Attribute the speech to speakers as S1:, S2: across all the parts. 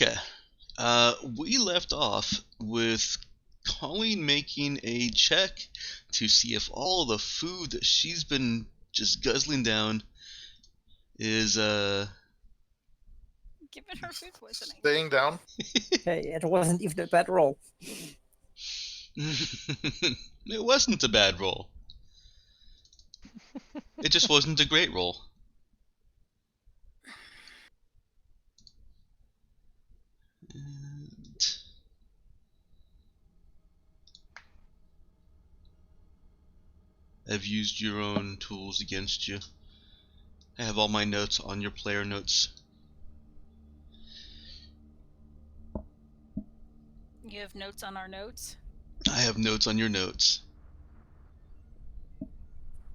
S1: Okay. We left off with Colleen making a check to see if all the food that she's been just guzzling down is
S2: Giving her food poisoning.
S3: Staying down.
S4: Hey, it wasn't even a bad roll.
S1: It wasn't a bad roll. It just wasn't a great roll. And I've used your own tools against you. I have all my notes on your player notes.
S2: You have notes on our notes?
S1: I have notes on your notes.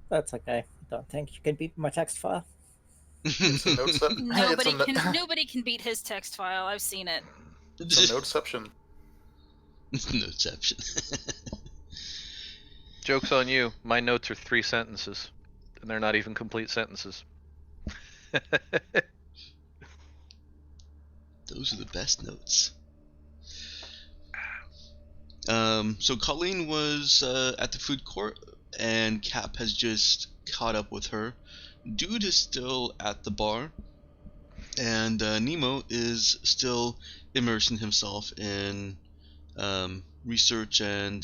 S4: That's okay. I don't think you can beat my text file.
S3: It's a noteception.
S2: Nobody can beat his text file. I've seen it.
S3: It's a noteception.
S1: Noteception.
S5: Joke's on you. My notes are 3 sentences, and they're not even complete sentences.
S1: Those are the best notes. So Colleen was at the food court, and Cap has just caught up with her. Dude is still at the bar, and Nemo is still immersing himself in research and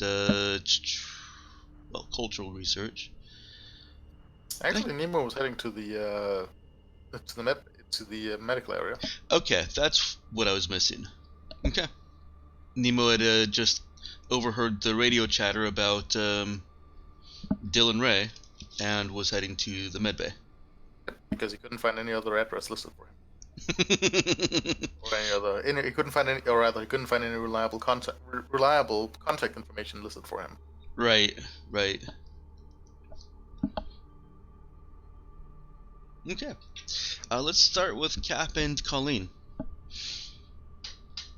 S1: cultural research.
S3: Actually, Nemo was heading to the medical area.
S1: Okay, that's what I was missing. Okay. Nemo had just overheard the radio chatter about Dylan Ray and was heading to the medbay.
S3: Because he couldn't find any other address listed for him. Or any other. He couldn't find any reliable contact information listed for him.
S1: Right. Okay. Let's start with Cap and Colleen.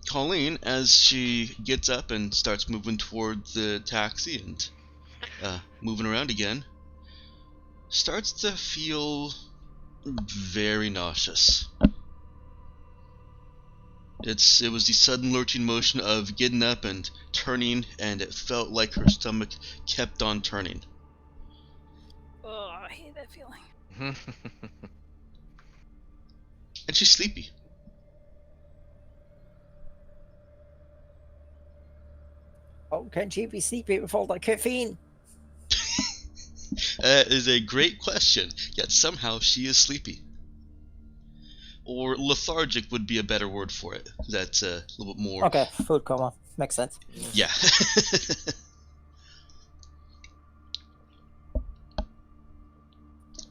S1: Colleen, as she gets up and starts moving toward the taxi and moving around again, starts to feel very nauseous. It was the sudden lurching motion of getting up and turning, and it felt like her stomach kept on turning.
S2: Oh, I hate that feeling.
S1: And she's sleepy.
S4: Oh, can she be sleepy with all that caffeine?
S1: That is a great question, yet somehow she is sleepy. Or lethargic would be a better word for it. That's a little bit more...
S4: Okay, food coma. Makes sense.
S1: Yeah.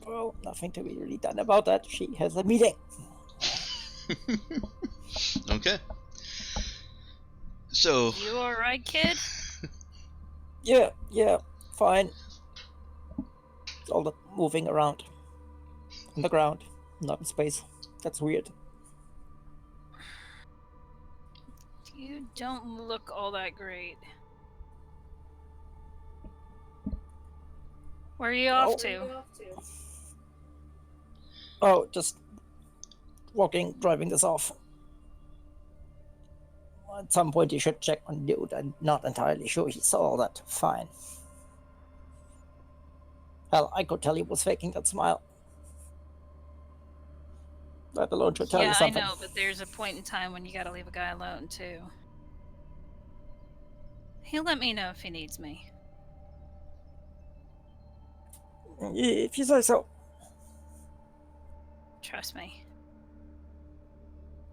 S4: Well, nothing to be really done about that. She has a meeting.
S1: Okay. So...
S2: You alright, kid?
S4: Yeah, fine. It's all the moving around. On the ground, not in space. That's weird.
S2: You don't look all that great. Where are you off to?
S4: Oh, just driving this off. At some point you should check on Dude. I'm not entirely sure he saw all that. Fine. Hell, I could tell he was faking that smile. That alone should tell you something.
S2: Yeah, I know, but there's a point in time when you gotta leave a guy alone, too. He'll let me know if he needs me.
S4: If you say so.
S2: Trust me.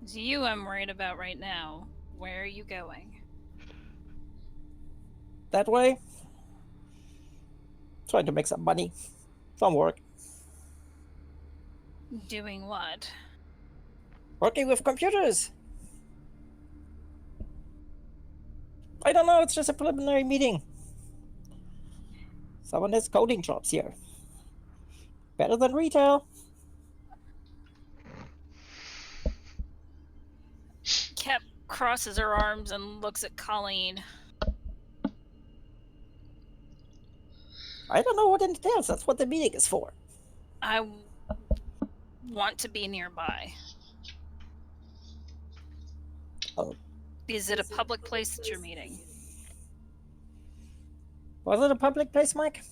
S2: It's you I'm worried about right now. Where are you going?
S4: That way. Trying to make some money. Some work.
S2: Doing what?
S4: Working with computers. I don't know, it's just a preliminary meeting. Someone has coding jobs here. Better than retail.
S2: Cap crosses her arms and looks at Colleen.
S4: I don't know what it entails. That's what the meeting is for.
S2: I want to be nearby.
S4: Oh,
S2: Is it a public place that you're meeting?
S4: was it a public place, Mike?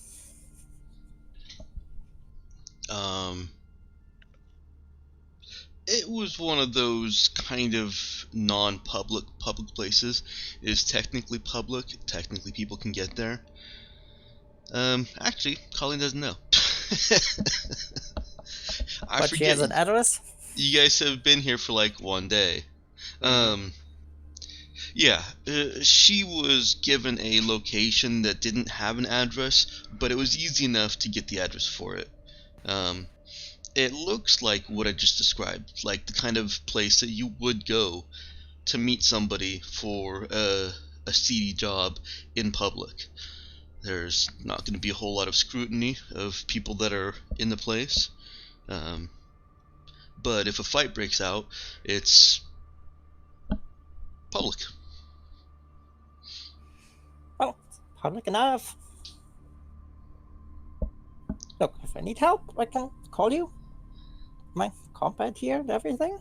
S1: It was one of those kind of non-public public places. It is technically public. Technically, people can get there. Actually, Colleen doesn't know. I
S4: But she
S1: forget.
S4: has an address?
S1: You guys have been here for like one day. Yeah, she was given a location that didn't have an address, but it was easy enough to get the address for it. It looks like what I just described, like the kind of place that you would go to meet somebody for a seedy job in public. There's not going to be a whole lot of scrutiny of people that are in the place. But if a fight breaks out, it's public.
S4: Well, public enough. Look, if I need help, I can call you. My combat here and everything.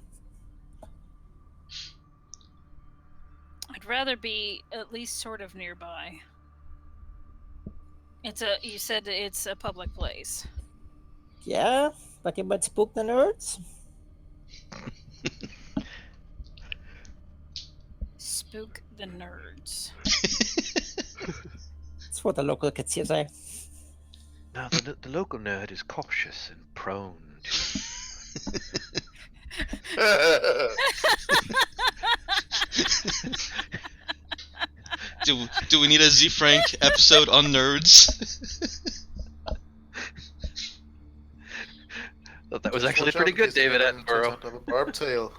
S2: I'd rather be at least sort of nearby. You said it's a public place.
S4: Yeah, but you might spook the nerds.
S2: Spook the nerds.
S4: It's what the local kids here say.
S5: Now, the local nerd is cautious and prone to.
S1: Do we need a Z Frank episode on nerds?
S5: Thought that was actually pretty good, David Attenborough.
S3: Have a barbed tail.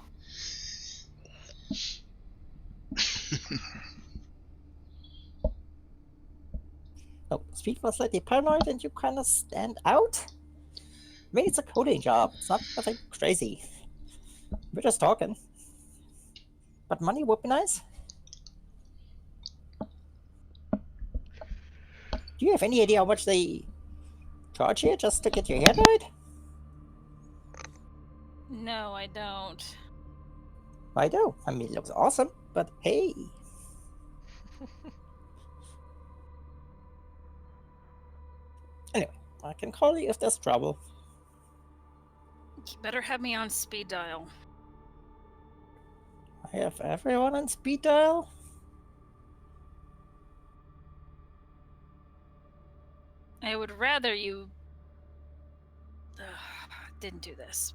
S4: Oh, Speed was slightly paranoid and you kind of stand out? I mean, it's a coding job. It's not nothing crazy. We're just talking. But money would be nice. Do you have any idea how much they charge here just to get your hair dyed?
S2: No, I don't.
S4: I do. I mean, it looks awesome, but hey. Anyway, I can call you if there's trouble.
S2: You better have me on speed dial.
S4: I have everyone on speed dial.
S2: I would rather you didn't do this.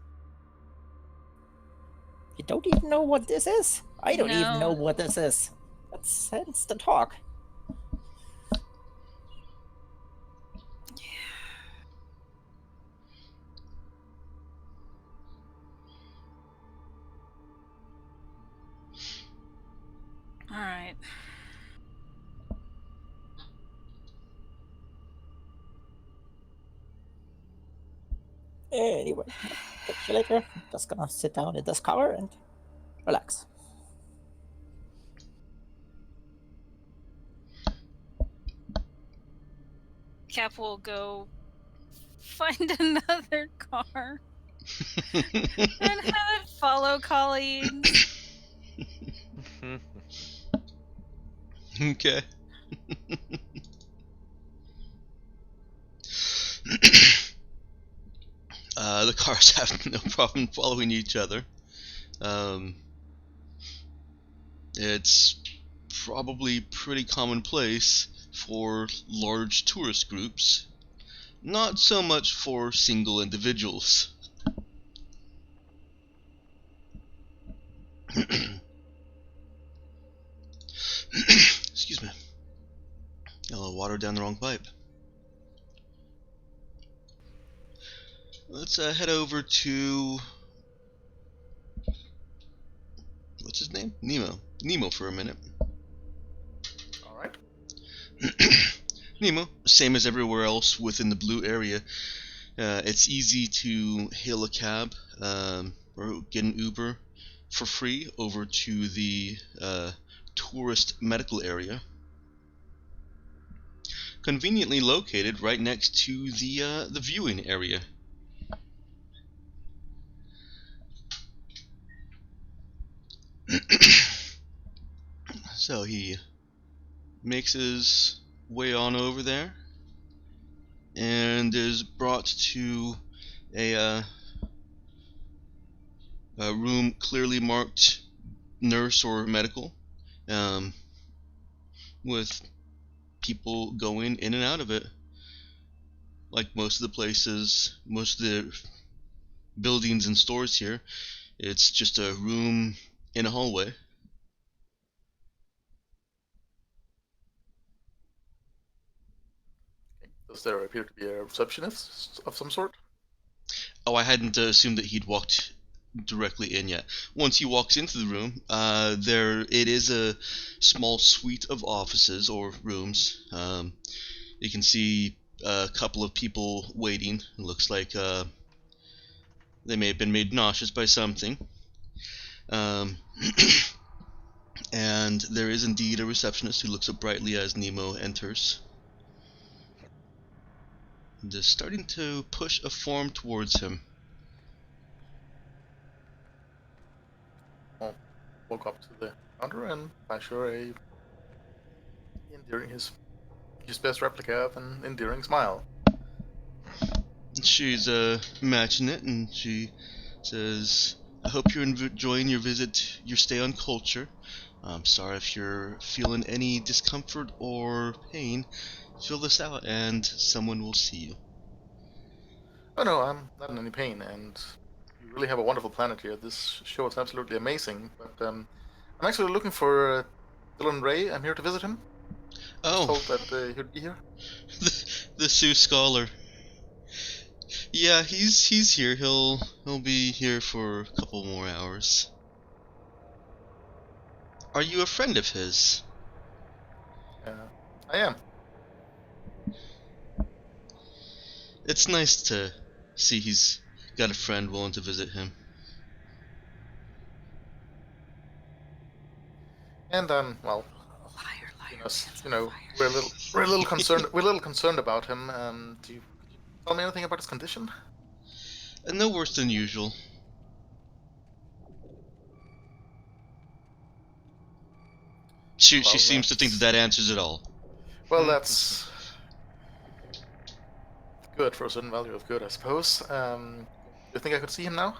S4: You don't even know what this is? I don't even know
S2: No.
S4: what this is. Let's sense the talk.
S2: All right.
S4: Anyway, catch you later. Just gonna sit down in this car and relax.
S2: Cap will go find another car and have it follow Colleen.
S1: Okay. The cars have no problem following each other. It's probably pretty commonplace for large tourist groups, not so much for single individuals. Excuse me. Got a little water down the wrong pipe. Let's head over to... what's his name? Nemo. Nemo for a minute.
S3: Alright.
S1: Nemo, same as everywhere else within the blue area. It's easy to hail a cab or get an Uber for free over to the tourist medical area. Conveniently located right next to the viewing area. So he makes his way on over there and is brought to a room clearly marked nurse or medical, with people going in and out of it. Like most of the places, most of the buildings and stores here, it's just a room in a hallway.
S3: Does there appear to be a receptionist of some sort?
S1: Oh, I hadn't assumed that he'd walked directly in yet. Once he walks into the room, it is a small suite of offices or rooms. You can see a couple of people waiting. It looks like they may have been made nauseous by something. And there is indeed a receptionist who looks up brightly as Nemo enters. And is starting to push a form towards him.
S3: I'll walk up to the counter and flash her a endearing his best replica of an endearing smile.
S1: She's matching it, and she says, "I hope you're enjoying your stay on Culture. I'm sorry if you're feeling any discomfort or pain. Fill this out, and someone will see you."
S3: Oh no, I'm not in any pain, and you really have a wonderful planet here. This show is absolutely amazing, but I'm actually looking for Dylan Ray. I'm here to visit him. I was
S1: Oh,
S3: told that he'd be here.
S1: the Tsoo scholar. Yeah, he's here. He'll be here for a couple more hours. Are you a friend of his?
S3: I am.
S1: It's nice to see he's got a friend willing to visit him.
S3: And well,
S2: Liar,
S3: you know, we're a little concerned. We're a little concerned about him. Could you tell me anything about his condition?
S1: And no worse than usual. She
S3: Well,
S1: seems to think that answers it all.
S3: Well, that's good for a certain value of good, I suppose. Do you think I could see him now?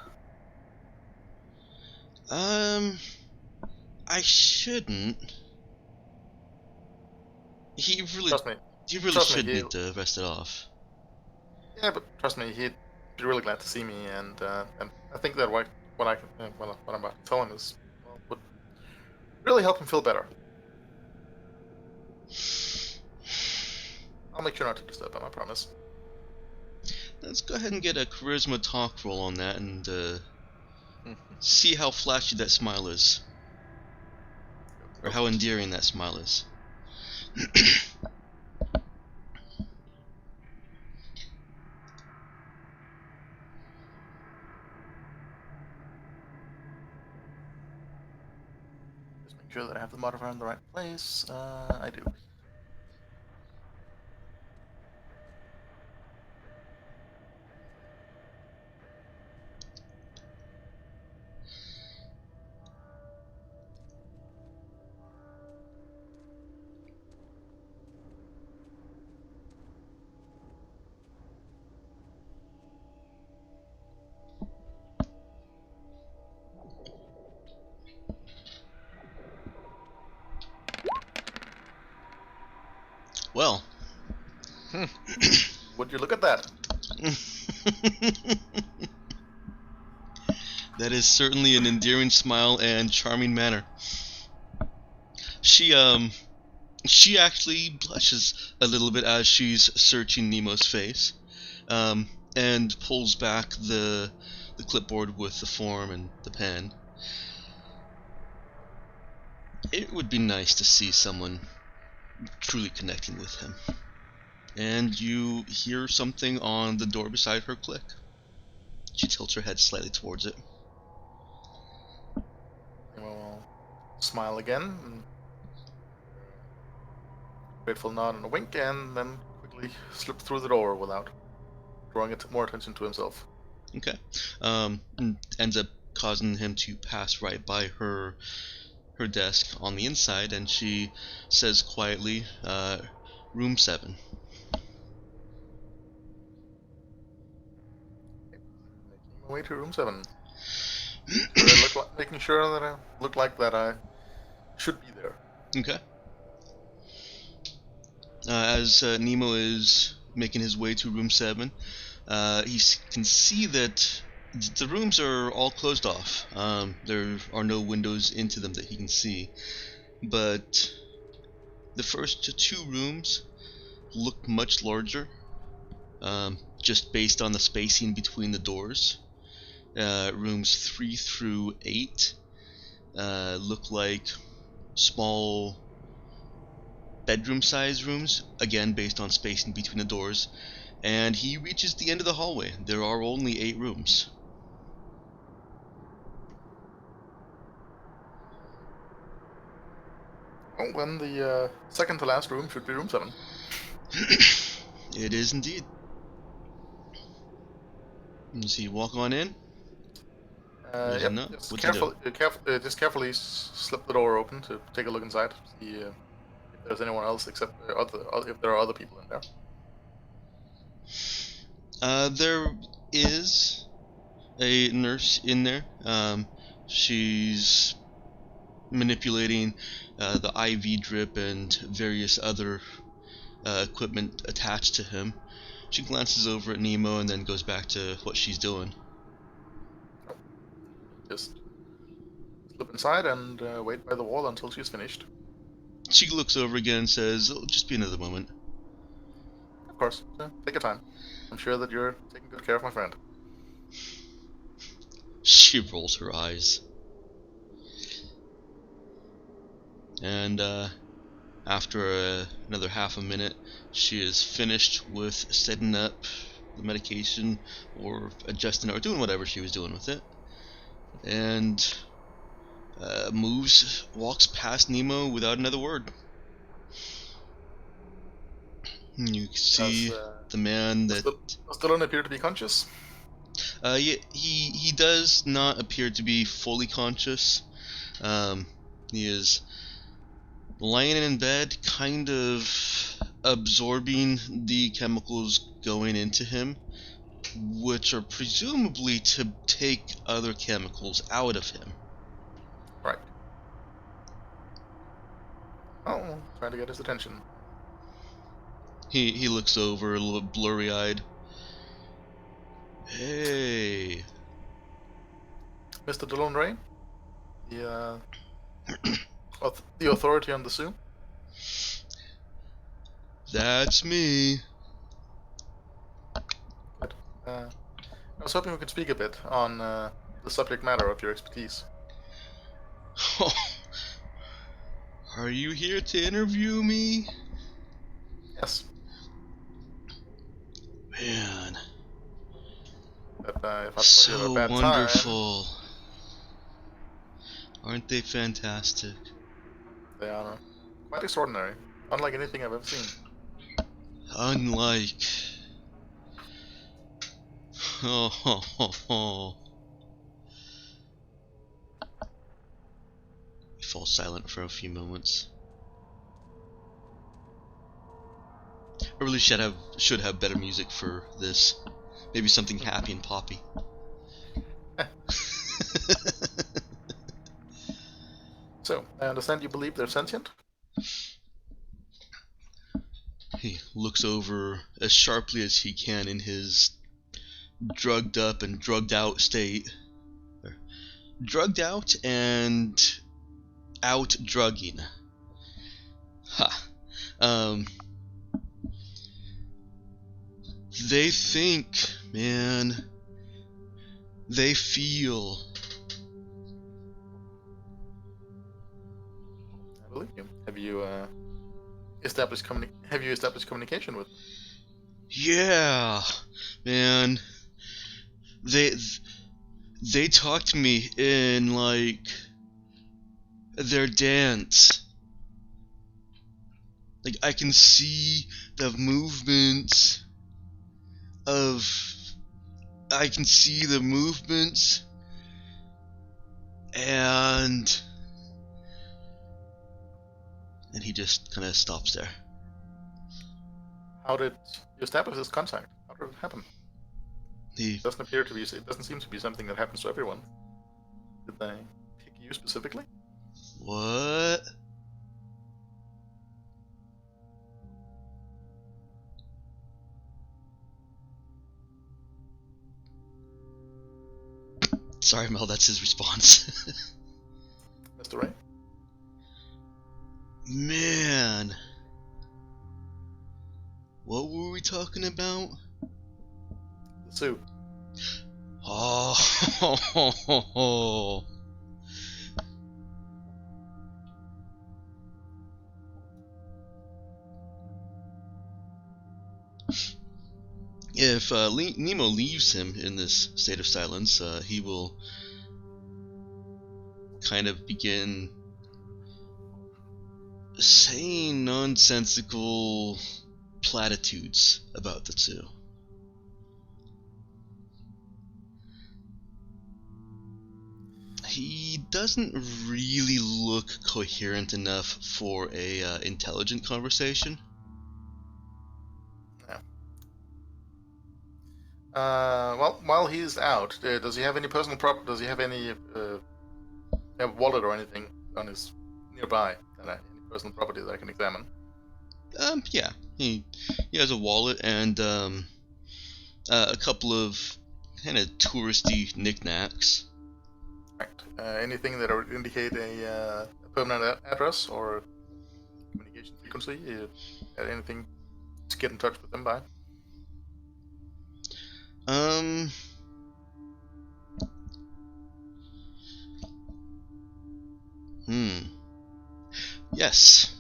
S1: I shouldn't. He really
S3: Trust me.
S1: should need to rest it off.
S3: Yeah, but trust me, he'd be really glad to see me, and I think that what I'm about to tell him is would really help him feel better. I'll make sure not to disturb him, I promise.
S1: Let's go ahead and get a charisma talk roll on that and see how flashy that smile is. Or how endearing that smile is.
S3: Just make sure that I have the modifier in the right place. I do.
S1: Well.
S3: Would you look at that?
S1: That is certainly an endearing smile and charming manner. She actually blushes a little bit as she's searching Nemo's face, and pulls back the clipboard with the form and the pen. It would be nice to see someone truly connecting with him. And you hear something on the door beside her click. She tilts her head slightly towards it.
S3: We'll smile again, and grateful nod and a wink, and then quickly slip through the door without drawing more attention to himself.
S1: Okay. And ends up causing him to pass right by her her desk on the inside, and she says quietly, room 7.
S3: Making my way to room 7. Making sure that I look like that I should be there.
S1: Okay. As Nemo is making his way to room 7, he can see that the rooms are all closed off. There are no windows into them that he can see. But the first 2 rooms look much larger, just based on the spacing between the doors. Rooms 3 through 8 look like small bedroom-sized rooms, again based on spacing between the doors. And he reaches the end of the hallway. There are only 8 rooms.
S3: Well, then the second to last room should be room 7.
S1: It is indeed. Does he walk on in? There's
S3: Yep.
S1: enough.
S3: Just,
S1: What's he doing?
S3: just carefully slip the door open to take a look inside, see if there's anyone else except if there are other people in there.
S1: There is a nurse in there. She's manipulating the IV drip and various other equipment attached to him. She glances over at Nemo and then goes back to what she's doing.
S3: Just slip inside and wait by the wall until she's finished.
S1: She looks over again and says, "It'll just be another moment."
S3: Of course, take your time. I'm sure that you're taking good care of my friend.
S1: She rolls her eyes. And after another half a minute, she is finished with setting up the medication or adjusting it or doing whatever she was doing with it. And walks past Nemo without another word. You see the man that...
S3: Does Dylan appear to be conscious?
S1: Yeah, he does not appear to be fully conscious. He is lying in bed, kind of absorbing the chemicals going into him, which are presumably to take other chemicals out of him.
S3: Right. Oh, trying to get his attention.
S1: He looks over, a little blurry-eyed. Hey.
S3: Mr. Dylan Ray? The authority on the Tsoo?
S1: That's me.
S3: Good. I was hoping we could speak a bit on the subject matter of your expertise.
S1: Are you here to interview me?
S3: Yes.
S1: Man.
S3: But if I've put you
S1: So
S3: at a bad
S1: wonderful. Aren't they fantastic?
S3: time, they are quite extraordinary. Unlike anything I've ever seen.
S1: Unlike... Oh, ho, ho, ho. He falls silent for a few moments. I really should have better music for this. Maybe something happy and poppy.
S3: So, I understand you believe they're sentient?
S1: He looks over as sharply as he can in his drugged up and drugged out state. Drugged out and out drugging. Ha. They think, man. They feel.
S3: I believe you. Have you established communication with them?
S1: Yeah, man. They talk to me in like their dance. Like I can see the movements and And he just kind of stops there.
S3: How did you establish this contact? How did it happen?
S1: He,
S3: It doesn't appear to be. It doesn't seem to be something that happens to everyone. Did they pick you specifically?
S1: what? Sorry, Mel, that's his response.
S3: Mr. Ray?
S1: Man. What were we talking about?
S3: The Tsoo.
S1: Oh. If Nemo leaves him in this state of silence, he will kind of begin saying nonsensical platitudes about the Tsoo. He doesn't really look coherent enough for a intelligent conversation.
S3: Well, while he's out, does he have any personal prop? Does he have any wallet or anything on his nearby? Any personal property that I can examine?
S1: Yeah, he has a wallet and a couple of kind of touristy knickknacks.
S3: Right. Anything that would indicate a permanent address or communication frequency? Anything to get in touch with them by?
S1: Yes.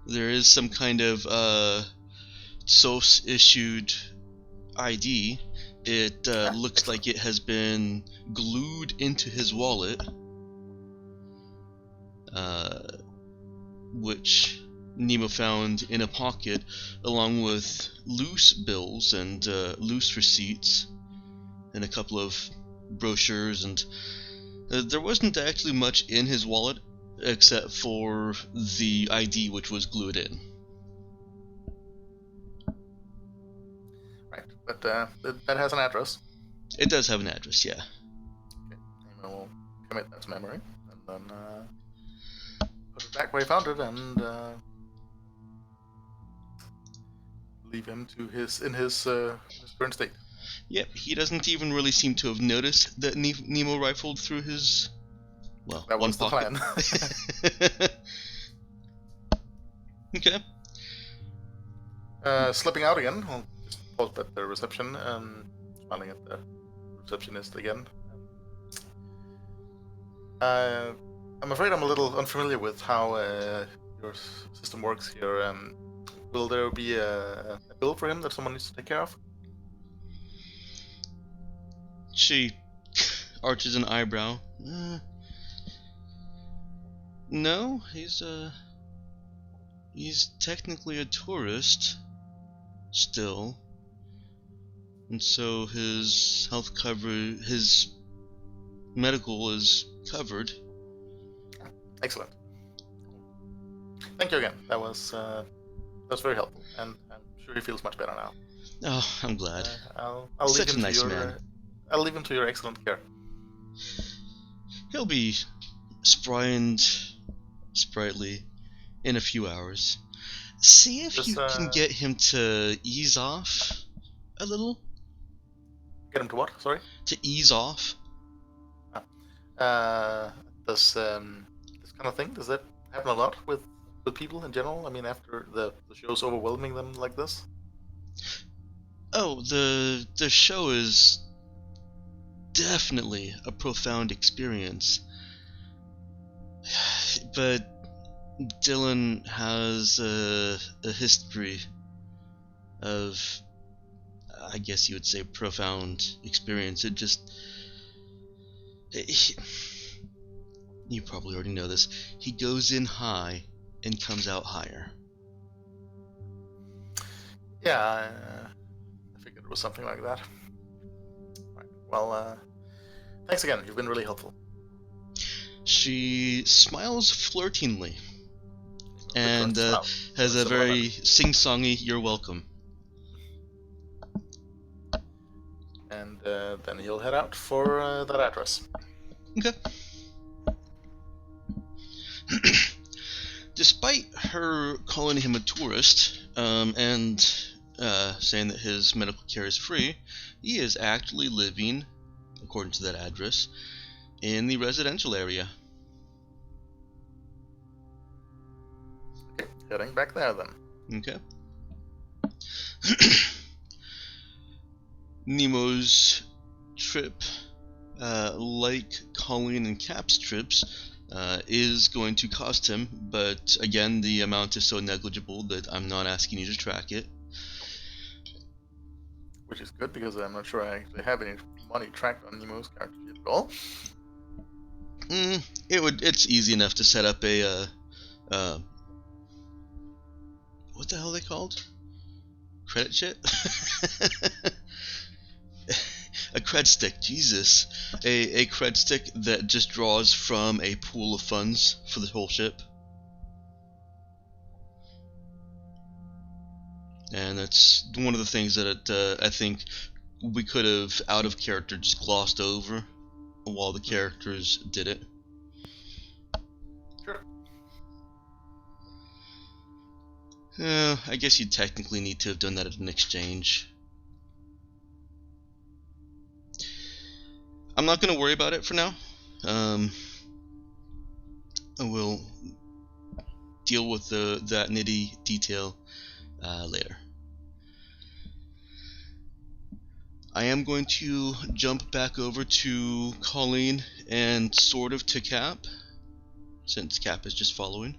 S1: There is some kind of SOS issued ID. It looks like it has been glued into his wallet, which Nemo found in a pocket, along with loose bills and loose receipts, and a couple of brochures, and there wasn't actually much in his wallet except for the ID, which was glued in.
S3: Right, but that has an address.
S1: It does have an address, yeah.
S3: Okay, Nemo will commit that to memory, and then put it back where he found it, and leave him to his current state.
S1: Yep, he doesn't even really seem to have noticed that Nemo rifled through his, well,
S3: That
S1: one
S3: was the
S1: pocket.
S3: plan.
S1: Okay.
S3: Slipping out again. We'll just pause at the reception, smiling at the receptionist again. I'm afraid I'm a little unfamiliar with how your system works here. Will there be a bill for him that someone needs to take care of?
S1: She arches an eyebrow. No, he's technically a tourist still, and so his health his medical is covered.
S3: Excellent. Thank you again. That was very helpful, and I'm sure he feels much better now.
S1: Oh, I'm glad.
S3: I'll
S1: Such
S3: leave
S1: a
S3: him
S1: nice
S3: to your
S1: man.
S3: I'll leave him to your excellent care.
S1: He'll be spry and sprightly in a few hours. See if
S3: Just,
S1: you can get him to ease off a little.
S3: Get him to what? Sorry.
S1: To ease off.
S3: This kind of thing, does that happen a lot with people in general? I mean, after the show's overwhelming them like this?
S1: Oh, the show is definitely a profound experience. But Dylan has a history of, I guess you would say, profound experience. You probably already know this. He goes in high and comes out higher.
S3: Yeah, I figured it was something like that. Right. Well, thanks again. You've been really helpful.
S1: She smiles flirtingly. and
S3: Well,
S1: has a
S3: simple
S1: very sing-songy "You're welcome."
S3: and then he'll head out for that address.
S1: Okay. Despite her calling him a tourist and saying that his medical care is free, he is actually living, according to that address, in the residential area.
S3: Okay, heading back there then.
S1: Okay. Nemo's trip, like Colleen and Cap's trips, is going to cost him, but again, the amount is so negligible that I'm not asking you to track it.
S3: Which is good because I'm not sure I actually have any money tracked on Nemo's character sheet at all.
S1: It's easy enough to set up a what the hell are they called? Credit shit? A cred stick, Jesus. A cred stick that just draws from a pool of funds for the whole ship. And that's one of the things that I think we could have, out of character, just glossed over while the characters did it.
S3: Sure.
S1: I guess you technically need to have done that at an exchange. I'm not going to worry about it for now. I will deal with that nitty detail later. I am going to jump back over to Colleen and sort of to Cap, since Cap is just following.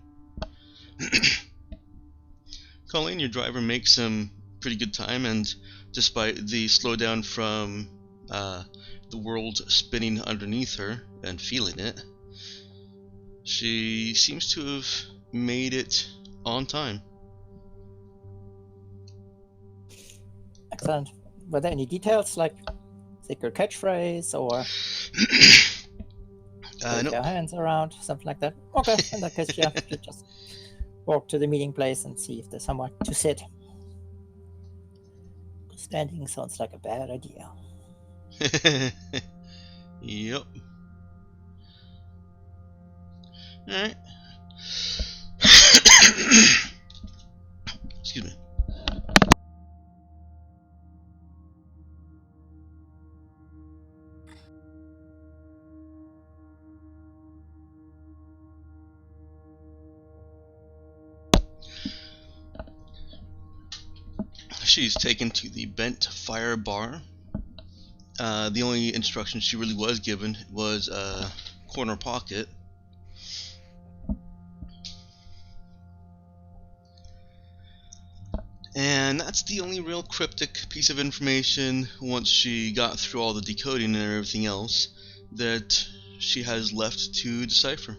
S1: Colleen, your driver makes some pretty good time, and despite the slowdown from the world spinning underneath her and feeling it, she seems to have made it on time.
S4: Excellent. Were there any details like secret catchphrase or wave
S1: Nope.
S4: their hands around, something like that? Okay, in that case, yeah, you just walk to the meeting place and see if there's somewhere to sit. Standing sounds like a bad idea.
S1: Yep. Alright. Excuse me. She's taken to the Bent Fire Bar. The only instruction she really was given was corner pocket. And that's the only real cryptic piece of information, once she got through all the decoding and everything else, that she has left to decipher.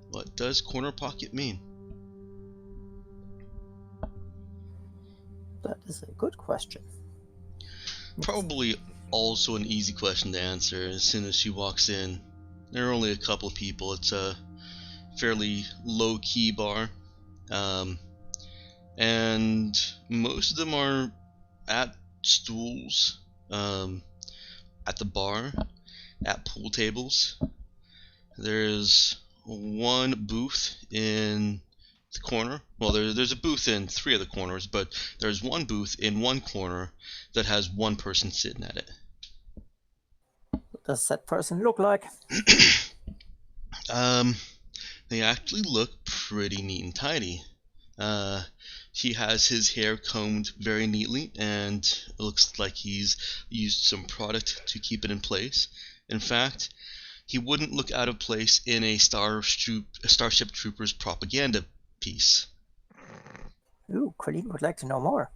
S1: What does corner pocket mean?
S4: That is a good question.
S1: Probably also an easy question to answer as soon as she walks in. There are only a couple of people. It's a fairly low-key bar. And most of them are at stools, at the bar, at pool tables. There's one booth in the corner. Well, there's a booth in 3 of the corners, but there's one booth in one corner that has one person sitting at it.
S4: What does that person look like?
S1: They actually look pretty neat and tidy. He has his hair combed very neatly, and it looks like he's used some product to keep it in place. In fact, he wouldn't look out of place in a Starship Troopers propaganda piece.
S4: Ooh, Colleen would like to know more.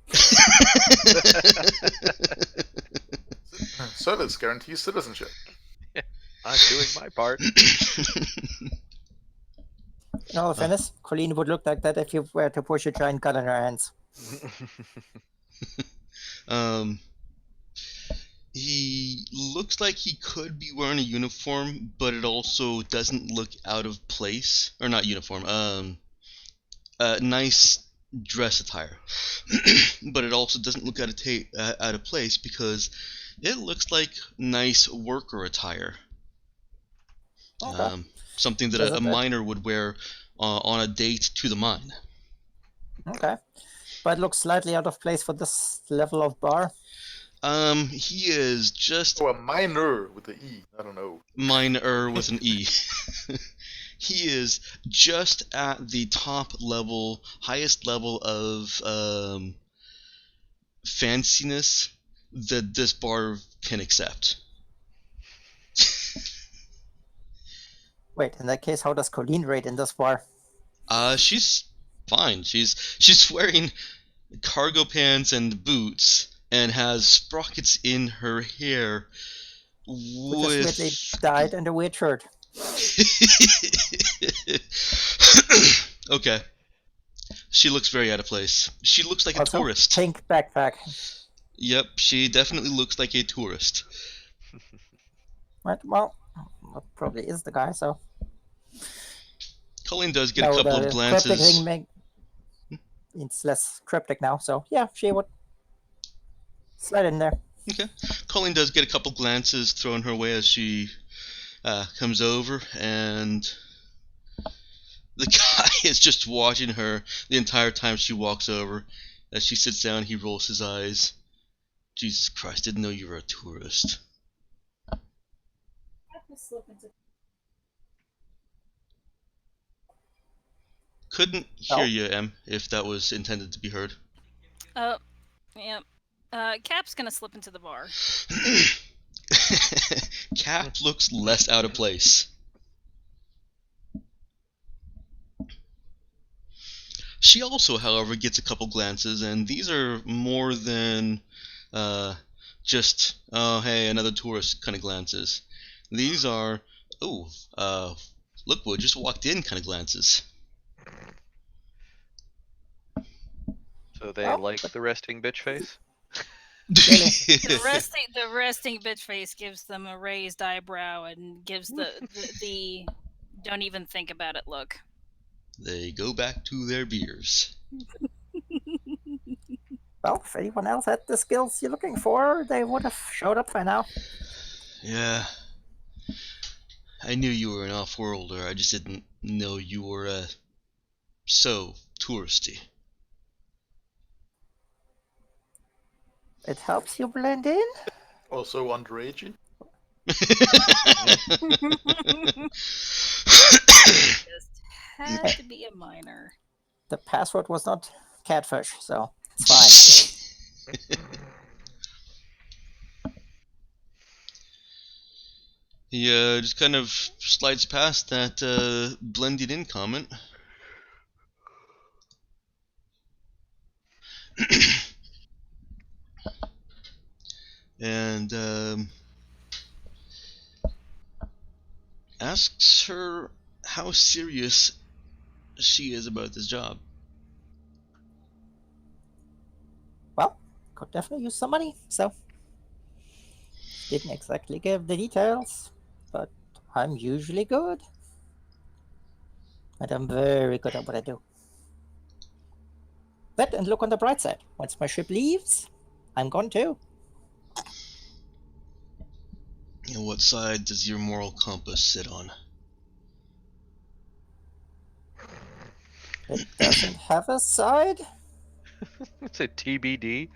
S3: Service guarantees citizenship.
S5: I'm doing my part.
S4: In all fairness, Colleen would look like that if you were to push a giant gun in her hands.
S1: He looks like he could be wearing a uniform, but it also doesn't look out of place. Or not uniform, nice dress attire, but it also doesn't look out of place because it looks like nice worker attire.
S4: Okay.
S1: Something that
S4: Does
S1: a
S4: it,
S1: miner would wear on a date to the mine.
S4: okay. But it looks slightly out of place for this level of bar.
S1: He is just
S3: Oh, a minor with the E. I don't know.
S1: miner with an E. He is just at the top level, highest level of fanciness that this bar can accept.
S4: Wait, in that case, how does Colleen rate in this bar?
S1: She's fine. She's wearing cargo pants and boots and has sprockets in her hair
S4: Which is weirdly
S1: with
S4: dyed and a weird shirt.
S1: Okay. She looks very out of place. She looks like a
S4: Also,
S1: tourist.
S4: pink backpack.
S1: Yep, she definitely looks like a tourist.
S4: Right, well, that probably is the guy, so...
S1: Colleen does get a
S4: No,
S1: couple
S4: the
S1: of
S4: cryptic
S1: glances.
S4: thing it's less cryptic now, so yeah, she would slide in there.
S1: Okay. Colleen does get a couple glances thrown her way as she comes over, and the guy is just watching her the entire time she walks over. As she sits down, he rolls his eyes. Jesus Christ, didn't know you were a tourist. Couldn't hear
S4: Oh.
S1: you, Em, if that was intended to be heard.
S2: Yeah. Cap's gonna slip into the bar.
S1: Cap looks less out of place. She also, however, gets a couple glances, and these are more than just, oh, hey, another tourist kind of glances. These are, oh, look what just walked in kind of glances.
S5: So they
S4: Oh,
S5: like the resting bitch face?
S2: The resting bitch face gives them a raised eyebrow and gives the don't even think about it look.
S1: They go back to their beers.
S4: Well, if anyone else had the skills you're looking for, they would have showed up by now.
S1: Yeah. I knew you were an off-worlder, I just didn't know you were, so touristy.
S4: It helps you blend in.
S3: Also underage.
S2: Just had to be a minor.
S4: The password was not catfish, so it's fine.
S1: He just kind of slides past that blended in comment. And asks her how serious she is about this job.
S4: Well, could definitely use some money, so didn't exactly give the details, but I'm usually good. And I'm very good at what I do. But and look on the bright side. Once my ship leaves, I'm gone too.
S1: And what side does your moral compass sit on?
S4: It doesn't have a side.
S5: It's a TBD.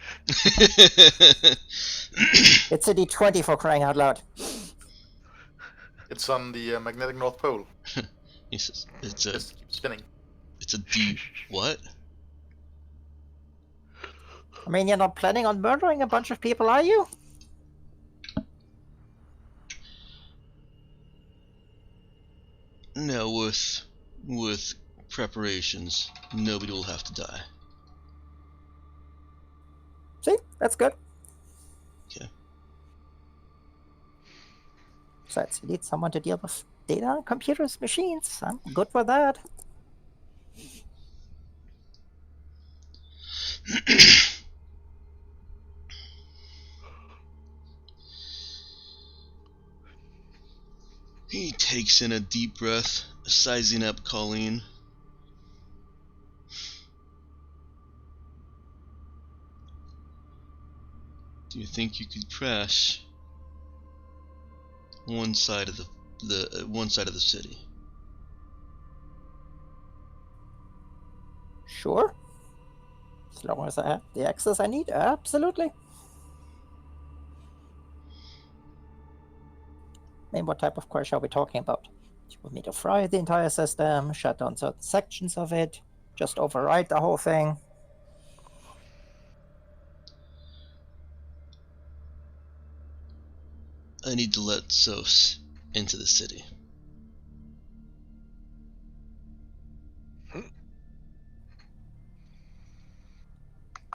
S4: It's a D20 for crying out loud.
S3: It's on the magnetic North Pole.
S1: He says, it's a
S3: Just keep spinning.
S1: it's a D what?
S4: I mean, you're not planning on murdering a bunch of people, are you?
S1: No, with preparations, nobody will have to die.
S4: See, that's good.
S1: Okay.
S4: Besides, you need someone to deal with data on computers, machines. I'm good with that.
S1: He takes in a deep breath, sizing up Colleen. Do you think you could crash one side of one side of the city?
S4: Sure. As long as I have the access I need, absolutely. I mean, what type of crash are we talking about? Do you want me to fry the entire system, shut down certain sections of it, just override the whole thing?
S1: I need to let Sos into the city.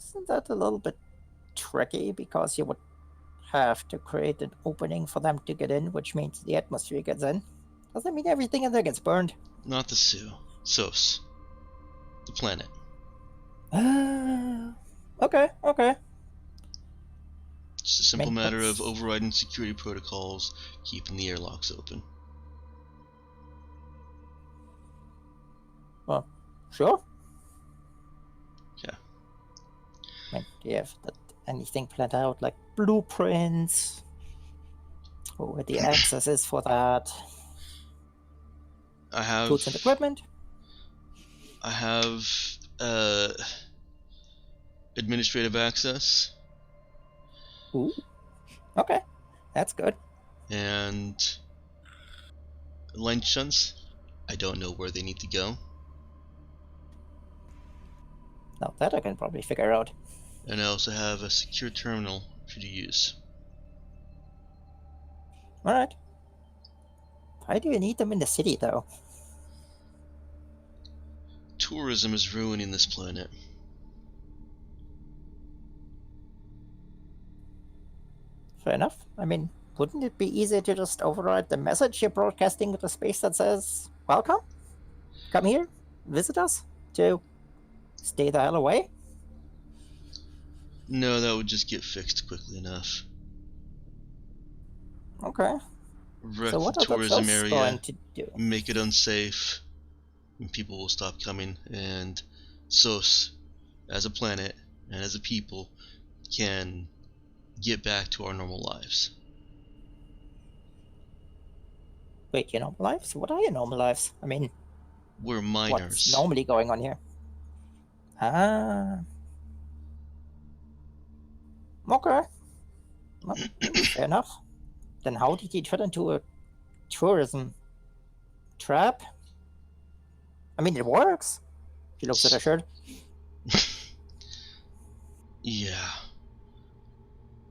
S4: Isn't that a little bit tricky? Because you would have to create an opening for them to get in, which means the atmosphere gets in. Doesn't mean everything in there gets burned.
S1: Not the Tsoo. Sos. The planet.
S4: Okay.
S1: Just a simple
S4: mean,
S1: matter of
S4: that's-
S1: overriding security protocols, keeping the airlocks open.
S4: Well, sure.
S1: Yeah.
S4: I mean, do you have anything planned out, like blueprints? Or where the access is for that?
S1: I have
S4: Tools and equipment?
S1: I have administrative access
S4: Ooh. Okay. That's good.
S1: and line shunts. I don't know where they need to go.
S4: Now that I can probably figure out.
S1: And I also have a secure terminal for you to use.
S4: Alright. Why do you need them in the city, though?
S1: Tourism is ruining this planet.
S4: Fair enough. I mean, wouldn't it be easier to just override the message you're broadcasting into space that says, "Welcome? Come here, visit us," to stay the hell away?
S1: No, that would just get fixed quickly enough.
S4: Okay.
S1: Wreck
S4: So what
S1: the
S4: are the
S1: tourism
S4: Tsoo
S1: area,
S4: going to do?
S1: make it unsafe, and people will stop coming, and SOS, as a planet and as a people, can get back to our normal lives.
S4: Wait, your normal lives? What are your normal lives? I mean,
S1: We're
S4: what's
S1: minors.
S4: normally going on here? Ah. Okay. Well, fair enough. Then how did he turn into a tourism trap? I mean, it works. She looks at her shirt.
S1: Yeah.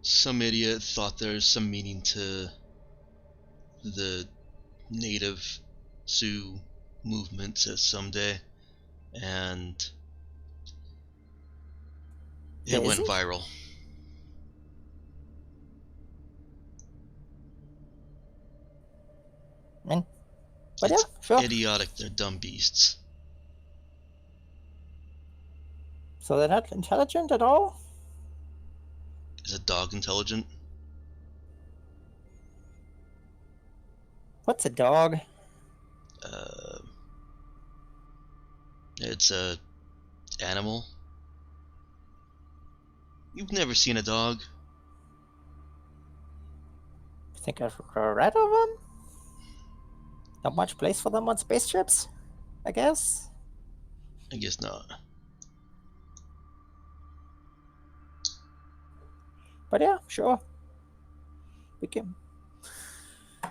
S1: Some idiot thought there's some meaning to the native Sioux movement someday, and it
S4: Is
S1: went
S4: it?
S1: viral.
S4: But
S1: It's
S4: yeah, sure.
S1: idiotic, they're dumb beasts.
S4: So they're not intelligent at all?
S1: Is a dog intelligent?
S4: What's a dog?
S1: Uh, it's a animal. You've never seen a dog?
S4: Think I've read of them? Not much place for them on spaceships, I guess.
S1: I guess not.
S4: But yeah, sure. We can. I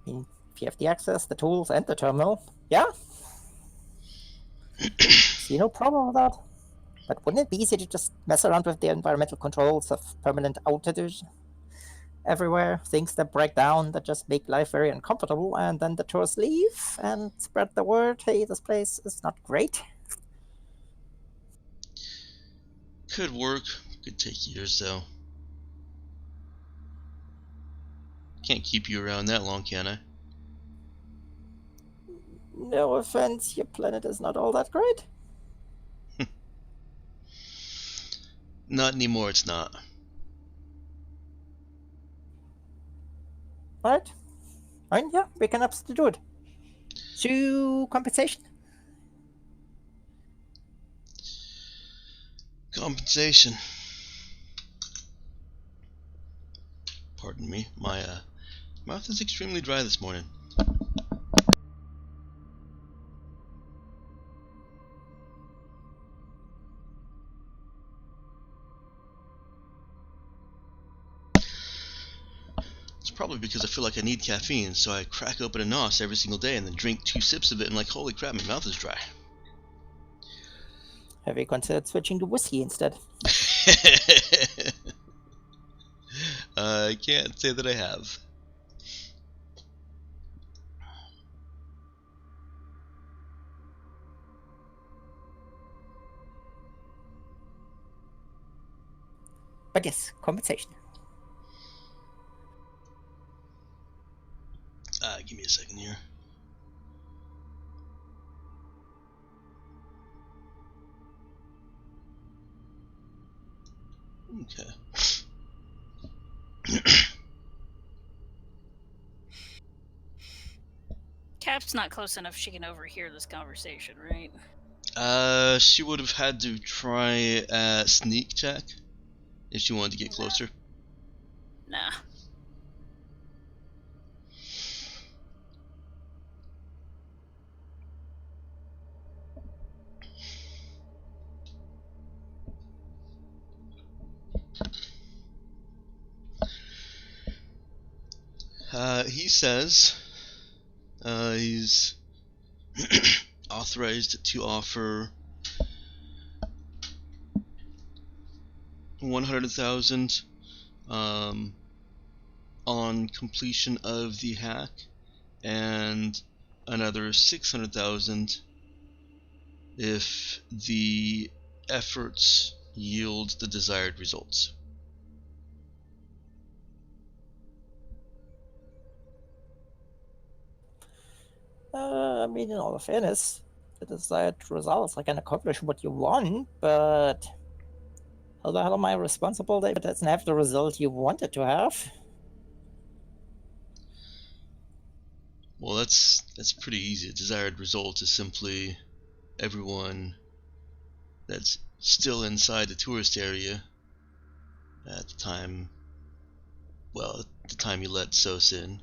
S4: mean, if you have the access, the tools, and the terminal, yeah. See no problem with that. But wouldn't it be easy to just mess around with the environmental controls of permanent outages everywhere? Things that break down that just make life very uncomfortable, and then the tourists leave and spread the word, hey, this place is not great.
S1: Could work. Could take years though. Can't keep you around that long, can I?
S4: No offense, your planet is not all that great.
S1: Not anymore, it's not.
S4: Alright. I mean, yeah, we can absolutely do it. To compensation?
S1: Compensation. Pardon me. My mouth is extremely dry this morning. It's probably because I feel like I need caffeine, so I crack open a NOS every single day and then drink 2 sips of it and like, holy crap, my mouth is dry.
S4: Have you considered switching to whiskey instead?
S1: I can't say that I have.
S4: But yes, compensation.
S1: Give me a second here. Okay.
S2: Cap's not close enough she can overhear this conversation, right?
S1: She would have had to try a sneak check if she wanted to get closer.
S2: Nah.
S1: He says he's authorized to offer 100,000 on completion of the hack, and another 600,000 if the efforts yield the desired results.
S4: I mean, in all fairness, the desired results, I can accomplish what you want, but how the hell am I responsible that it doesn't have the result you wanted to have?
S1: Well, that's pretty easy. A desired result is simply everyone that's still inside the tourist area at the time. Well, at the time you let Sos in,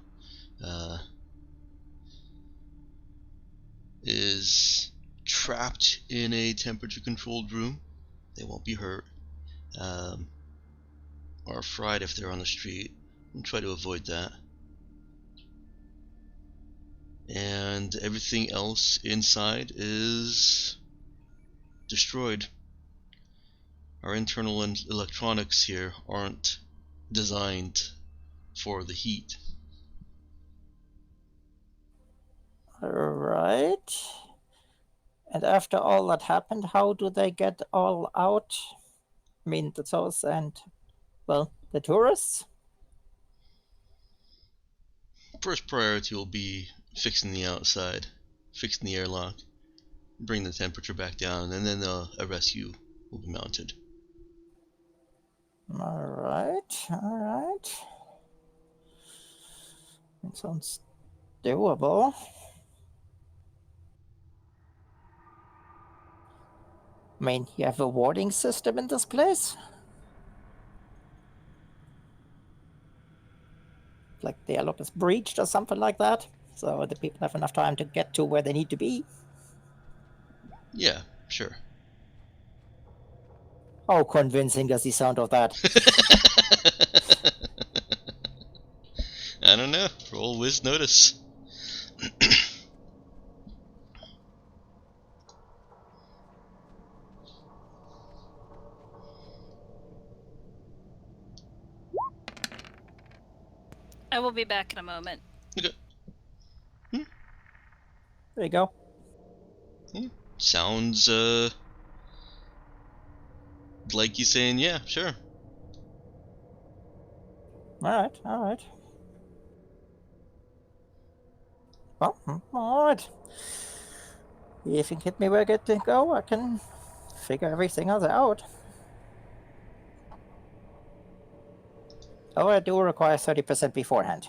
S1: is trapped in a temperature-controlled room. They won't be hurt, or fried if they're on the street. We'll try to avoid that. And everything else inside is destroyed. Our internal electronics here aren't designed for the heat.
S4: Alright. And after all that happened, how do they get all out? I mean, the Tsos and, well, the tourists?
S1: First priority will be fixing the outside, fixing the airlock, bring the temperature back down, and then a rescue will be mounted.
S4: Alright. It sounds doable. I mean, you have a warding system in this place? Like the airlock is breached or something like that? So the people have enough time to get to where they need to be?
S1: Yeah, sure.
S4: How convincing does the sound of that?
S1: I don't know. Roll whiz notice.
S2: I will be back in a moment.
S1: Okay.
S4: There you go.
S1: Sounds like you saying yeah, sure.
S4: Alright. Well, alright. If you can get me where I get to go, I can figure everything else out. Oh, I do require 30% beforehand.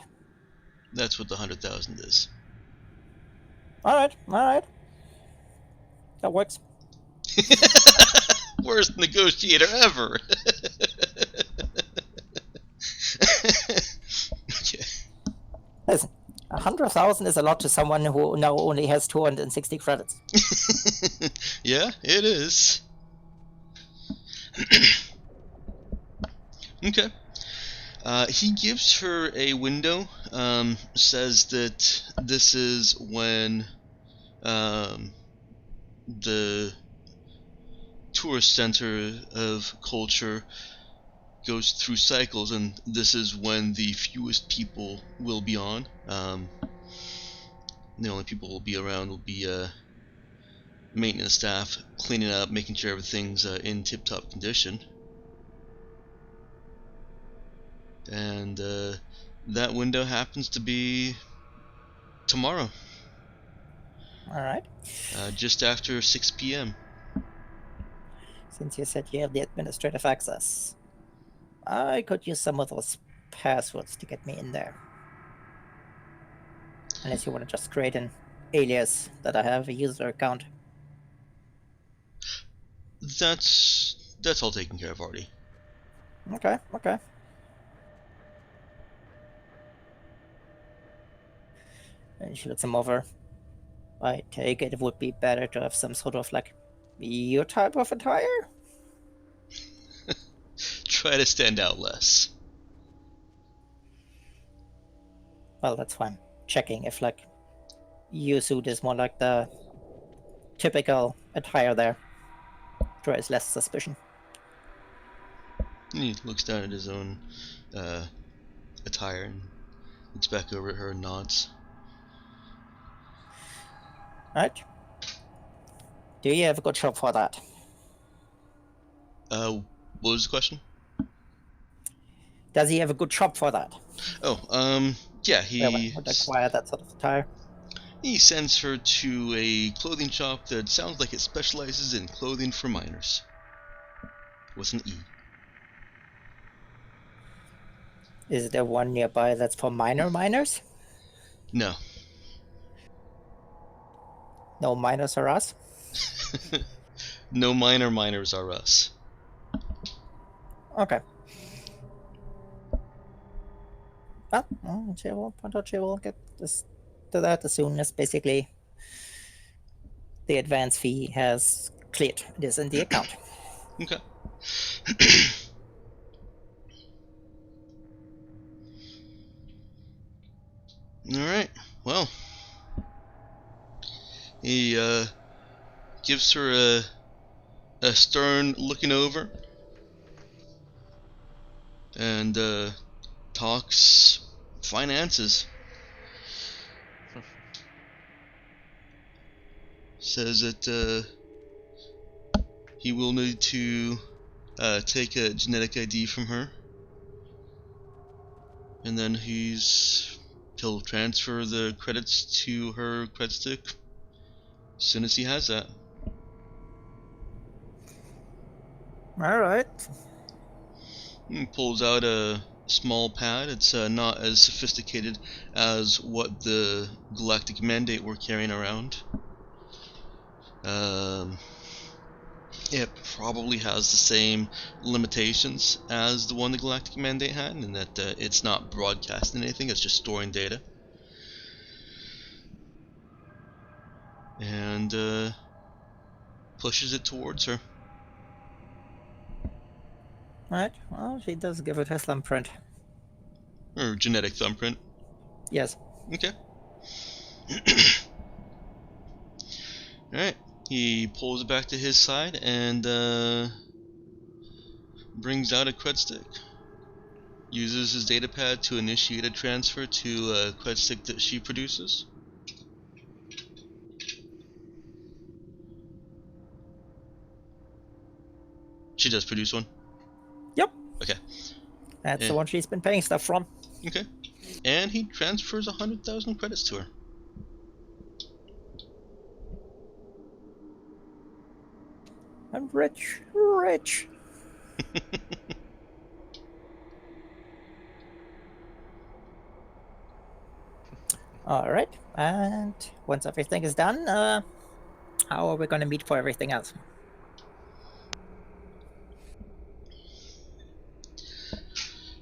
S1: That's what the 100,000 is.
S4: Alright. That works.
S1: Worst negotiator ever.
S4: 100,000 is a lot to someone who now only has 260 credits.
S1: Yeah, it is. Okay. He gives her a window, says that this is when the tourist center of culture goes through cycles, and this is when the fewest people will be on. The only people will be around will be maintenance staff, cleaning up, making sure everything's in tip-top condition. And that window happens to be tomorrow,
S4: All right.
S1: just after 6 p.m.
S4: Since you said you have the administrative access, I could use some of those passwords to get me in there. Unless you want to just create an alias that I have a user account.
S1: That's all taken care of already.
S4: Okay, okay. And she looks him over. I take it would be better to have some sort of like your type of attire?
S1: Try to stand out less.
S4: Well, that's fine. Checking if like your suit is more like the typical attire there. Draws less suspicion.
S1: And he looks down at his own attire and looks back over at her and nods.
S4: Right? Do you have a good shop for that?
S1: What was the question?
S4: Does he have a good shop for that?
S1: Oh, yeah,
S4: Where one would acquire that sort of attire?
S1: he sends her to a clothing shop that sounds like it specializes in clothing for minors. With an E.
S4: Is there one nearby that's for minors?
S1: No.
S4: No minors are us?
S1: No minors are us.
S4: Okay. Well, she will get this to that as soon as basically the advance fee has cleared. It is in the account.
S1: Okay. Alright, well. He gives her a stern looking over and talks finances. Says that he will need to take a genetic ID from her, and then he'll transfer the credits to her credit stick as soon as he has that.
S4: All right.
S1: He pulls out a small pad. It's not as sophisticated as what the Galactic Mandate were carrying around. It probably has the same limitations as the one the Galactic Mandate had, in that it's not broadcasting anything, it's just storing data. And pushes it towards her.
S4: Right. Well, she does give it her thumbprint.
S1: Or genetic thumbprint.
S4: Yes.
S1: Okay. Alright. He pulls it back to his side and brings out a cred stick. Uses his datapad to initiate a transfer to a cred stick that she produces. She does produce one?
S4: Yep.
S1: Okay.
S4: That's
S1: Yeah.
S4: the one she's been paying stuff from.
S1: Okay. And he transfers 100,000 credits to her.
S4: I'm rich. Rich. All right. And once everything is done, how are we going to meet for everything else?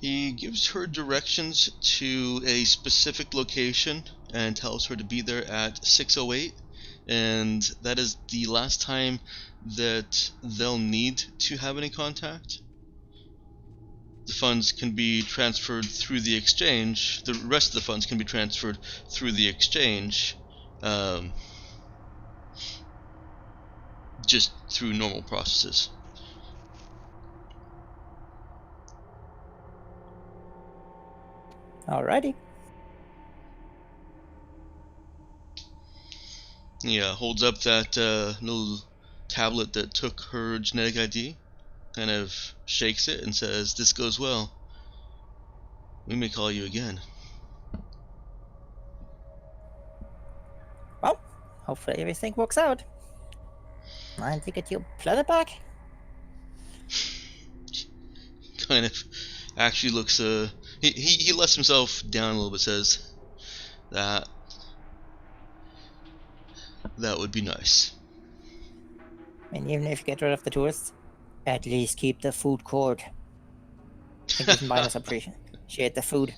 S1: He gives her directions to a specific location and tells her to be there at 6:08, and that is the last time that they'll need to have any contact. The funds can be transferred through the exchange. The rest of the funds can be transferred through the exchange, just through normal processes.
S4: Alrighty.
S1: Yeah, holds up that little tablet that took her genetic ID, kind of shakes it and says, "This goes well. We may call you again."
S4: Well, hopefully everything works out. And you get your planet back?
S1: Kind of actually looks he lets himself down a little bit, says that would be nice.
S4: I mean, even if you get rid of the tourists, at least keep the food court. I think even miners appreciate the food.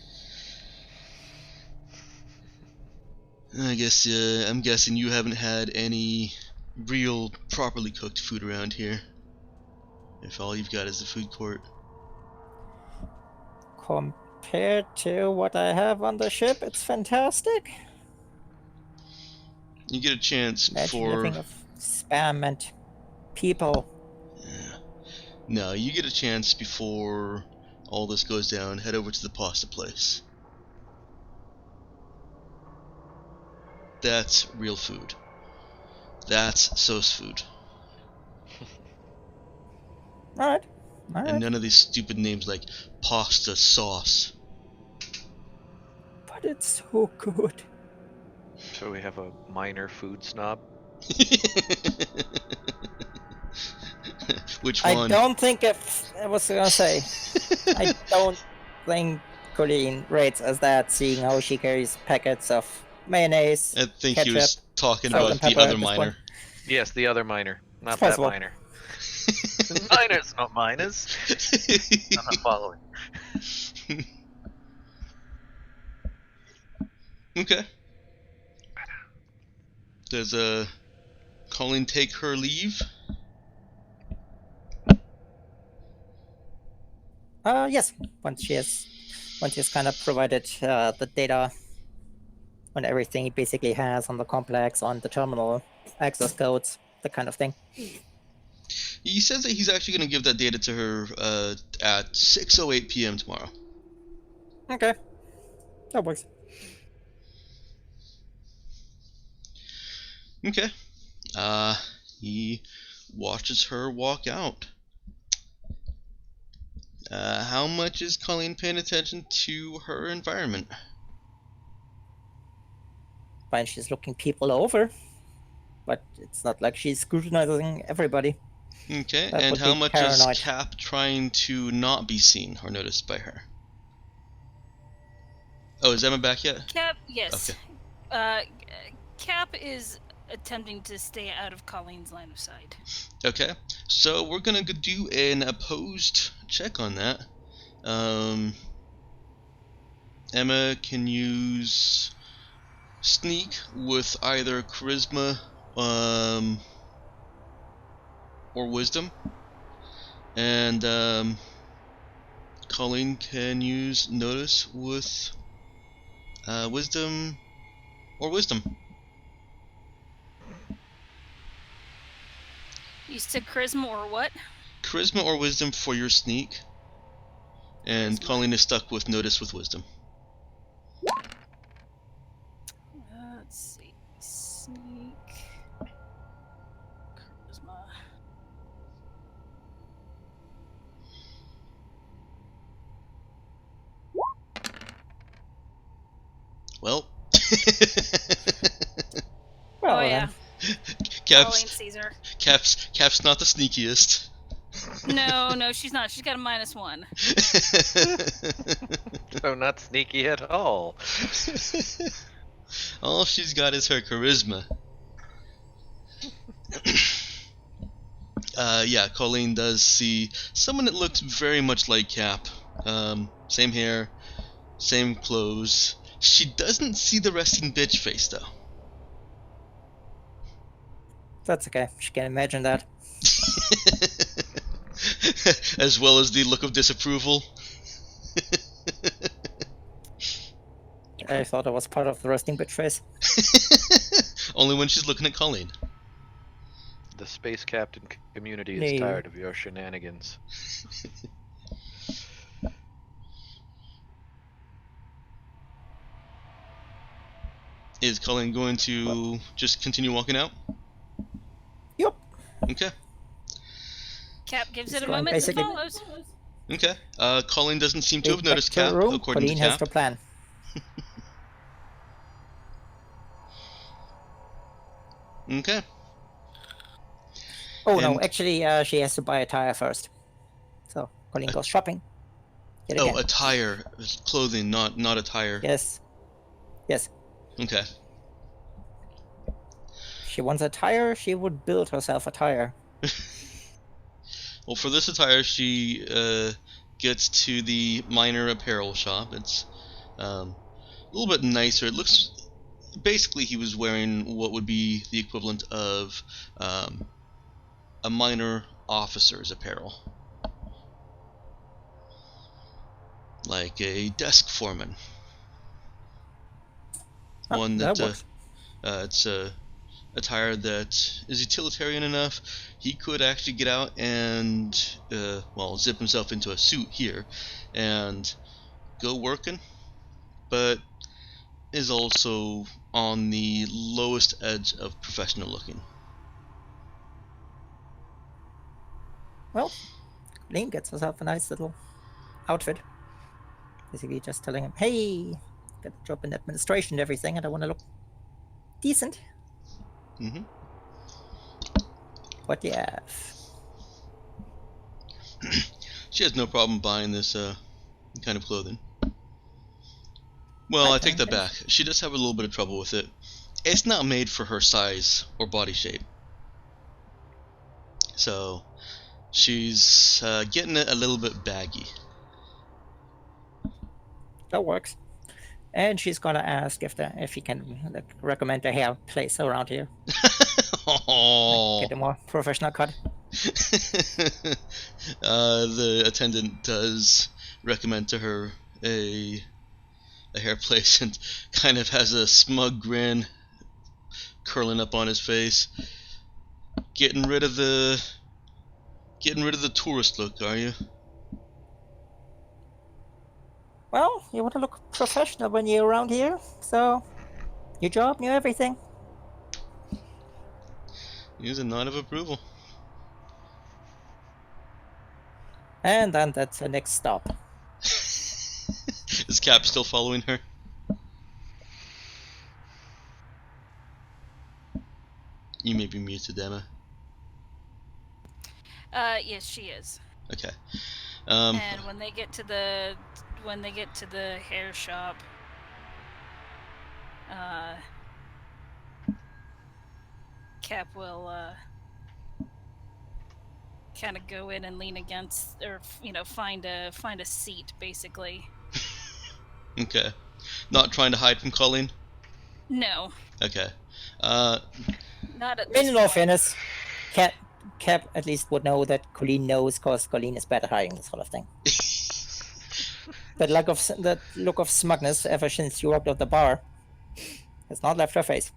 S1: I guess I'm guessing you haven't had any real properly cooked food around here, if all you've got is the food court.
S4: Compared to what I have on the ship, it's fantastic.
S1: You get a chance
S4: Imagine
S1: for
S4: living of spam and people.
S1: no, you get a chance before all this goes down. Head over to the pasta place. That's real food. That's Tsoo's food.
S4: Alright.
S1: And none of these stupid names like pasta sauce.
S4: But it's so good.
S5: So we have a minor food snob.
S1: Which
S4: I
S1: one?
S4: don't think I was gonna say. I don't think Colleen rates as that, seeing how she carries packets of mayonnaise.
S1: I think
S4: ketchup,
S1: he was talking
S4: salt
S1: about
S4: and
S1: the
S4: pepper
S1: other
S4: at this
S1: minor.
S4: point.
S5: Yes, the other minor, not
S4: It's
S5: that
S4: possible.
S5: minor. Minors, not minors. I'm not following.
S1: Okay. Does Colleen take her leave?
S4: Yes. Once she's kind of provided the data on everything he basically has on the complex, on the terminal, access codes, that kind of thing.
S1: He says that he's actually going to give that data to her at 6:08 p.m. tomorrow.
S4: Okay. That works.
S1: Okay. He watches her walk out. How much is Colleen paying attention to her environment?
S4: Fine, she's looking people over, but it's not like she's scrutinizing everybody.
S1: Okay,
S4: That
S1: and
S4: would
S1: how
S4: be
S1: much
S4: paranoid.
S1: is Cap trying to not be seen or noticed by her? Oh, is Emma back yet?
S2: Cap, yes.
S1: Okay.
S2: Cap is attempting to stay out of Colleen's line of sight.
S1: Okay, so we're gonna do an opposed check on that. Emma can use sneak with either charisma or wisdom, and Colleen can use notice with wisdom or wisdom.
S2: You said charisma or what?
S1: Charisma or wisdom for your sneak, and
S2: Charisma.
S1: Colleen is stuck with notice with wisdom.
S2: Let's see. Sneak. Charisma.
S1: Well,
S4: Well,
S2: Oh,
S4: then.
S2: yeah. Colleen sees her.
S1: Cap's not the sneakiest.
S2: No, she's not. She's got a -1.
S5: So not sneaky at all.
S1: All she's got is her charisma. Yeah, Colleen does see someone that looks very much like Cap. Same hair, same clothes, She doesn't see the resting bitch face, though.
S4: That's okay. She can imagine that.
S1: As well as the look of disapproval.
S4: I thought it was part of the resting bitch face.
S1: Only when she's looking at Colleen.
S5: The space captain community
S4: No.
S5: is tired of your shenanigans.
S1: Is Colleen going to just continue walking out?
S4: Yup.
S1: Okay.
S2: Cap gives
S4: It's
S2: it a
S4: going
S2: moment and
S4: basically-
S2: follows.
S1: Okay. Colleen doesn't seem to
S4: Lead
S1: have
S4: back
S1: noticed
S4: to the
S1: Cap,
S4: room.
S1: according
S4: Colleen
S1: to
S4: has
S1: Cap.
S4: the plan.
S1: Okay.
S4: Oh no,
S1: And-
S4: actually, she has to buy a tire first. So Colleen goes shopping. Yet again.
S1: Oh, attire. Clothing, not attire.
S4: Yes. Yes.
S1: Okay.
S4: She wants a tire. She would build herself a tire.
S1: Well, for this attire, she gets to the minor apparel shop. It's a little bit nicer. It looks... Basically, he was wearing what would be the equivalent of a minor officer's apparel. Like a desk foreman.
S4: Oh,
S1: One
S4: that
S1: that
S4: works.
S1: it's a attire that is utilitarian enough. He could actually get out and zip himself into a suit here and go working, but is also on the lowest edge of professional looking.
S4: Well, Colleen gets herself a nice little outfit. Basically just telling him, hey, got a job in administration and everything, and I want to look decent.
S1: Mm-hmm.
S4: What do you have?
S1: She has no problem buying this kind of clothing. Well, I take that back. She does have a little bit of trouble with it. It's not made for her size or body shape. So, she's getting it a little bit baggy.
S4: That works. And she's gonna ask if he can recommend a hair place around here.
S1: Oh.
S4: Get a more professional cut.
S1: The attendant does recommend to her a hair place and kind of has a smug grin curling up on his face. Getting rid of the tourist look, are you?
S4: Well, you want to look professional when you're around here, so new job, new everything.
S1: Use a nod of approval.
S4: And then that's the next stop.
S1: Is Cap still following her? You may be muted, Emma.
S2: Yes, she is.
S1: Okay.
S2: And when they get to the hair shop, Cap will kind of go in and lean against, or find a seat, basically.
S1: Okay. Not trying to hide from Colleen?
S2: No,
S1: Okay.
S2: not at this
S4: In all
S2: point.
S4: fairness, Cap at least would know that Colleen knows, because Colleen is bad at hiding this sort of thing. That look of smugness ever since you walked out the bar has not left her face.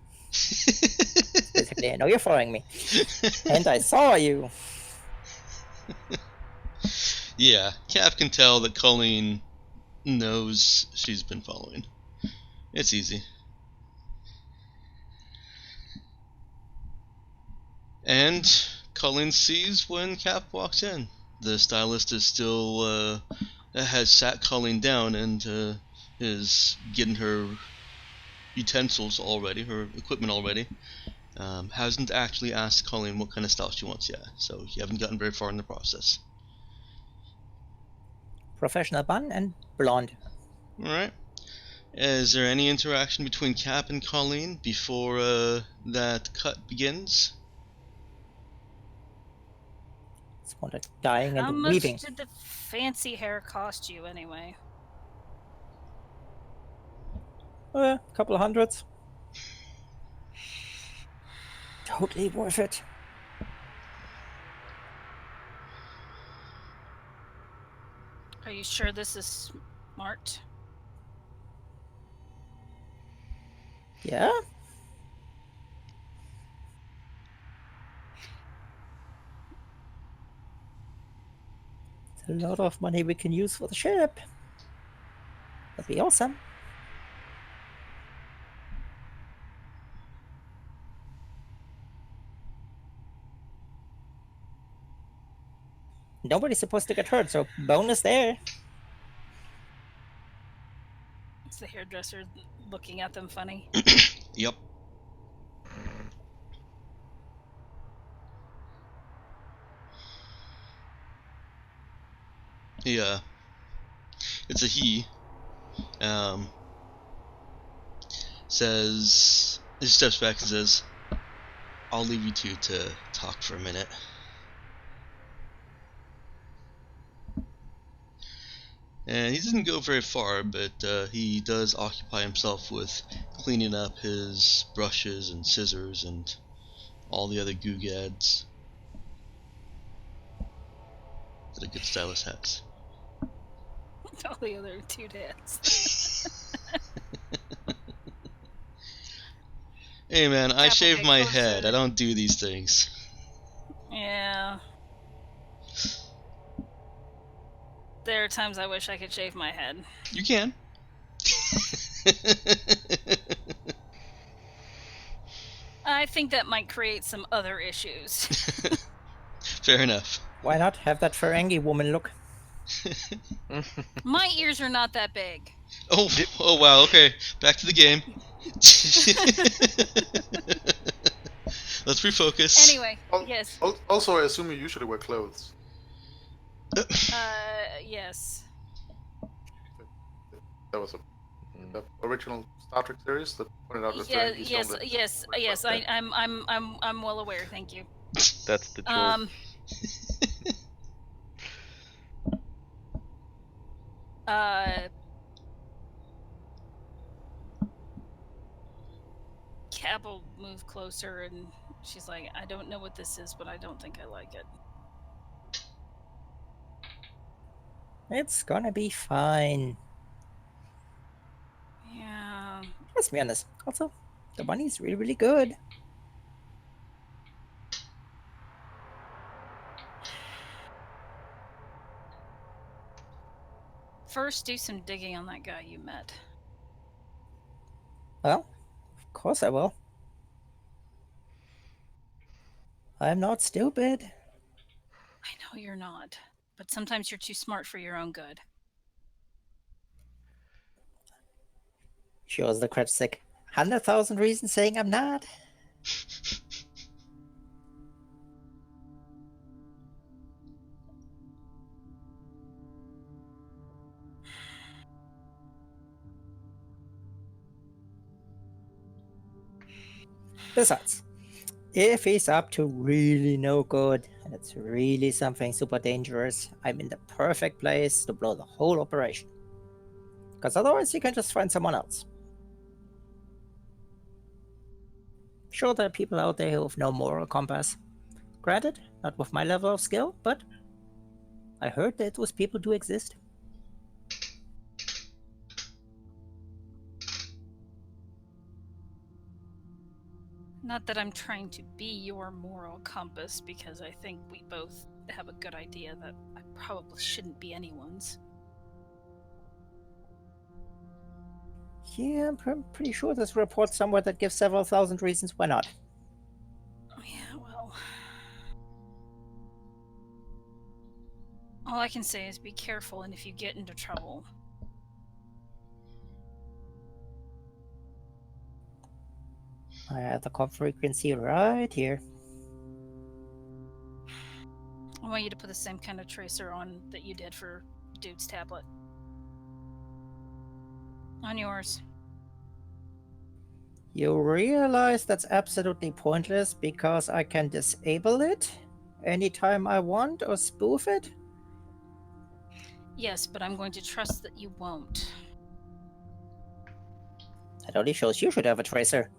S4: Basically, I know you're following me, and I saw you.
S1: Yeah, Cap can tell that Colleen knows she's been following. It's easy. And Colleen sees when Cap walks in. The stylist is still has sat Colleen down and is getting her utensils already, her equipment already. Hasn't actually asked Colleen what kind of style she wants yet, so you haven't gotten very far in the process.
S4: Professional bun and blonde.
S1: Alright. Is there any interaction between Cap and Colleen before that cut begins?
S4: It's more like dyeing
S2: How
S4: and
S2: much
S4: weaving.
S2: did the fancy hair cost you, anyway?
S4: A couple of hundreds. Totally worth it.
S2: Are you sure this is smart?
S4: Yeah? It's a lot of money we can use for the ship. That'd be awesome. Nobody's supposed to get hurt, so bonus there.
S2: It's the hairdresser looking at them funny.
S1: Yep. Yeah. It's a he. Says, he steps back and says, I'll leave you two to talk for a minute. And he doesn't go very far, but he does occupy himself with cleaning up his brushes and scissors and all the other goo gads that a good stylist has.
S2: All the other two dads.
S1: Hey man, I
S2: Apple
S1: shave
S2: get
S1: my
S2: closer.
S1: head. I don't do these things.
S2: Yeah. There are times I wish I could shave my head.
S1: You can.
S2: I think that might create some other issues.
S1: Fair enough.
S4: Why not have that Ferengi woman look?
S2: My ears are not that big.
S1: Oh wow, okay. Back to the game. Let's refocus.
S2: Anyway, yes.
S3: Also, I assume you usually wear clothes.
S2: Yes.
S3: That was the original Star Trek series that pointed out that
S2: Yeah,
S3: Ferengis
S2: yes,
S3: don't
S2: yes,
S3: wear
S2: yes.
S3: clothes.
S2: I'm well aware. Thank you.
S5: That's the joke.
S2: Cab will move closer, and she's like, "I don't know what this is, but I don't think I like it."
S4: It's gonna be fine.
S2: Yeah.
S4: Let's be honest. Also, the money's really, really good.
S2: First, do some digging on that guy you met.
S4: Well, of course I will. I'm not stupid.
S2: I know you're not, but sometimes you're too smart for your own good.
S4: Shows the critic 100,000 reasons saying I'm not. Besides, if he's up to really no good, and it's really something super dangerous, I'm in the perfect place to blow the whole operation. Because otherwise you can just find someone else. Sure, there are people out there who have no moral compass. Granted, not with my level of skill, but I heard that those people do exist.
S2: Not that I'm trying to be your moral compass, because I think we both have a good idea that I probably shouldn't be anyone's.
S4: Yeah, I'm pretty sure there's a report somewhere that gives several thousand reasons why not.
S2: Yeah, well. All I can say is be careful, and if you get into trouble.
S4: I have the call frequency right here.
S2: I want you to put the same kind of tracer on that you did for Dude's tablet. On yours.
S4: You realize that's absolutely pointless because I can disable it anytime I want or spoof it?
S2: Yes, but I'm going to trust that you won't.
S4: That only shows you should have a tracer.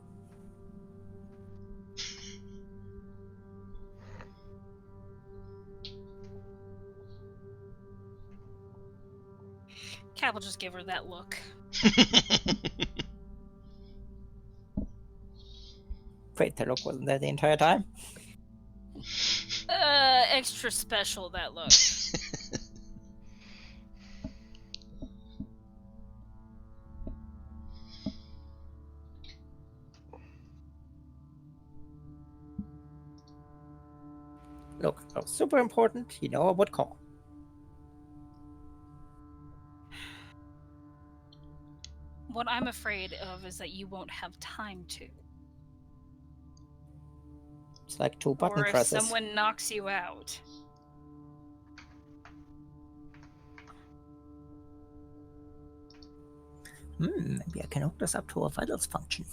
S2: Cap will just give her that look.
S4: Wait, the look wasn't there the entire time?
S2: Extra special, that look.
S4: Look, that was super important. You know I would call.
S2: What I'm afraid of is that you won't have time to.
S4: It's like 2 button
S2: Or if
S4: presses.
S2: someone knocks you out.
S4: Maybe I can hook this up to a vitals function.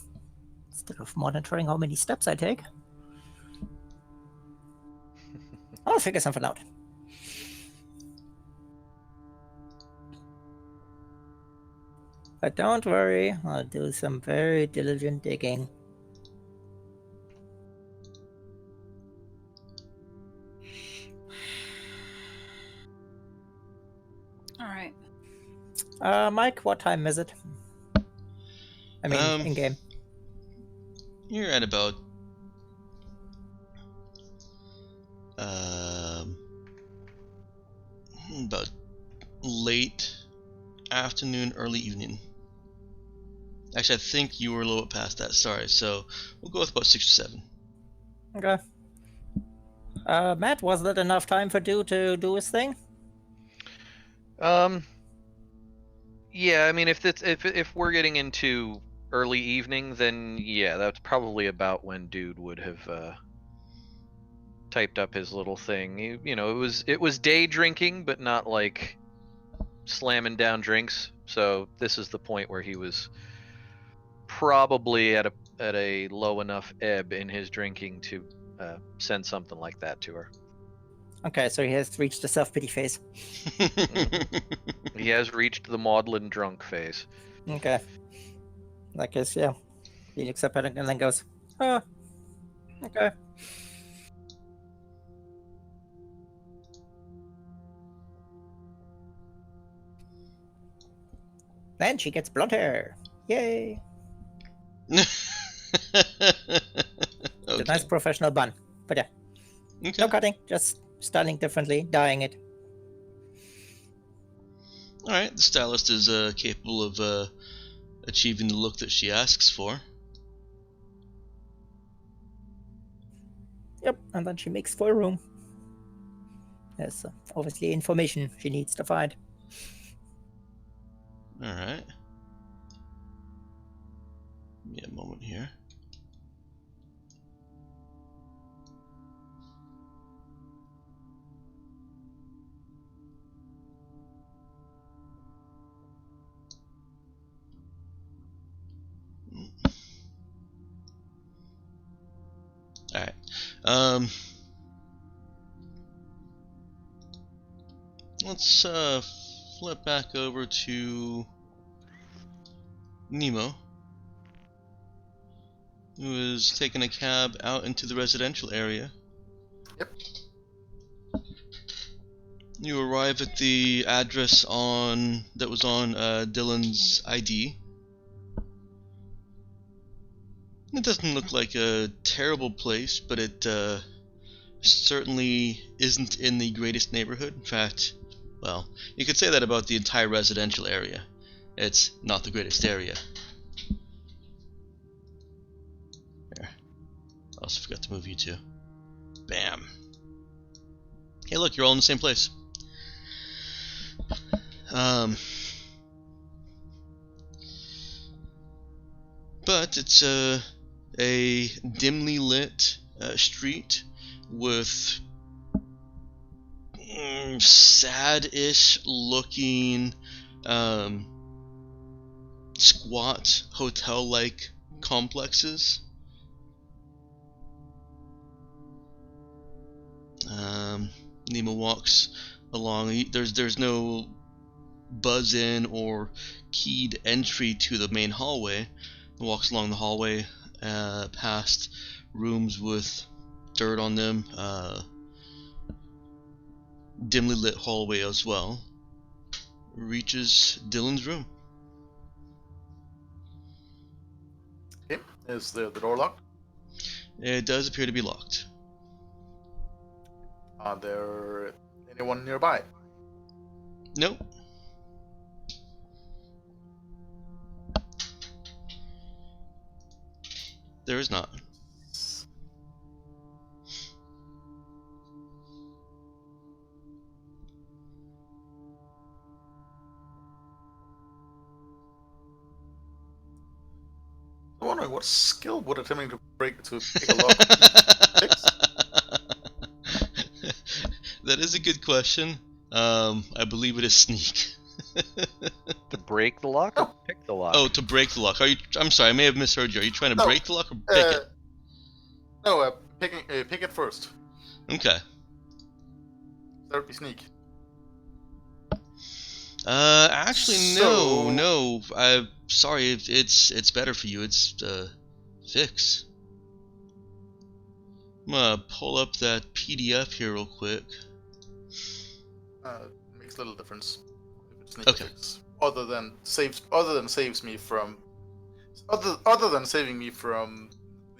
S4: Instead of monitoring how many steps I take. I'll figure something out. But don't worry, I'll do some very diligent digging.
S2: Alright.
S4: Mike, what time is it? I mean, in-game.
S1: You're at about late afternoon, early evening. Actually, I think you were a little bit past that. Sorry. So we'll go with about 6 or 7.
S4: Okay. Matt, was that enough time for Dew to do his thing?
S5: Yeah, I mean, if we're getting into early evening, then yeah, that's probably about when Dude would have typed up his little thing. You know, it was day drinking, but not like slamming down drinks. So this is the point where he was probably at a low enough ebb in his drinking to send something like that to her.
S4: Okay, so he has reached the self-pity phase.
S5: He has reached the maudlin drunk phase.
S4: Okay. Like this, yeah. He looks up at it and then goes, oh, okay. Then she gets blonde hair. Yay.
S1: Okay.
S4: It's a nice professional bun. But yeah,
S1: Okay.
S4: no cutting, just styling differently, dyeing it.
S1: Alright, the stylist is capable of achieving the look that she asks for.
S4: Yep, and then she makes for a room. There's obviously information she needs to find.
S1: Alright. Give me a moment here. Alright. Let's flip back over to Nemo, who is taking a cab out into the residential area.
S3: Yep.
S1: You arrive at the address that was on Dylan's ID. It doesn't look like a terrible place, but it certainly isn't in the greatest neighborhood. In fact, well, you could say that about the entire residential area. It's not the greatest area. There. I also forgot to move you two. Bam. Hey, look, you're all in the same place. But it's a dimly lit street with sad-ish looking squat hotel-like complexes. Nemo walks along. There's no buzz-in or keyed entry to the main hallway, walks along the hallway, past rooms with dirt on them, dimly lit hallway as well. Reaches Dylan's room.
S3: Okay. Is the door locked?
S1: It does appear to be locked.
S3: Are there anyone nearby?
S1: Nope. There is not.
S3: I'm wondering what skill would attempting to pick a lock fix?
S1: That is a good question. I believe it is sneak.
S5: To break the lock or
S3: Oh.
S5: pick the lock?
S1: Oh, to break the lock. I'm sorry, I may have misheard you. Are you trying to
S3: No,
S1: break the lock or pick it?
S3: No, pick it first.
S1: Okay.
S3: That would be sneak.
S1: Actually,
S3: So-
S1: no. I'm sorry. It's better for you. It's fix. I'm gonna pull up that PDF here real quick.
S3: Makes little difference if it's sneak
S1: Okay.
S3: fix. Other than saving me from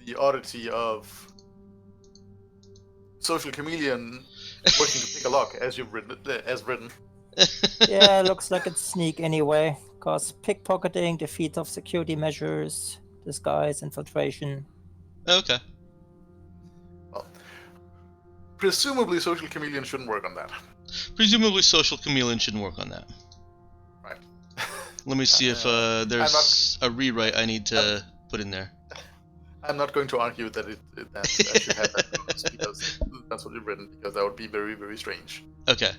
S3: the oddity of social chameleon working to pick a lock as written.
S4: Yeah, looks like it's sneak anyway. Cause pickpocketing, defeat of security measures, disguise, infiltration.
S1: Okay.
S3: Well, presumably social chameleon shouldn't work on that.
S1: Presumably, social chameleon shouldn't work on that.
S3: Right.
S1: Let me see if there's a rewrite I need to put in there.
S3: I'm not going to argue that that I should have that bonus because that's what you've written, because that would be very, very strange.
S1: Okay.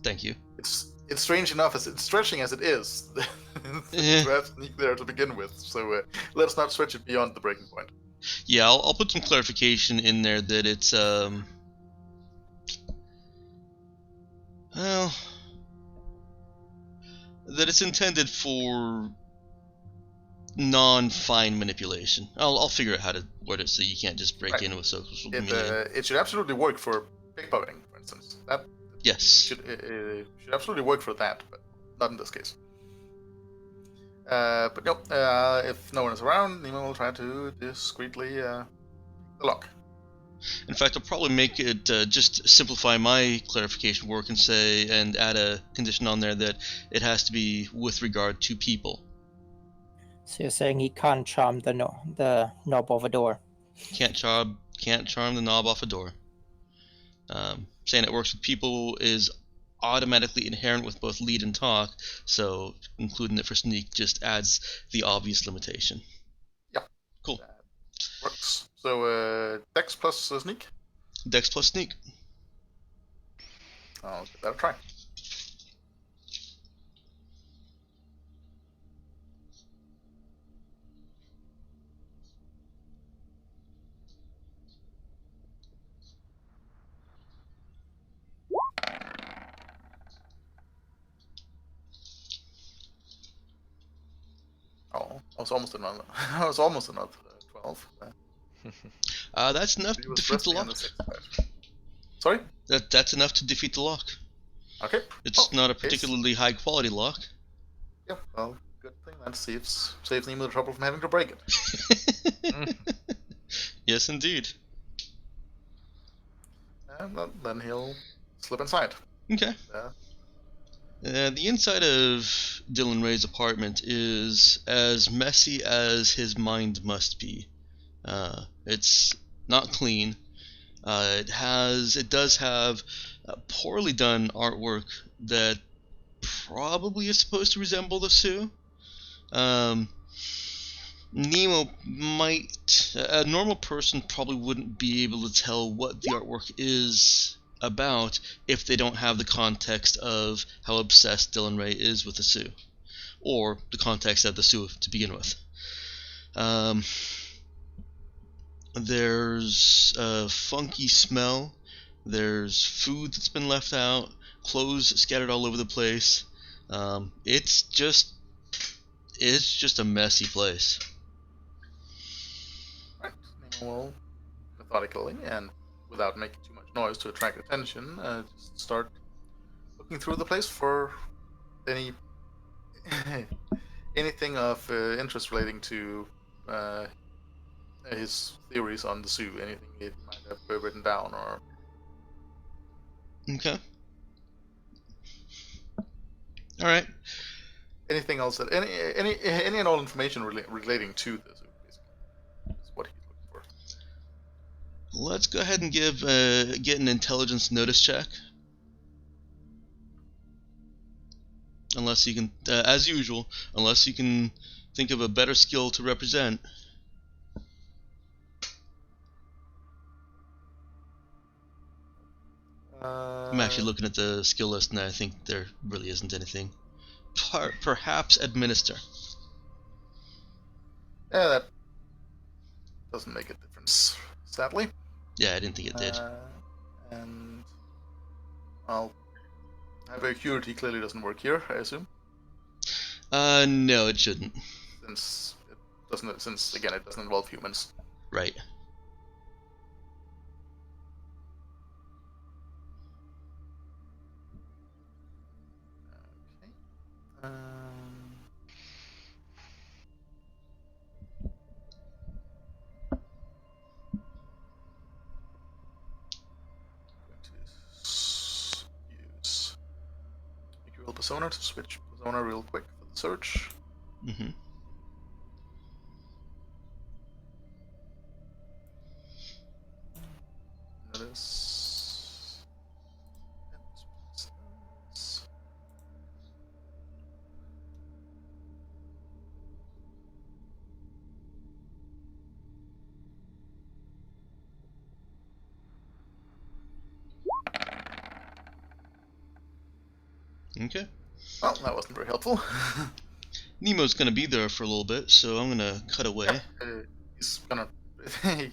S1: Thank you.
S3: It's strange enough as it's stretching as it is to have sneak there to begin with. So let's not stretch it beyond the breaking point.
S1: Yeah, I'll put some clarification in there that it's well, that it's intended for non-fine manipulation. I'll figure out how to word it so you can't just break
S3: Right.
S1: in with social chameleon.
S3: It should absolutely work for pickpocketing, for instance. That
S1: Yes.
S3: should absolutely work for that, but not in this case. But no, if no one is around, Nemo will try to discreetly the lock.
S1: In fact, I'll probably make it just simplify my clarification work and add a condition on there that it has to be with regard to people.
S4: So you're saying he can't charm the knob of a door.
S1: Can't charm the knob off a door. Saying it works with people is automatically inherent with both lead and talk, so including it for sneak just adds the obvious limitation.
S3: Yeah.
S1: Cool.
S3: That works. So Dex plus sneak.
S1: Dex plus sneak.
S3: I'll give that a try. Oh, I was almost another. I was almost another 12.
S1: That's enough
S3: He
S1: to
S3: was
S1: defeat the
S3: resting on
S1: lock.
S3: the 65. Sorry?
S1: That's enough to defeat the lock.
S3: Okay.
S1: It's not a
S3: case.
S1: particularly high quality lock.
S3: Yeah, well, good thing. That saves Nemo the trouble from having to break it.
S1: Yes, indeed.
S3: And then he'll slip inside.
S1: Okay. The inside of Dylan Ray's apartment is as messy as his mind must be. It's not clean. It does have poorly done artwork that probably is supposed to resemble the Tsoo. Nemo might... A normal person probably wouldn't be able to tell what the artwork is about if they don't have the context of how obsessed Dylan Ray is with the Tsoo, or the context of the Tsoo to begin with. There's a funky smell, there's food that's been left out, clothes scattered all over the place. It's just a messy place.
S3: will methodically and without making too much noise to attract attention, just start looking through the place for any anything of interest relating to his theories on the Tsoo, anything he might have written down, or
S1: Okay. All right.
S3: anything else that any and all information relating to the Tsoo, basically, is what he's looking for.
S1: Let's go ahead and get an intelligence notice check. Unless you can, as usual, unless you can think of a better skill to represent. I'm actually looking at the skill list, and I think there really isn't anything. Perhaps administer.
S3: Yeah, that doesn't make a difference, sadly.
S1: Yeah, I didn't think it did.
S3: And well, acuity clearly doesn't work here, I assume.
S1: No, it shouldn't.
S3: Since again it doesn't involve humans.
S1: Right.
S3: Okay. Use Equal Persona to switch persona real quick for the search.
S1: Mm-hmm.
S3: Notice.
S1: Okay.
S3: Well, that wasn't very helpful.
S1: Nemo's gonna be there for a little bit, so I'm gonna cut away.
S3: He's gonna. He's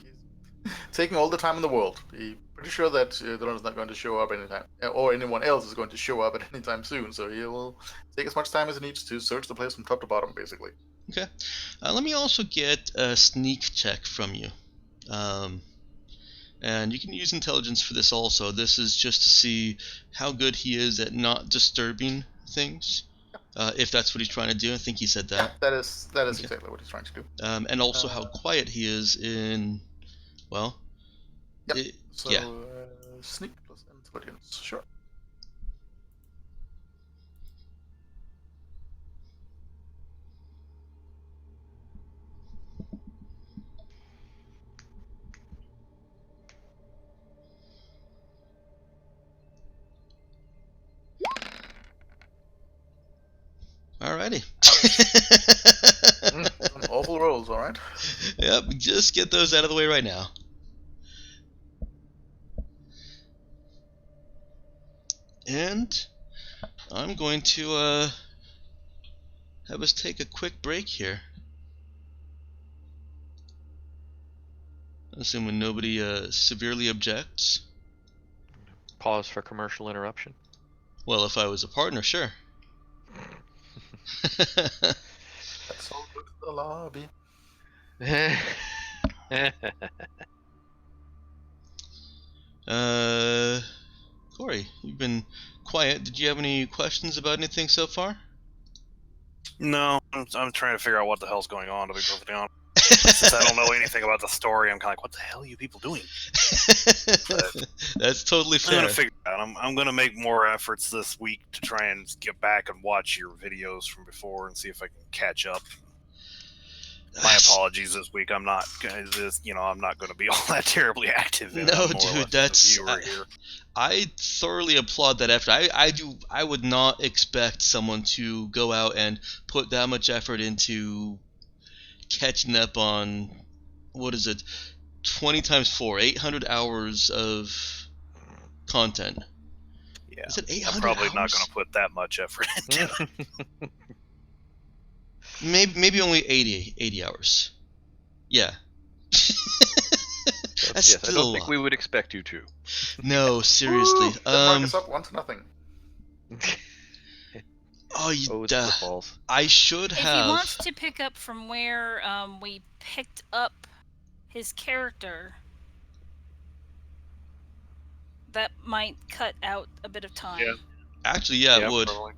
S3: taking all the time in the world. He's pretty sure that Dylan's not going to show up anytime, or anyone else is going to show up at any time soon. So he will take as much time as he needs to search the place from top to bottom, basically.
S1: Okay. Let me also get a sneak check from you. And you can use intelligence for this also. This is just to see how good he is at not disturbing things. If that's what he's trying to do. I think he said that.
S3: Yeah, that is okay. Exactly what he's trying to do.
S1: And also how quiet he is in, well...
S3: Yep. So,
S1: yeah.
S3: Sneak plus intelligence, sure.
S1: Alrighty.
S3: Some awful rolls, alright?
S1: Yep, just get those out of the way right now. And I'm going to have us take a quick break here. Assuming nobody severely objects.
S5: Pause for commercial interruption.
S1: Well, if I was a partner, sure.
S3: Let's all go to the lobby.
S1: Corey, you've been quiet. Did you have any questions about anything so far?
S6: No, I'm trying to figure out what the hell's going on, to be perfectly honest. Since I don't know anything about the story, I'm kind of like, what the hell are you people doing?
S1: That's totally
S6: I'm
S1: fair.
S6: going to figure it out. I'm going to make more efforts this week to try and get back and watch your videos from before and see if I can catch up. My apologies this week. I'm not going to be all that terribly active.
S1: No, dude, that's... I thoroughly applaud that effort. I would not expect someone to go out and put that much effort into catching up on, what is it, 20 times 4, 800 hours of content.
S6: Yeah,
S1: is it 800
S6: I'm probably
S1: hours?
S6: not going to put that much effort into it.
S1: Maybe only 80 hours. Yeah. That's
S5: yes, I don't think we would expect you to.
S1: No, seriously.
S3: Mark us up 1-0.
S1: Oh,
S5: it's the balls.
S1: I should have.
S2: If he wants to pick up from where we picked up his character, that might cut out a bit of time.
S6: Yeah.
S1: Actually, yeah, it
S5: Yep.
S1: would.
S6: Probably.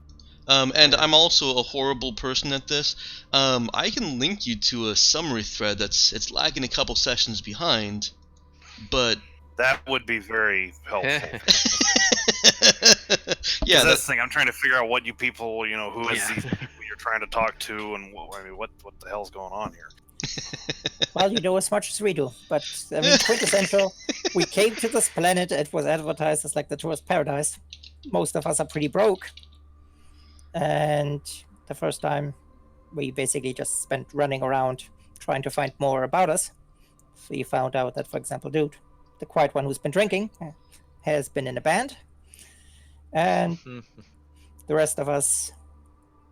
S1: And
S5: Yeah.
S1: I'm also a horrible person at this. I can link you to a summary thread it's lagging a couple sessions behind, but
S6: That would be very helpful.
S1: yeah,
S6: That's the thing. I'm trying to figure out what you people, who is
S5: Yeah.
S6: these people you're trying to talk to, and what the hell's going on here?
S4: Well, you know as much as we do, but I mean, quintessential. We came to this planet. It was advertised as like the tourist paradise. Most of us are pretty broke, and the first time we basically just spent running around trying to find more about us. We found out that, for example, Dude, the quiet one who's been drinking, has been in a band, and the rest of us,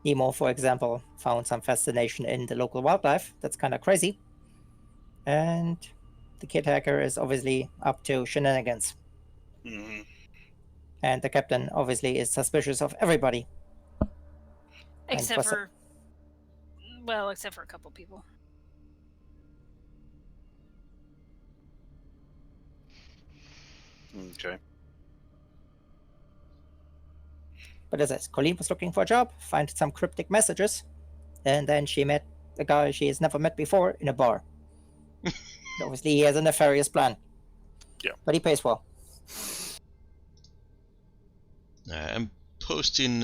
S4: Nemo, for example, found some fascination in the local wildlife. That's kind of crazy. And the kid hacker is obviously up to shenanigans.
S6: Hmm.
S4: And the captain obviously is suspicious of everybody.
S2: Except
S4: for
S2: except for a couple people.
S6: Okay.
S4: But as I said, Colleen was looking for a job, found some cryptic messages, and then she met a guy she has never met before in a bar. Obviously, he has a nefarious plan.
S6: Yeah.
S4: But he pays well.
S1: I'm posting.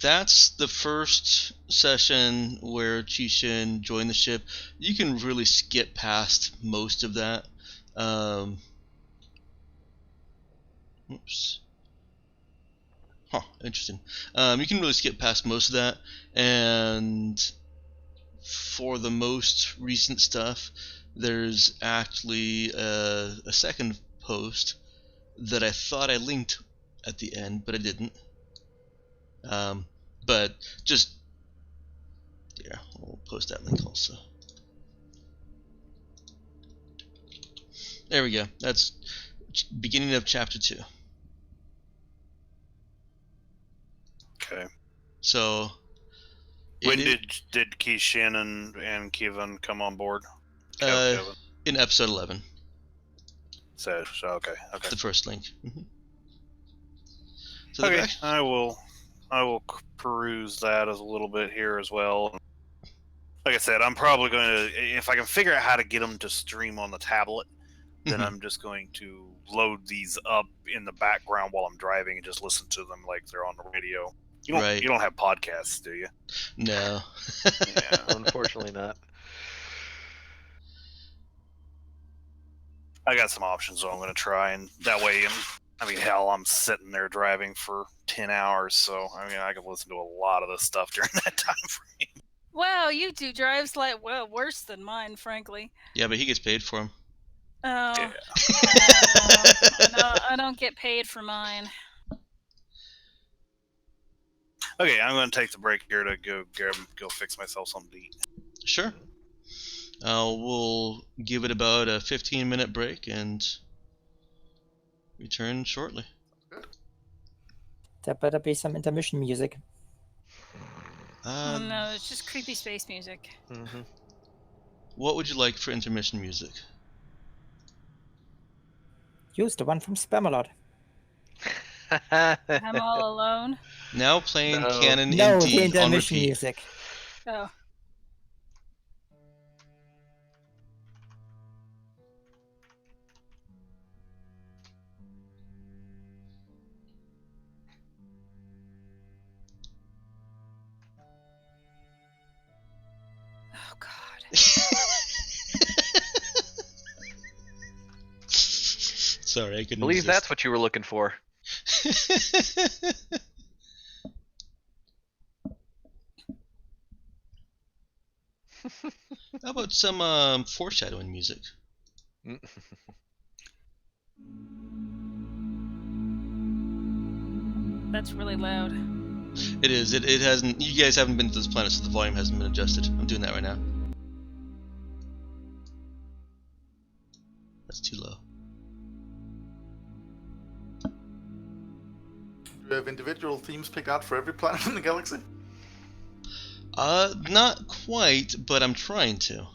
S1: That's the first session where Chishin joined the ship. You can really skip past most of that. Oops. Huh, interesting. You can really skip past most of that, and for the most recent stuff, there's actually a second post that I thought I linked at the end, but I didn't. But just, yeah, we'll post that link also. There we go. That's beginning of chapter 2.
S6: Okay.
S1: So
S6: When
S1: it
S6: did Keishan and Kevin come on board?
S1: is,
S6: Kevin.
S1: in episode 11,
S6: So okay.
S1: the first link. So
S6: Okay.
S1: they've actually,
S6: I will peruse that as a little bit here as well. Like I said, I'm probably going to, if I can figure out how to get them to stream on the tablet, then
S1: Mhm.
S6: I'm just going to load these up in the background while I'm driving and just listen to them like they're on the radio.
S1: Right.
S6: You don't have podcasts, do you?
S1: No.
S6: Yeah.
S5: Unfortunately not.
S6: I got some options that I'm going to try, and that way, hell, I'm sitting there driving for 10 hours, so I can listen to a lot of this stuff during that time frame.
S2: Wow, you two drives worse than mine, frankly.
S1: Yeah, but he gets paid for them.
S2: Oh,
S6: Yeah.
S2: I don't get paid for mine.
S6: Okay, I'm going to take the break here to go fix myself something to eat.
S1: Sure. We'll give it about a 15-minute break and return shortly.
S4: There better be some intermission music.
S2: No, it's just creepy space music.
S5: Mm-hmm.
S1: What would you like for intermission music?
S4: Use the one from Spamalot.
S2: I'm all alone.
S1: Now playing
S5: No.
S1: Canon
S4: No,
S1: in
S4: the
S1: D on
S4: intermission
S1: repeat.
S4: music.
S2: Oh. Oh God.
S1: Sorry, I couldn't
S5: believe
S1: resist.
S5: that's what you were looking for.
S1: How about some foreshadowing music?
S2: That's really loud.
S1: It is. It hasn't. You guys haven't been to this planet, so the volume hasn't been adjusted. I'm doing that right now. That's too low.
S3: Do you have individual themes picked out for every planet in the galaxy?
S1: Not quite, but I'm trying to.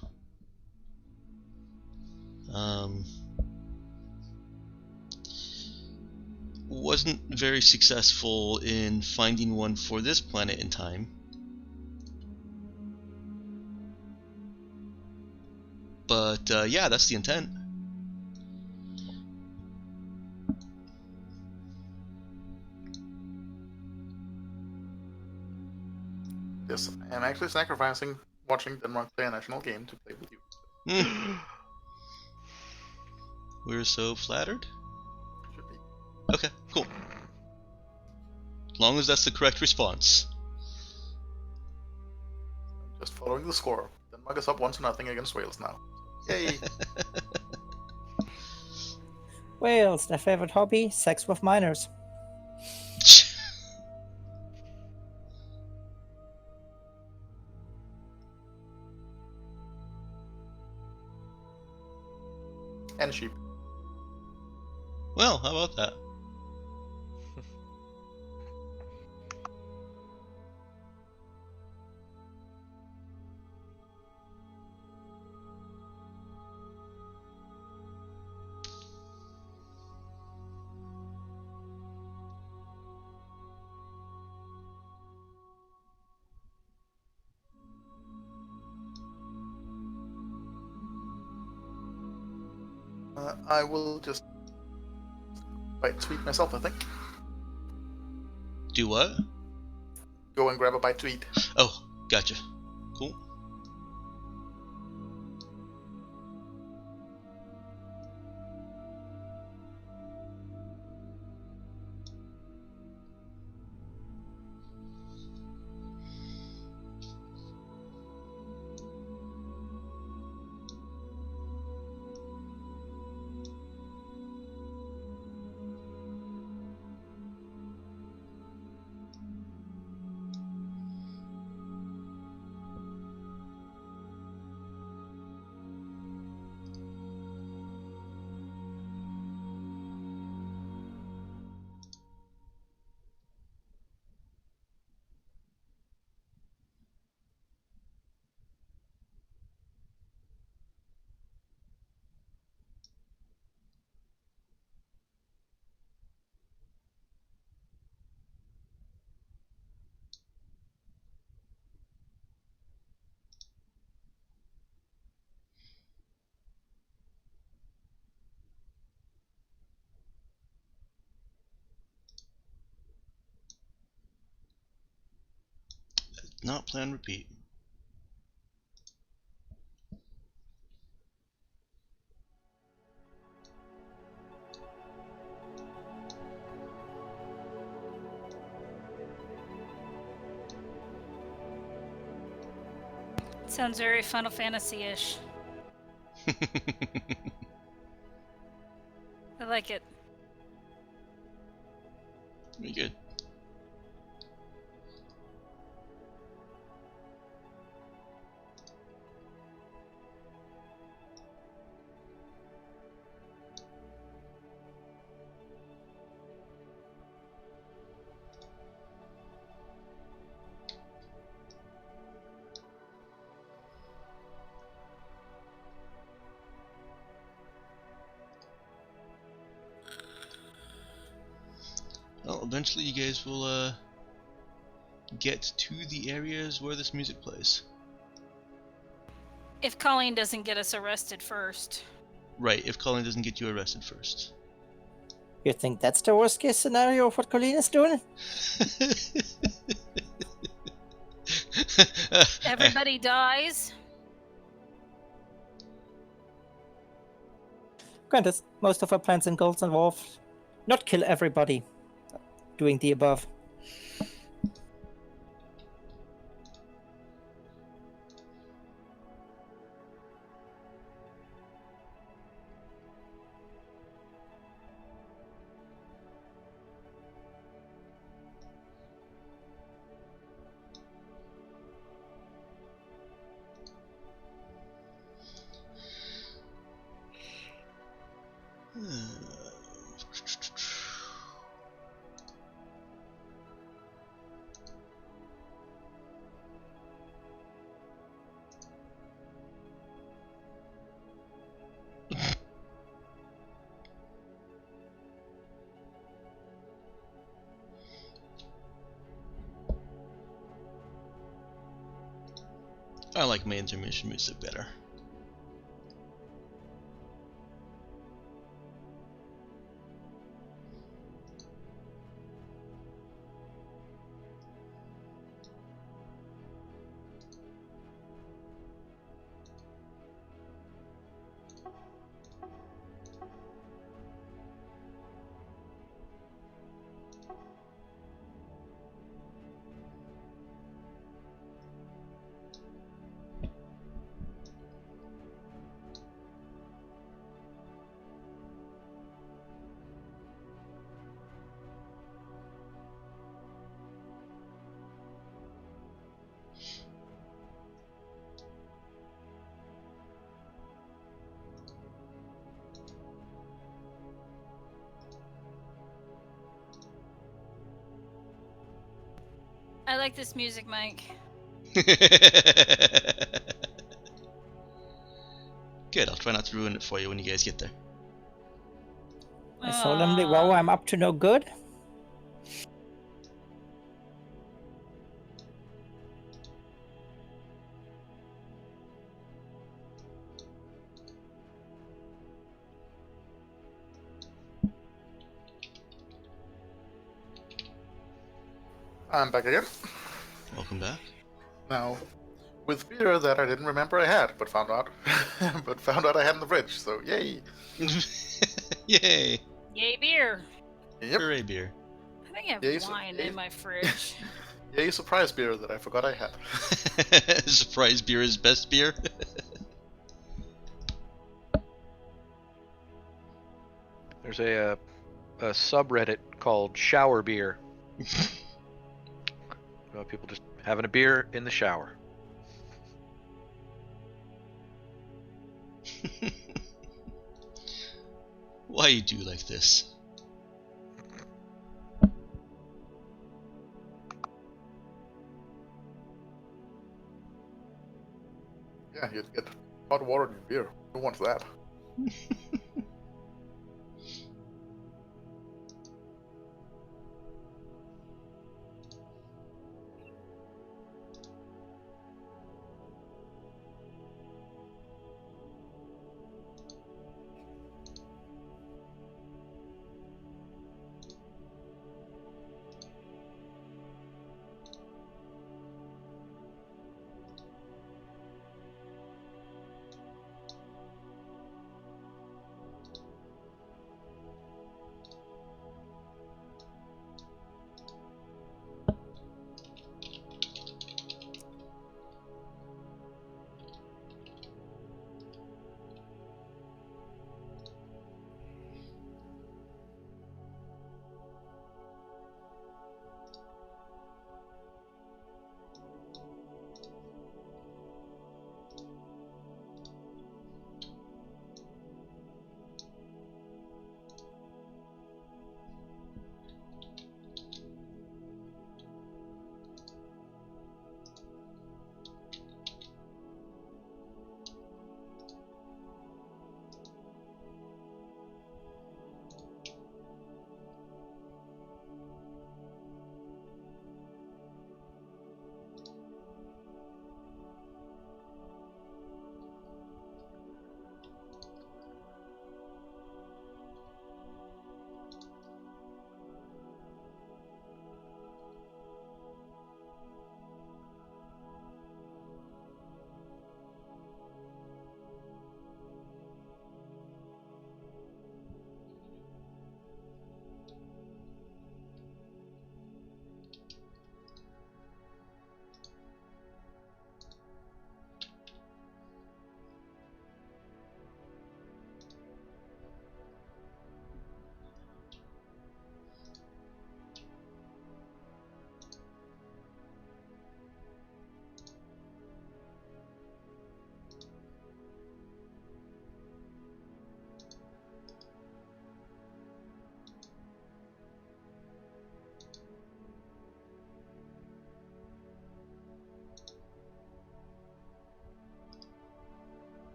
S1: Wasn't very successful in finding one for this planet in time. But yeah, that's the intent.
S3: Yes, I'm actually sacrificing watching Denmark play a national game to play with you.
S1: Hmm. We're so flattered.
S3: Should be.
S1: Okay, cool. As long as that's the correct response.
S3: I'm just following the score. Denmark is up 1-0 against Wales now. Yay!
S4: Wales, their favorite hobby, sex with minors.
S3: And sheep.
S1: Well, how about that?
S3: I will just bite to eat myself, I think.
S1: Do what?
S3: Go and grab a bite to eat.
S1: Oh, gotcha. Cool. Not plan repeat.
S2: Sounds very Final Fantasy-ish. I like it.
S1: Very good. Well, eventually you guys will get to the areas where this music plays.
S2: If Colleen doesn't get us arrested first.
S1: Right, if Colin doesn't get you arrested first.
S4: You think that's the worst case scenario of what Colleen is doing?
S2: Everybody dies.
S4: Granted, most of our plans and goals involve not kill everybody doing the above.
S1: I like my intermission music better.
S2: I like this music, Mike.
S1: Good, I'll try not to ruin it for you when you guys get there.
S4: I solemnly vow I'm up to no good.
S3: I'm back again.
S1: Welcome back.
S3: Now, with beer that I didn't remember I had, but found out I had in the fridge. So yay!
S1: Yay!
S2: Yay, beer.
S3: Yep.
S1: Hooray, beer.
S2: I think I have
S3: Yay,
S2: wine
S3: yay.
S2: in my fridge.
S3: Yay! Surprise beer that I forgot I had.
S1: Surprise beer is best beer.
S5: There's a subreddit called Shower Beer. People just having a beer in the shower.
S1: Why you do like this?
S3: Yeah, you'd get hot water in your beer. Who wants that?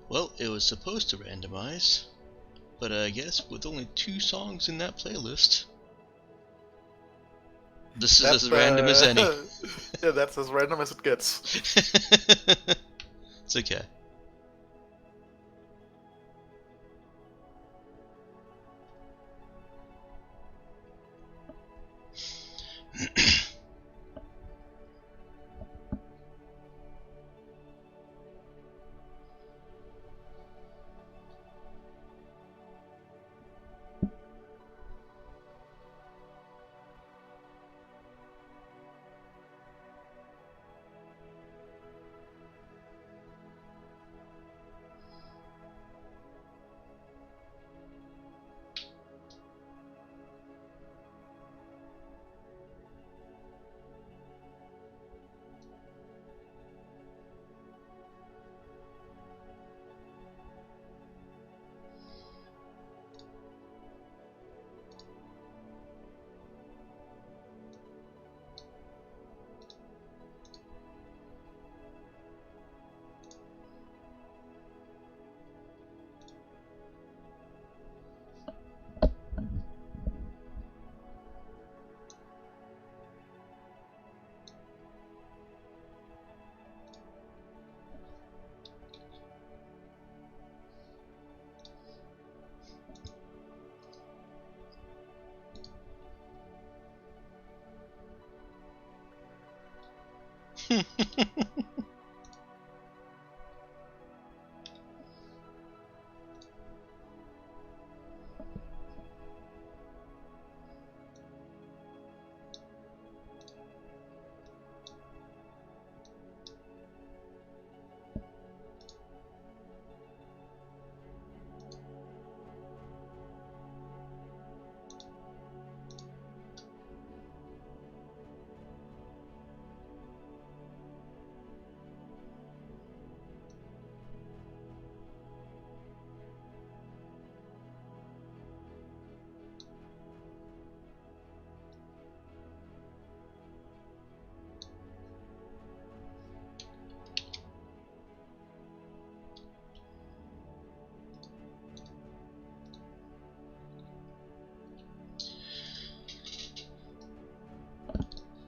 S1: Well, it was supposed to randomize, but I guess with only 2 songs in that playlist, this is as random as any.
S3: Yeah, that's as random as it gets.
S1: It's okay.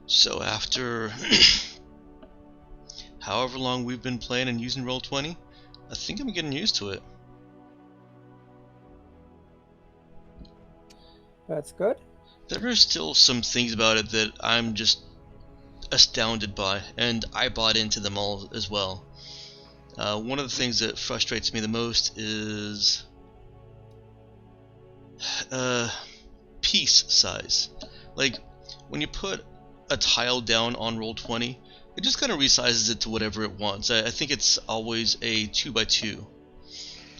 S1: So after however long we've been playing and using Roll20, I think I'm getting used to it.
S4: That's good.
S1: There are still some things about it that I'm just astounded by, and I bought into them all as well. One of the things that frustrates me the most is piece size. Like, when you put a tile down on Roll20, it just kind of resizes it to whatever it wants. I think it's always a 2x2.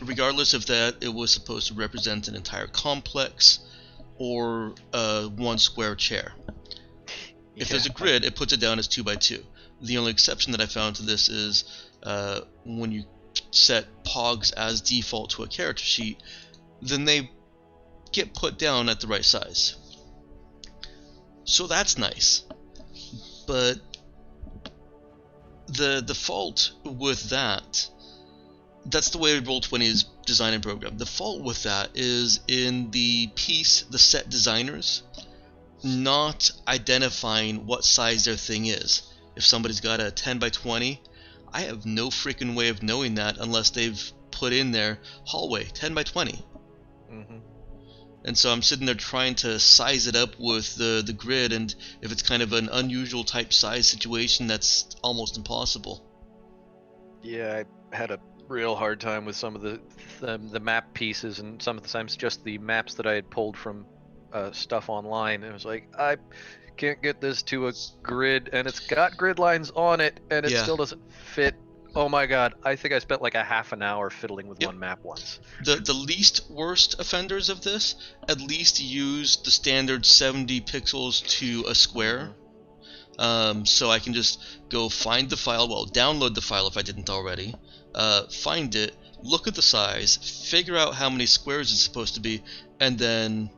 S1: Regardless if that it was supposed to represent an entire complex or one square chair. If there's a grid, it puts it down as 2x2. The only exception that I found to this is when you set pogs as default to a character sheet, then they get put down at the right size. So that's nice. But the fault with that's the way Roll20 is designed and programmed. The fault with that is in the set designers not identifying what size their thing is. If somebody's got a 10x20, I have no freaking way of knowing that unless they've put in their hallway 10x20.
S5: Mm-hmm.
S1: And so I'm sitting there trying to size it up with the grid, and if it's kind of an unusual type size situation, that's almost impossible.
S5: Yeah, I had a real hard time with some of the map pieces, and some of the times just the maps that I had pulled from stuff online. It was like, I can't get this to a grid, and it's got grid lines on it, and it still doesn't fit. Oh my god, I think I spent like a half an hour fiddling with one map once.
S1: The least worst offenders of this at least use the standard 70 pixels to a square. So I can just go find the file, download the file if I didn't already, find it, look at the size, figure out how many squares it's supposed to be, and then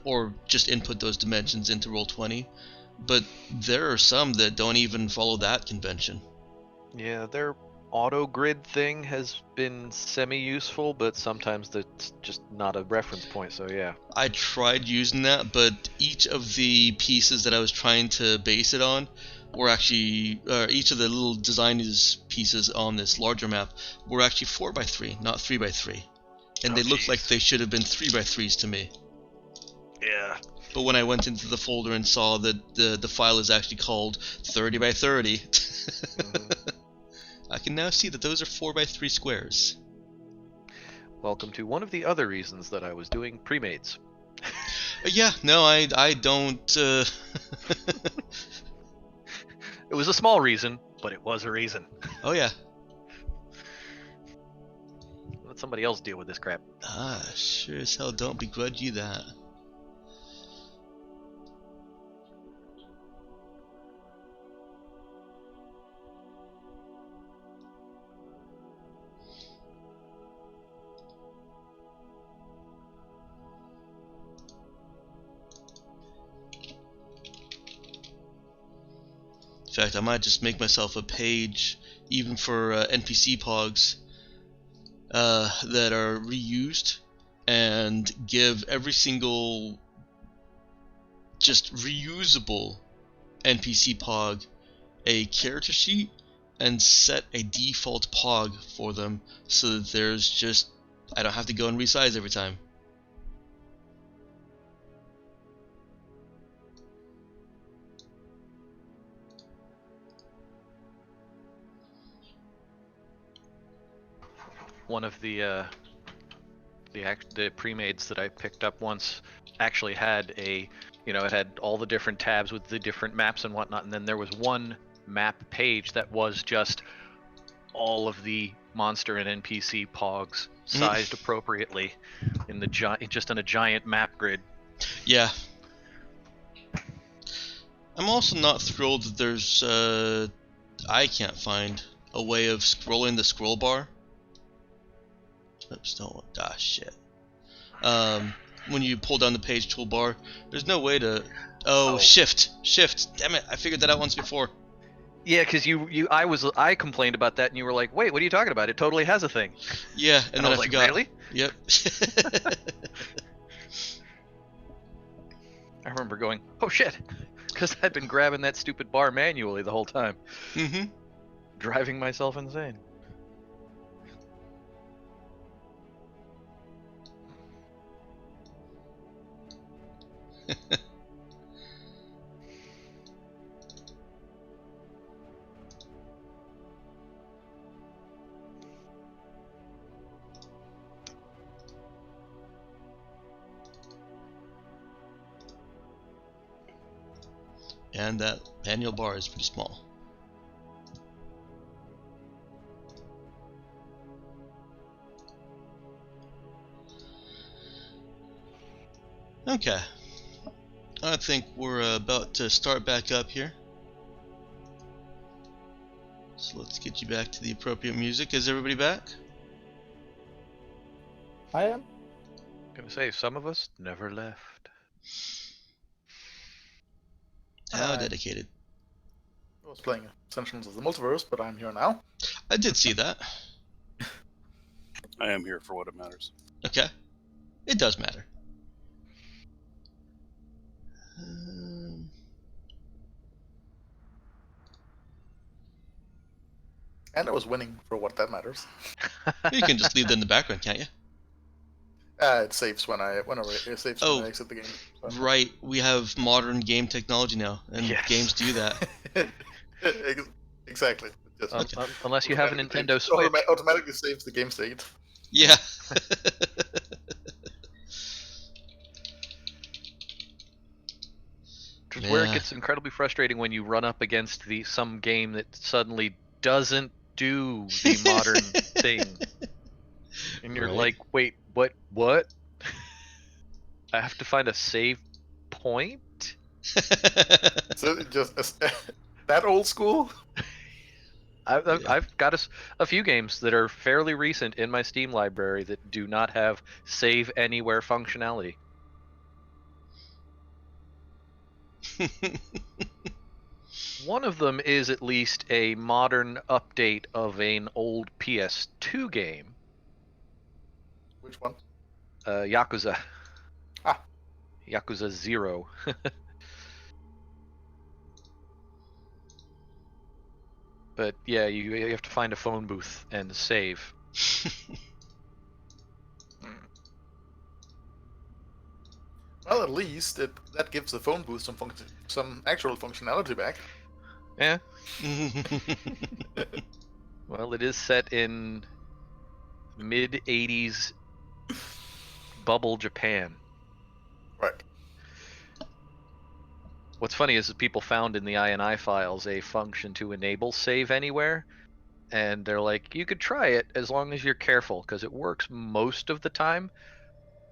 S1: or just input those dimensions into Roll20. But there are some that don't even follow that convention.
S5: Yeah, auto grid thing has been semi-useful, but sometimes that's just not a reference point, so yeah.
S1: I tried using that, but each of the pieces that I was trying to base it on were actually, each of the little design pieces on this larger map were actually 4x3, not 3x3. And they looked like they should have been 3x3s to me.
S6: Yeah.
S1: But when I went into the folder and saw that the file is actually called 30x30, I can now see that those are 4x3 squares.
S5: Welcome to one of the other reasons that I was doing pre-mades.
S1: Yeah, no, I don't.
S5: It was a small reason, but it was a reason.
S1: Oh yeah.
S5: Let somebody else deal with this crap.
S1: Sure as hell don't begrudge you that. In fact, I might just make myself a page, even for NPC pogs that are reused, and give every single just reusable NPC pog a character sheet and set a default pog for them so that there's just, I don't have to go and resize every time.
S5: One of the pre-mades that I picked up once actually had a, it had all the different tabs with the different maps and whatnot, and then there was one map page that was just all of the monster and NPC pogs sized appropriately in the just on a giant map grid.
S1: Yeah. I'm also not thrilled that there's I can't find a way of scrolling the scroll bar. Oops, don't. Ah, shit. When you pull down the page toolbar, there's no way to. Oh, shift. Damn it! I figured that out once before.
S5: Yeah, because I complained about that, and you were like, "Wait, what are you talking about? It totally has a thing."
S1: Yeah, and then
S5: I was
S1: forgot.
S5: Really?
S1: Yep.
S5: I remember going, "Oh shit," because I'd been grabbing that stupid bar manually the whole time, driving myself insane.
S1: And that manual bar is pretty small. Okay. I think we're about to start back up here. So let's get you back to the appropriate music. Is everybody back?
S4: I am.
S5: Gonna say, some of us never left.
S1: How dedicated.
S3: I was playing Ascensions of the Multiverse, but I'm here now.
S1: I did see that.
S6: I am here for what it matters.
S1: Okay. It does matter.
S3: And I was winning for what that matters.
S1: You can just leave that in the background, can't you?
S3: It saves whenever it saves when I exit the game. So.
S1: Right. We have modern game technology now, and
S5: Yes.
S1: games do that.
S3: Exactly. Just
S5: Unless you have a Nintendo Switch.
S3: Automatically saves the game state.
S1: Yeah.
S5: Which is where it gets incredibly frustrating when you run up against some game that suddenly doesn't do the modern thing. And you're like, wait, what? I have to find a save point?
S3: So just that old school?
S5: I've got a few games that are fairly recent in my Steam library that do not have save anywhere functionality. One of them is at least a modern update of an old PS2 game,
S3: Which one?
S5: Yakuza.
S3: Ah.
S5: Yakuza 0. But yeah, you have to find a phone booth and save.
S3: Well, at least that gives the phone booth some actual functionality back.
S5: Yeah. Well, it is set in mid 80s bubble Japan.
S3: Right.
S5: What's funny is that people found in the INI files a function to enable save anywhere, and they're like, you could try it as long as you're careful, because it works most of the time,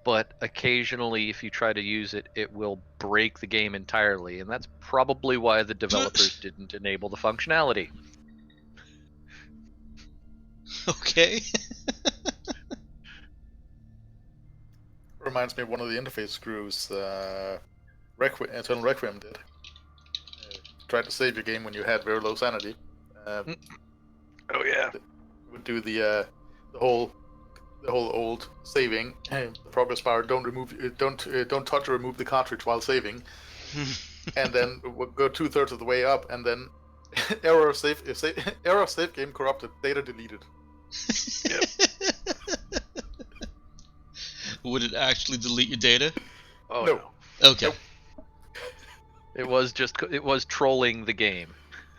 S5: but occasionally if you try to use it, it will break the game entirely, and that's probably why the developers didn't enable the functionality.
S1: Okay.
S3: Reminds me of one of the interface screws Eternal Requiem did. Tried to save your game when you had very low sanity.
S5: Oh yeah.
S3: Would do the whole old saving. The progress bar, don't touch or remove the cartridge while saving, and then we'll go 2/3 of the way up, and then error save game corrupted, data deleted.
S1: Would it actually delete your data?
S5: Oh
S3: No.
S5: no.
S1: Okay.
S3: Nope.
S5: It was trolling the game.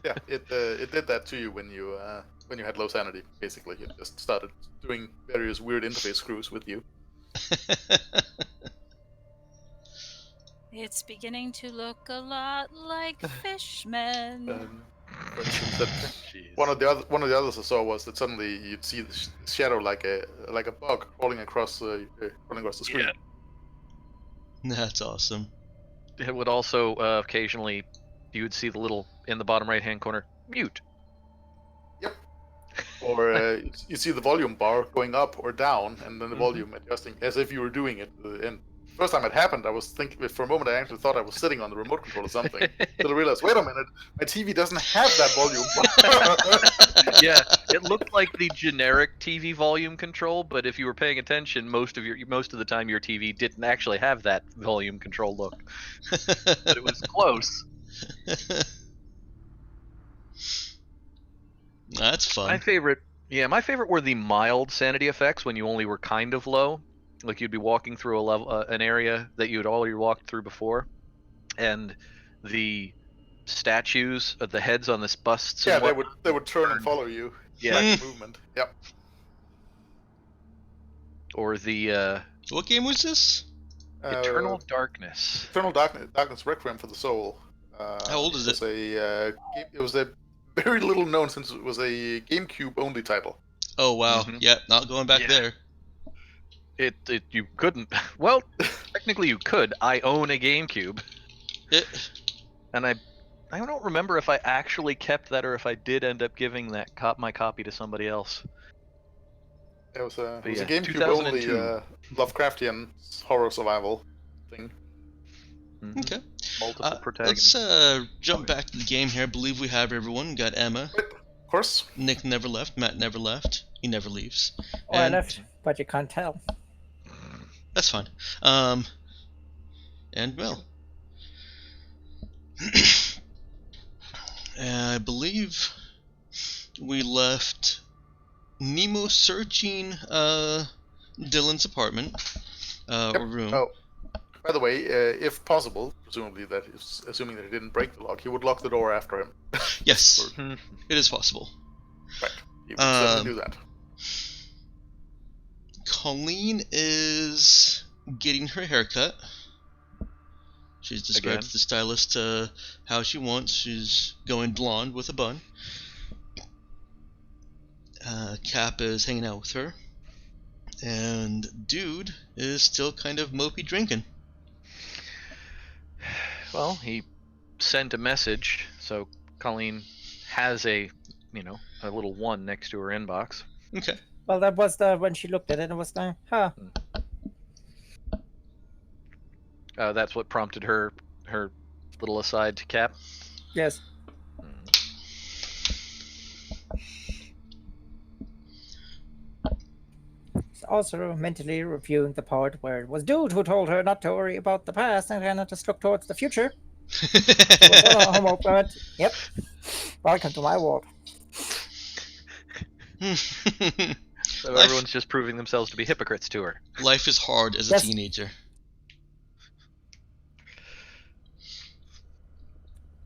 S3: Yeah, it did that to you when you had low sanity. Basically, it just started doing various weird interface screws with you.
S2: It's beginning to look a lot like Fishmen.
S3: For instance, that
S5: Jeez.
S3: one of the others I saw was that suddenly you'd see the shadow like a bug crawling across the screen.
S5: Yeah.
S1: That's awesome.
S5: It would also occasionally, you would see the little in the bottom right hand corner mute.
S3: Yep. Or you see the volume bar going up or down, and then the
S5: Mhm.
S3: volume adjusting as if you were doing it. And the first time it happened, I was thinking for a moment I actually thought I was sitting on the remote control or something. Till I realized, wait a minute, my TV doesn't have that volume bar.
S5: Yeah, it looked like the generic TV volume control, but if you were paying attention, most of the time your TV didn't actually have that volume control look. But it was close.
S1: That's fun.
S5: My favorite were the mild sanity effects when you only were kind of low. Like you'd be walking through a level, an area that you had already walked through before, and the statues, the heads on the busts,
S3: Yeah,
S5: and whatnot,
S3: they would turn and follow you.
S5: Yeah.
S3: Track the movement. Yep.
S5: or the
S1: What game was this?
S5: Eternal Darkness.
S3: Eternal Darkness Requiem for the Soul.
S1: How old is it?
S3: It was a very little known since it was a GameCube only title.
S1: Oh wow.
S5: Mhm.
S1: Yeah, not going back
S5: Yeah.
S1: there.
S5: You couldn't. Well, technically you could. I own a GameCube,
S1: It,
S5: and I don't remember if I actually kept that or if I did end up giving that my copy to somebody else.
S3: It was a
S5: yeah,
S3: GameCube only
S5: 2002.
S3: Lovecraftian horror survival thing.
S5: Mhm.
S1: okay.
S5: Multiple protagonists.
S1: Let's jump back to the game here. I believe we have everyone. We got Emma.
S3: Of course.
S1: Nick never left. Matt never left. He never leaves.
S4: Oh, I
S1: And-
S4: left, but you can't tell.
S1: That's fine. And Mel. I believe we left Nemo searching Dylan's apartment or room.
S3: Oh, by the way, if possible, presumably that is assuming that he didn't break the lock, he would lock the door after him.
S1: Yes,
S5: Mhm.
S1: it is possible.
S3: Right. He would certainly do that.
S1: Colleen is getting her haircut. She's described
S5: Again?
S1: to the stylist how she wants. She's going blonde with a bun. Cap is hanging out with her. And Dude is still kind of mopey drinking.
S5: Well, he sent a message, so Colleen has a little 1 next to her inbox.
S1: Okay.
S4: Well, that was when she looked at it and was like, huh.
S5: That's what prompted her little aside to Cap.
S4: Yes. also mentally reviewing the part where it was Dude who told her not to worry about the past and kind of just look towards the future. She was on a homo planet. Yep. Welcome to my world.
S5: So
S1: Life-
S5: everyone's just proving themselves to be hypocrites to her.
S1: Life is hard as a
S4: Yes.
S1: teenager.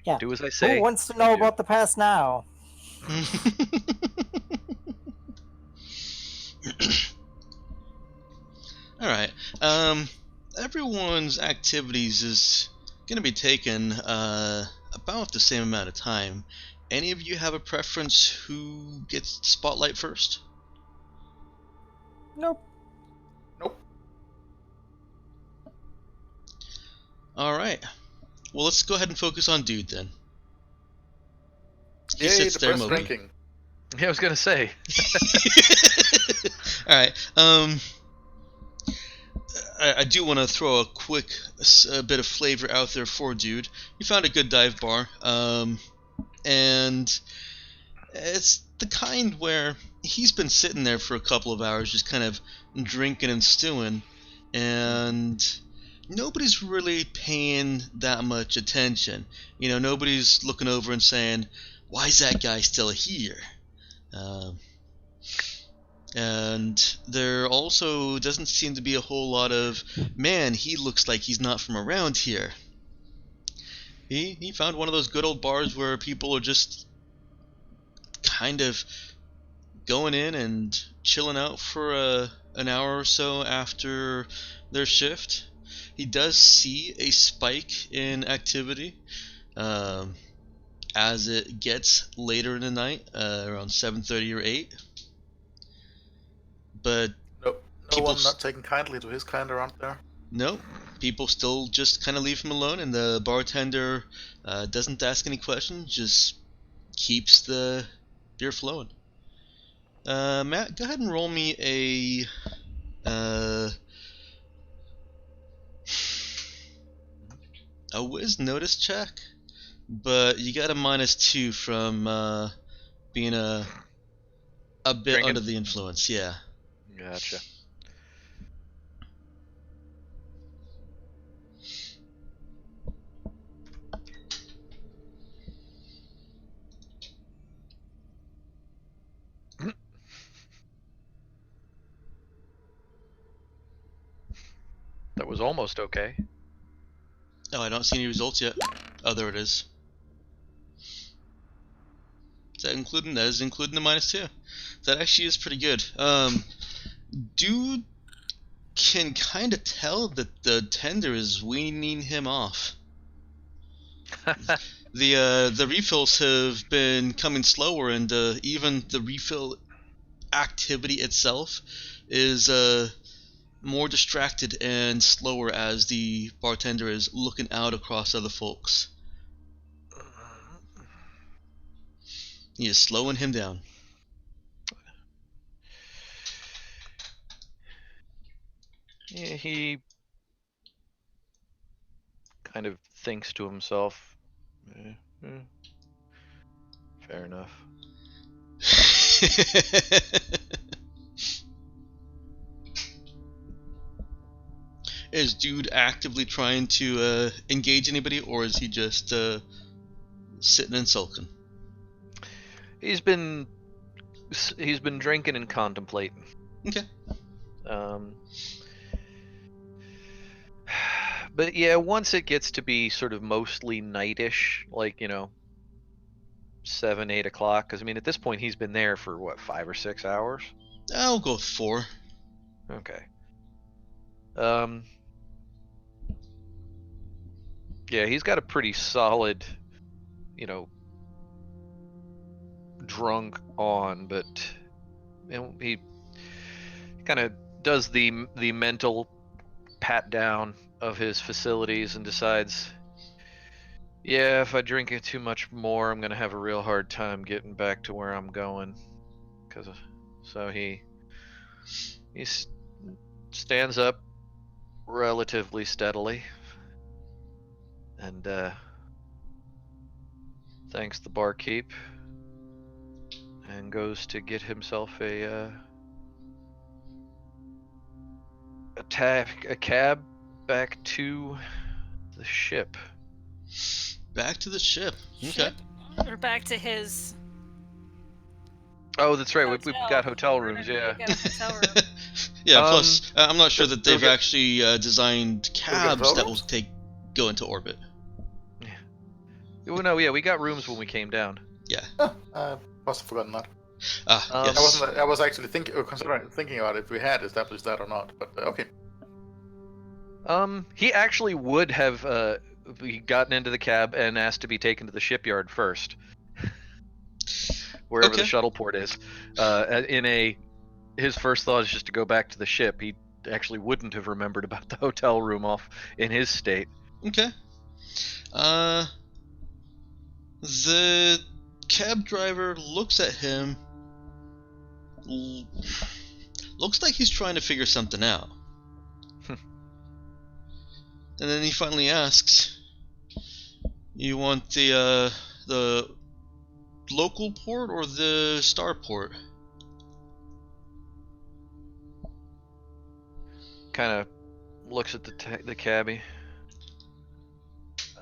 S4: Yeah.
S5: Do as I say.
S4: Who wants to know
S5: do.
S4: about the past now?
S1: Alright. Everyone's activities is going to be taken about the same amount of time. Any of you have a preference who gets spotlight first?
S4: Nope.
S3: Nope.
S1: Alright. Well, let's go ahead and focus on Dude then. He
S3: Yay,
S1: sits there
S3: depressed
S1: moping.
S3: drinking.
S5: Yeah, I was gonna say.
S1: Alright, I do want to throw a quick bit of flavor out there for Dude. You found a good dive bar, and it's the kind where he's been sitting there for a couple of hours just kind of drinking and stewing, and nobody's really paying that much attention. You know, nobody's looking over and saying, why is that guy still here? And there also doesn't seem to be a whole lot of, man, he looks like he's not from around here. He found one of those good old bars where people are just kind of going in and chilling out for an hour or so after their shift. He does see a spike in activity as it gets later in the night, around 7:30 or 8. But
S3: No
S1: People
S3: one not taking kindly to his kind around there.
S1: no, people still just kind of leave him alone, and the bartender doesn't ask any questions, just keeps the beer flowing. Matt, go ahead and roll me a whiz notice check, but you got a -2 from being a bit
S5: Drinking?
S1: under the influence. Yeah.
S5: Gotcha. That was almost okay.
S1: Oh, I don't see any results yet. Oh, there it is. That is including the -2. That actually is pretty good. Dude can kind of tell that the tender is weaning him off. The refills have been coming slower, and even the refill activity itself is more distracted and slower as the bartender is looking out across other folks. He is slowing him down.
S5: Yeah, he kind of thinks to himself, fair enough.
S1: Is Dude actively trying to engage anybody, or is he just sitting and sulking?
S5: He's been drinking and contemplating.
S1: Okay.
S5: But yeah, once it gets to be sort of mostly nightish, like 7, 8 o'clock, because I mean at this point he's been there for what, 5 or 6 hours?
S1: I'll go with 4.
S5: Okay. Yeah, he's got a pretty solid, drunk on, but he kind of does the mental pat down of his facilities and decides, yeah, if I drink it too much more, I'm gonna have a real hard time getting back to where I'm going. So he stands up relatively steadily and thanks the barkeep and goes to get himself a a cab back to the ship.
S1: Back to the ship. Okay.
S2: Ship, or back to his
S5: Oh, that's right. We've
S2: hotel.
S5: got hotel
S2: We're
S5: rooms.
S2: gonna
S5: Yeah.
S2: get a hotel room.
S1: Yeah. Plus, I'm not sure that
S3: we'll
S1: they've
S3: get-
S1: actually designed
S3: get
S1: cabs
S3: hotel
S1: that will
S3: rooms?
S1: go into orbit.
S5: Well, no, yeah, we got rooms when we came down.
S1: Yeah.
S3: I must have forgotten that.
S1: Yes.
S3: I was actually thinking about if we had established that or not. But okay.
S5: He actually would have gotten into the cab and asked to be taken to the shipyard first, wherever the
S1: Okay.
S5: shuttle port is. His first thought is just to go back to the ship. He actually wouldn't have remembered about the hotel room off in his state.
S1: Okay. The cab driver looks at him. Looks like he's trying to figure something out. And then he finally asks, "You want the local port or the star port?"
S5: Kind of looks at the cabbie.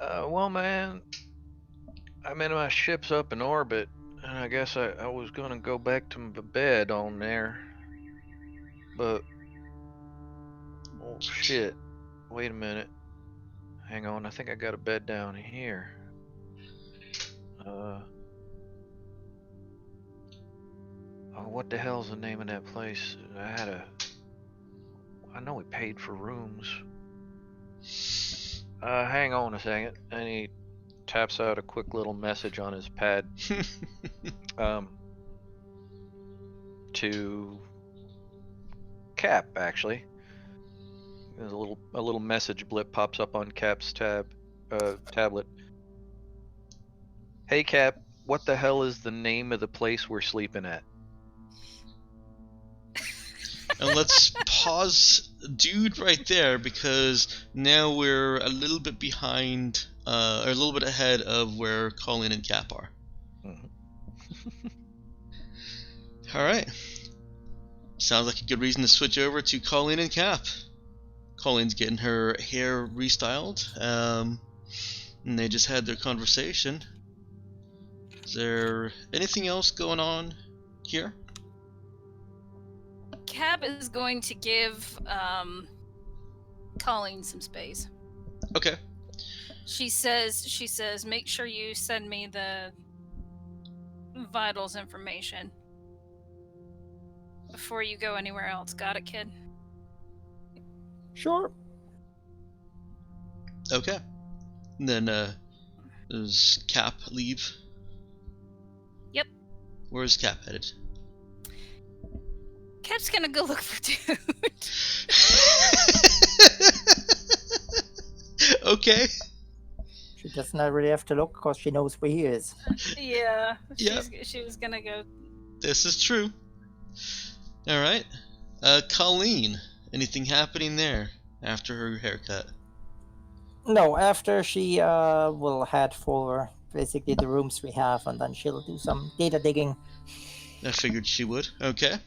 S5: Well, man, I mean, my ship's up in orbit, and I guess I was gonna go back to my bed on there. But, oh shit, wait a minute. Hang on, I think I got a bed down here. Oh, what the hell's the name of that place? I know we paid for rooms. Hang on a second. And he taps out a quick little message on his pad. To Cap, actually. There's a little message blip pops up on Cap's tablet. Hey Cap, what the hell is the name of the place we're sleeping at?
S1: And let's pause dude right there, because now we're a little bit behind, or a little bit ahead of where Colleen and Cap are. Alright. Sounds like a good reason to switch over to Colleen and Cap. Colleen's getting her hair restyled, and they just had their conversation. Is there anything else going on here?
S2: Cap is going to give Colleen some space.
S1: Okay.
S2: She says, make sure you send me the vitals information before you go anywhere else. Got it, kid?
S4: Sure.
S1: Okay. And then, does Cap leave?
S2: Yep.
S1: Where's Cap headed?
S2: Cap's gonna go look for Dude.
S1: Okay.
S4: She doesn't really have to look because she knows where he is.
S2: Yeah.
S1: Yep.
S2: She was gonna go.
S1: This is true. Alright. Colleen, anything happening there after her haircut?
S4: No, after she will head for basically the rooms we have, and then she'll do some data digging.
S1: I figured she would. Okay.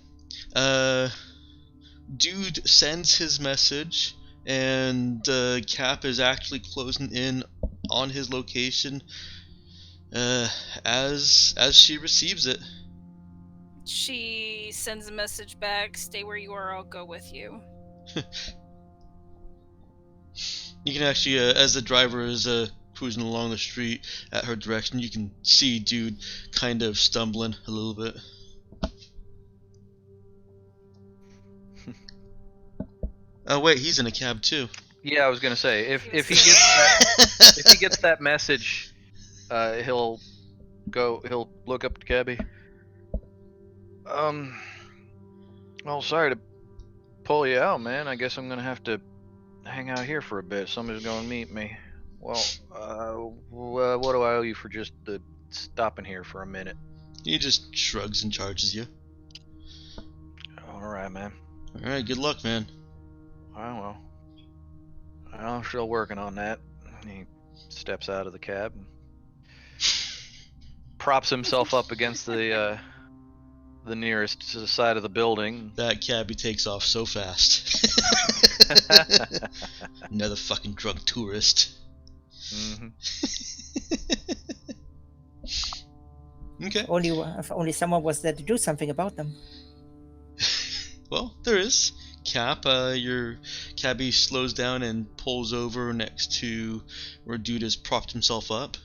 S1: Dude sends his message, and Cap is actually closing in on his location as she receives it.
S2: She sends a message back. Stay where you are. I'll go with you.
S1: You can actually, as the driver is cruising along the street at her direction, you can see Dude kind of stumbling a little bit. Oh wait, he's in a cab too.
S5: Yeah, I was gonna say if he gets that message, he'll look up to Cabby. Well, sorry to pull you out, man. I guess I'm gonna have to hang out here for a bit. Somebody's gonna meet me. Well, what do I owe you for just stopping here for a minute?
S1: He just shrugs and charges you.
S5: All right, man.
S1: All right, good luck, man.
S5: Well, I'm still working on that. He steps out of the cab and props himself up against the the nearest side of the building.
S1: That cabbie takes off so fast. Another fucking drunk tourist.
S5: Hmm.
S1: Okay.
S4: If only someone was there to do something about them.
S1: Well, there is. Cap, your cabbie slows down and pulls over next to where dude has propped himself up.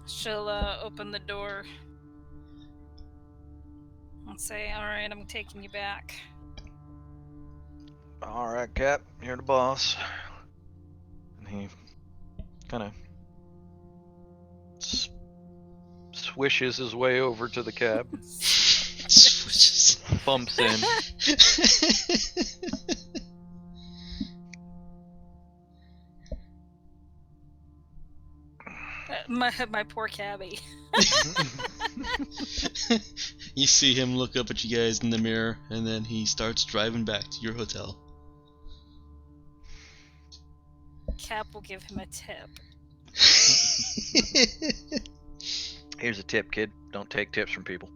S2: She'll open the door and say, "Alright, I'm taking you back."
S5: All right, Cap, you're the boss. And he kind of swishes his way over to the cab,
S1: Switches.
S5: bumps in.
S2: My poor cabbie.
S1: You see him look up at you guys in the mirror, and then he starts driving back to your hotel.
S2: Cap will give him a tip.
S5: Here's a tip, kid. Don't take tips from people.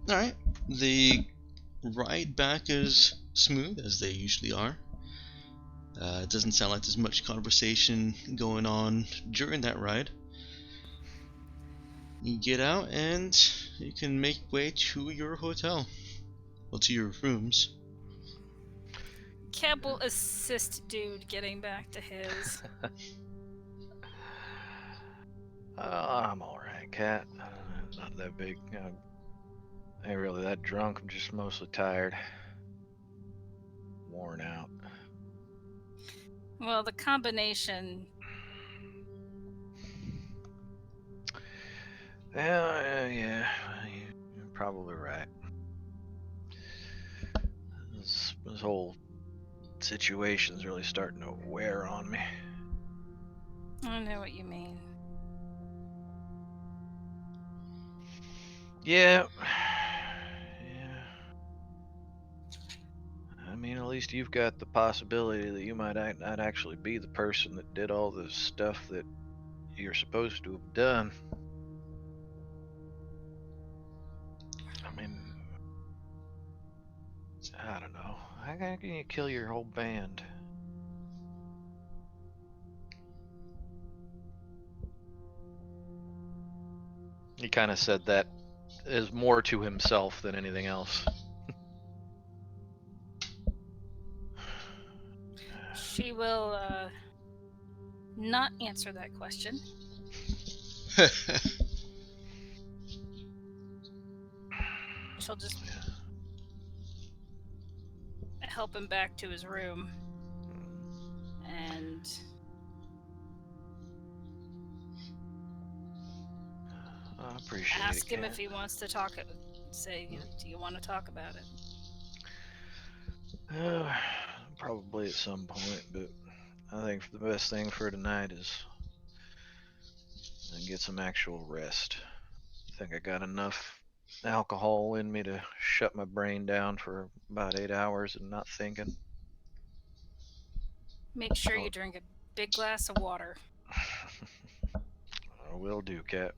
S1: Alright, the ride back is smooth, as they usually are. It doesn't sound like there's much conversation going on during that ride. You get out and you can make way to your hotel. Well, to your rooms.
S2: Cap will assist dude getting back to his.
S5: I'm alright, Cat. Not that big. I ain't really that drunk. I'm just mostly tired. Worn out.
S2: Well, the combination.
S5: Yeah, you're probably right. This whole situation's really starting to wear on me.
S2: I know what you mean.
S5: Yeah. I mean, at least you've got the possibility that you might not actually be the person that did all the stuff that you're supposed to have done. I mean, I don't know. How can you kill your whole band? He kind of said that as more to himself than anything else.
S2: She will not answer that question. She'll just help him back to his room and
S5: I appreciate
S2: ask
S5: it,
S2: him
S5: Kat.
S2: if he wants to talk. Say, do you want to talk about it?
S5: Probably at some point, but I think the best thing for tonight is get some actual rest. I think I got enough alcohol in me to shut my brain down for about 8 hours and not thinking.
S2: Make sure you drink a big glass of water.
S5: I will do, Cat.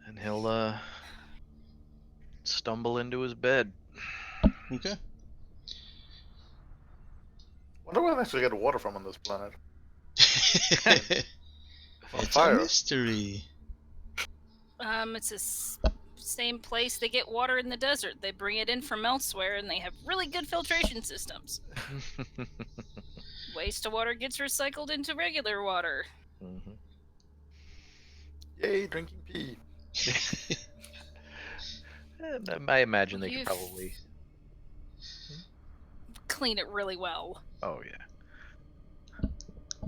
S5: And he'll stumble into his bed.
S1: Okay.
S3: Wonder where they actually get water from on this planet.
S1: It's
S3: fire.
S1: a mystery.
S2: It's the same place they get water in the desert. They bring it in from elsewhere, and they have really good filtration systems. Wastewater gets recycled into regular water.
S5: Mm-hmm.
S3: Yay, drinking pee.
S5: I imagine they could probably
S2: clean it really well.
S5: Oh yeah.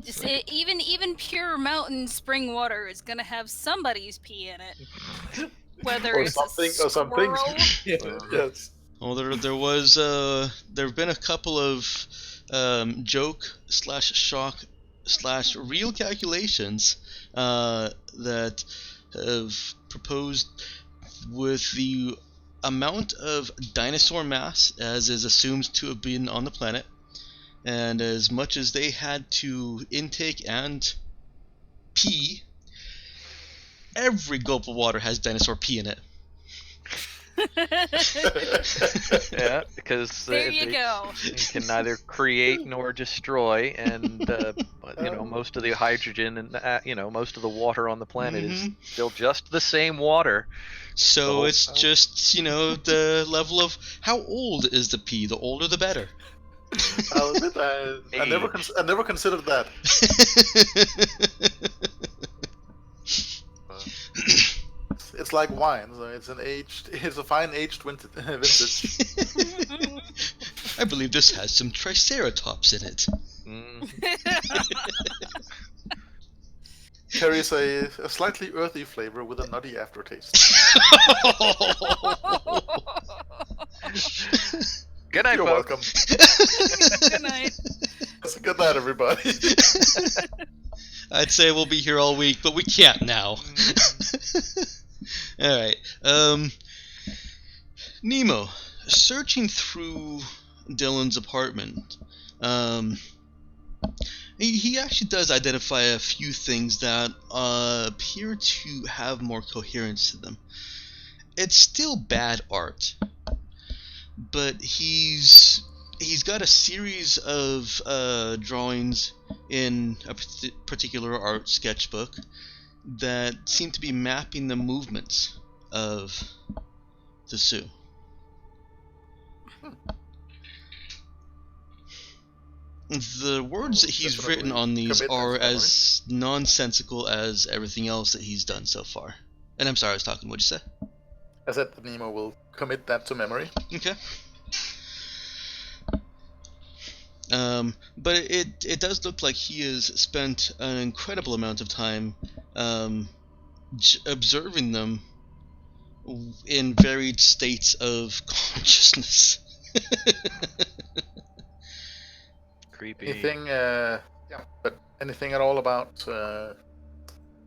S2: Just even pure mountain spring water is gonna have somebody's pee in it. Whether
S3: Or
S2: it's
S3: something,
S2: a
S3: or something.
S2: squirrel.
S3: Yes.
S1: Well, there was there have been a couple of joke / shock / real calculations that have proposed with the amount of dinosaur mass as is assumed to have been on the planet, And as much as they had to intake and pee, every gulp of water has dinosaur pee in it.
S5: Yeah, because
S2: There you go.
S5: They can neither create nor destroy, and most of the hydrogen and most of the water on the planet is still just the same water.
S1: So it's just the level of how old is the pee. The older, the better.
S3: I'll admit, I never considered that. It's like wine. So it's a fine aged vintage.
S1: I believe this has some triceratops in it.
S3: Carries a slightly earthy flavor with a nutty aftertaste.
S5: Good night,
S3: You're
S5: folks.
S3: welcome.
S2: Good night.
S3: Good night, everybody.
S1: I'd say we'll be here all week, but we can't now. Alright, Nemo, searching through Dylan's apartment, he actually does identify a few things that appear to have more coherence to them. It's still bad art, but he's got a series of drawings in a particular art sketchbook that seem to be mapping the movements of the Tsoo. The words that he's written on these are as nonsensical as everything else that he's done so far. And I'm sorry, I was talking. What'd you say?
S3: I said that Nemo will commit that to memory.
S1: Okay. But it does look like he has spent an incredible amount of time observing them in varied states of consciousness.
S5: Creepy.
S3: Anything, but anything at all about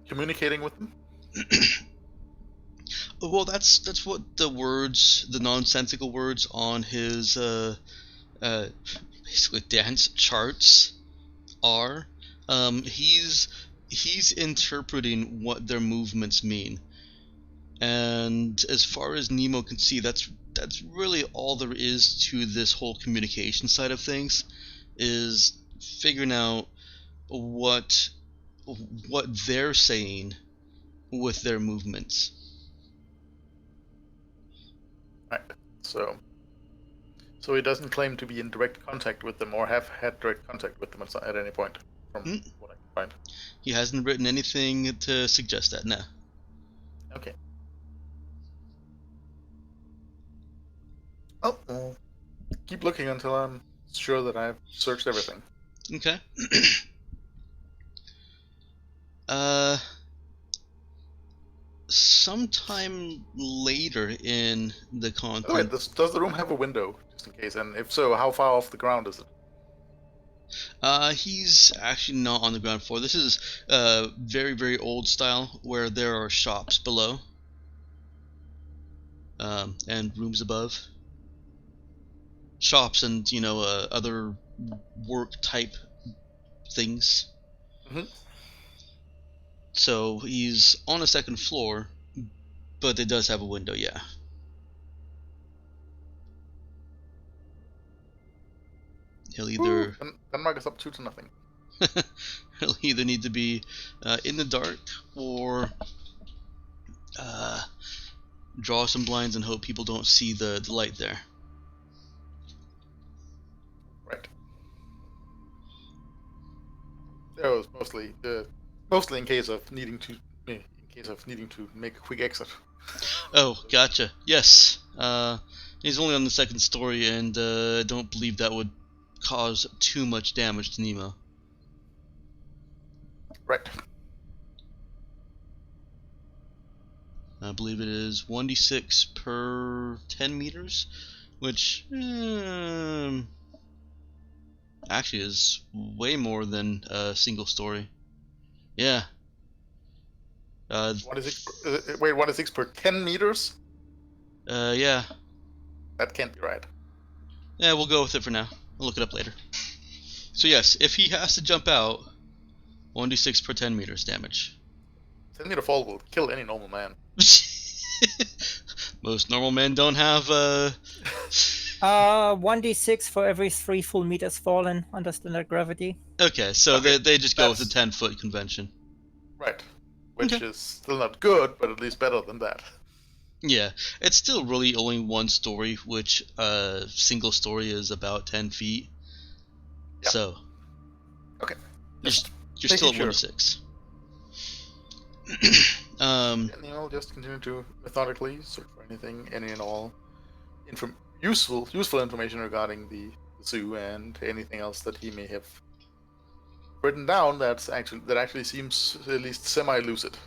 S3: communicating with them?
S1: Well, that's what the nonsensical words on his basically dance charts are. He's interpreting what their movements mean, and as far as Nemo can see, that's really all there is to this whole communication side of things, is figuring out what they're saying with their movements.
S3: Right. So he doesn't claim to be in direct contact with them or have had direct contact with them at any point, from what I can find.
S1: He hasn't written anything to suggest that, no.
S3: Okay. Oh, well, keep looking until I'm sure that I've searched everything.
S1: Okay. Sometime later in the content.
S3: Oh, wait, does the room have a window, just in case? And if so, how far off the ground is it?
S1: He's actually not on the ground floor. This is very, very old style, where there are shops below, and rooms above. Shops and other work type things.
S3: Mm-hmm.
S1: So he's on a second floor, but it does have a window, yeah. He'll either
S3: Denmark is up 2-0.
S1: he'll either need to be in the dark or draw some blinds and hope people don't see the light there.
S3: Right. That was mostly in case of needing to make a quick exit.
S1: Oh, gotcha. Yes. He's only on the second story, and I don't believe that would cause too much damage to Nemo.
S3: Right.
S1: I believe it is 1d6 per 10 meters, which actually is way more than a single story. Yeah.
S3: 1d6 per 10 meters?
S1: Yeah.
S3: That can't be right.
S1: Yeah, we'll go with it for now. I'll look it up later. So yes, if he has to jump out, 1d6 per 10 meters damage.
S3: 10-meter fall will kill any normal man.
S1: Most normal men don't have
S4: 1d6 for every 3 full meters fallen under standard gravity.
S1: Okay, so
S3: Okay,
S1: they just go with the
S3: that's-
S1: 10-foot convention.
S3: Right. Which
S1: Okay.
S3: is still not good, but at least better than that.
S1: Yeah, it's still really only one story, which single story is about 10 feet.
S3: Yeah.
S1: So
S3: Okay.
S1: you're,
S3: Just
S1: you're still at
S3: making
S1: 1d6.
S3: And I'll just continue to methodically search for anything, any and all useful information regarding the zoo and anything else that he may have written down that actually seems at least semi-lucid.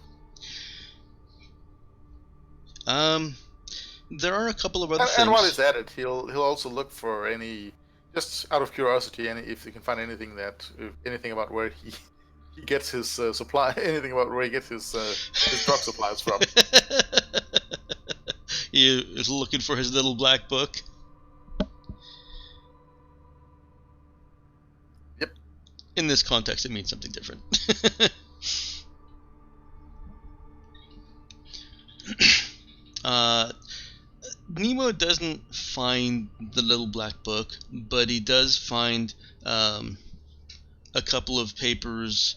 S1: There are a couple of other
S3: And while he's
S1: things.
S3: at it, he'll also look for any, just out of curiosity, if he can find anything about where he gets his supply, anything about where he gets his drug supplies from.
S1: He is looking for his little black book.
S3: Yep.
S1: In this context, it means something different. Nemo doesn't find the little black book, but he does find a couple of papers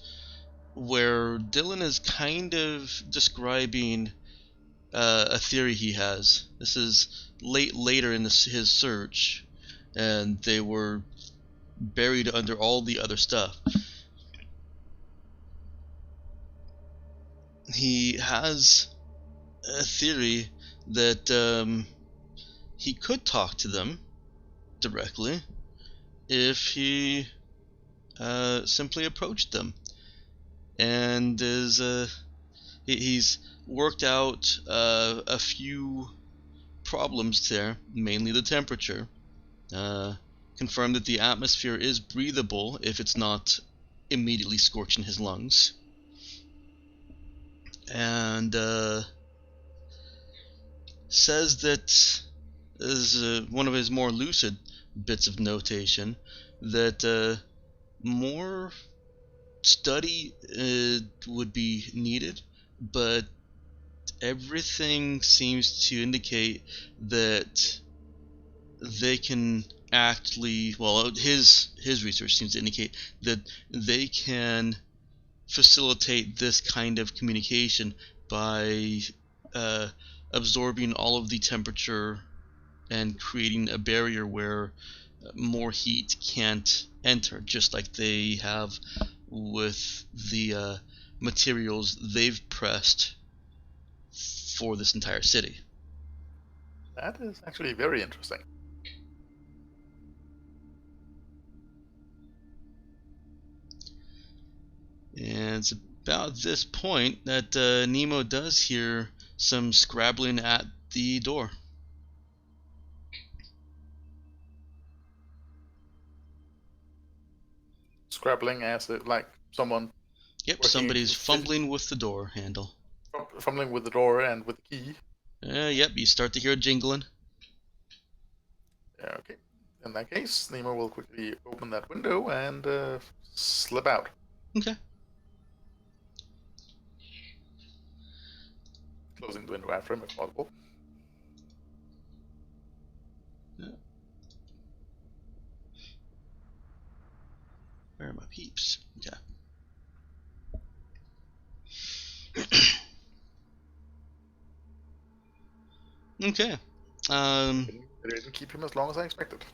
S1: where Dylan is kind of describing a theory he has. This is later in his search, and they were buried under all the other stuff. He has a theory that he could talk to them directly if he simply approached them, and he's worked out a few problems there, mainly the temperature. Confirmed that the atmosphere is breathable if it's not immediately scorching his lungs. And says that, as one of his more lucid bits of notation, that more study would be needed, but everything seems to indicate that they can actually, well, his research seems to indicate that they can facilitate this kind of communication by absorbing all of the temperature and creating a barrier where more heat can't enter, just like they have with the materials they've pressed for this entire city.
S3: That is actually very interesting.
S1: And it's about this point that Nemo does hear some scrabbling at the door.
S3: Scrabbling as like someone
S1: Yep,
S3: working
S1: somebody's
S3: with-
S1: fumbling with the door handle.
S3: fumbling with the door and with the key.
S1: Yep, you start to hear it jingling.
S3: Yeah, okay. In that case, Nemo will quickly open that window and slip out.
S1: Okay.
S3: Closing the window after him if possible.
S1: Where are my peeps? Okay. Okay.
S3: It didn't keep him as long as I expected.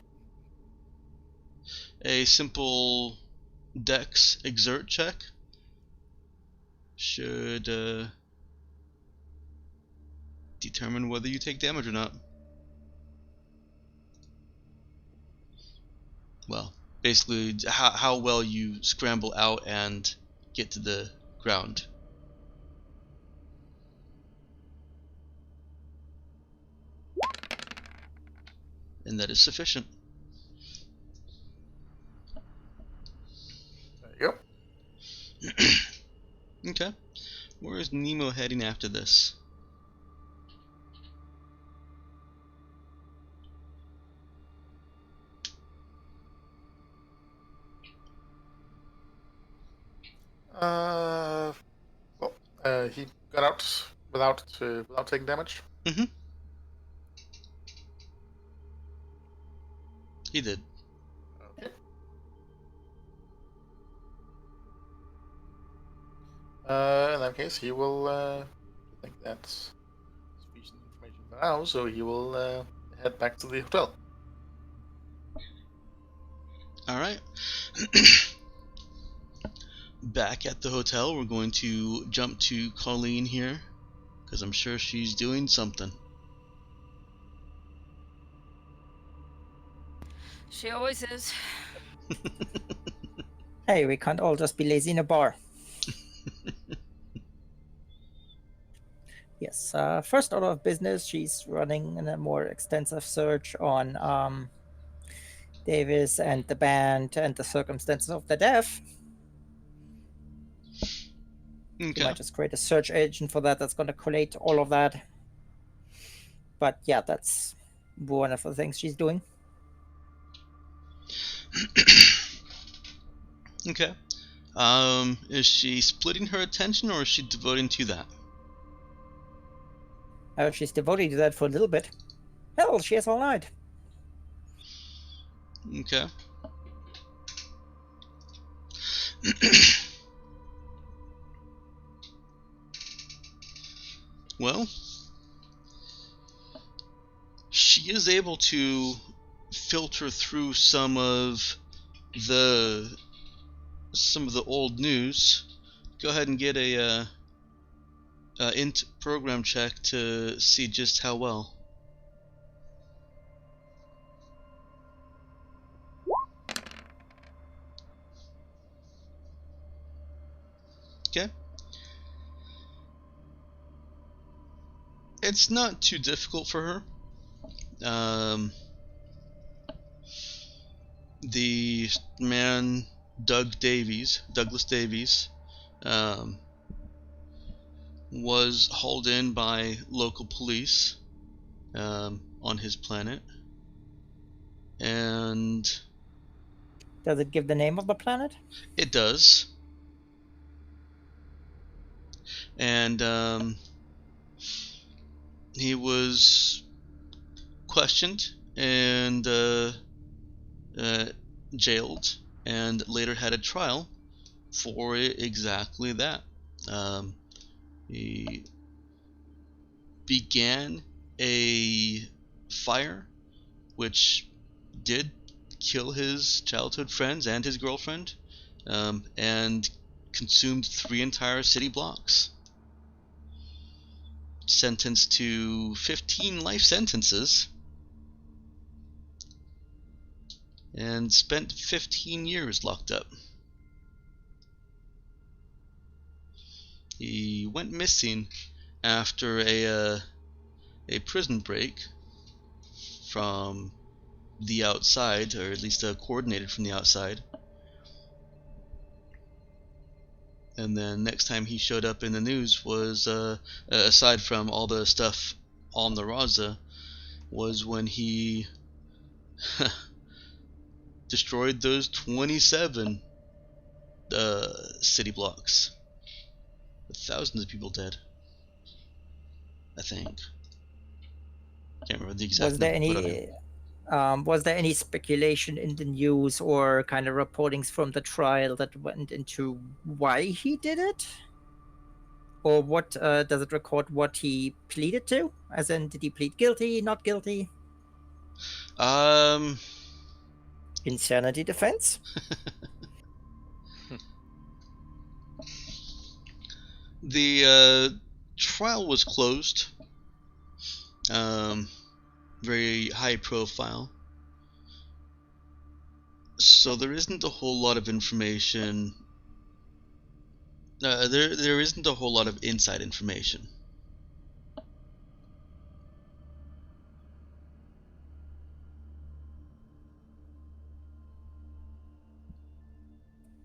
S1: A simple dex exert check should determine whether you take damage or not. Well, basically how well you scramble out and get to the ground. And that is sufficient.
S3: There you go.
S1: Okay. Where is Nemo heading after this?
S3: He got out without taking damage.
S1: He did.
S3: Okay. In that case, he will. I think that's sufficient information for now. So he will head back to the hotel.
S1: All right. Back at the hotel, we're going to jump to Colleen here, because I'm sure she's doing something.
S2: She always is.
S4: Hey, we can't all just be lazy in a bar. Yes, first order of business, she's running a more extensive search on Davis and the band and the circumstances of the death. You
S1: Okay.
S4: might just create a search agent for that that's going to collate all of that. But yeah, that's one of the things she's doing.
S1: Okay. Is she splitting her attention, or is she devoting to that?
S4: She's devoted to that for a little bit. Hell, she has all night.
S1: Okay. Well, she is able to filter through some of the old news. Go ahead and get a int program check to see just how well. Okay. It's not too difficult for her. The man Douglas Davies, was hauled in by local police on his planet, and
S4: Does it give the name of the planet?
S1: it does. And he was questioned and jailed, and later had a trial for exactly that. He began a fire which did kill his childhood friends and his girlfriend, and consumed 3 entire city blocks. Sentenced to 15 life sentences, and spent 15 years locked up. He went missing after a prison break from the outside, or at least coordinated from the outside. And then next time he showed up in the news was, aside from all the stuff on the Raza, was when he destroyed those 27 city blocks, with thousands of people dead. I think. Can't remember the exact
S4: Was there
S1: number.
S4: was there any speculation in the news or kind of reportings from the trial that went into why he did it? Or what does it record what he pleaded to? As in, did he plead guilty, not guilty? Insanity defense?
S1: The trial was closed. Very high profile. So there isn't a whole lot of information. There isn't a whole lot of inside information.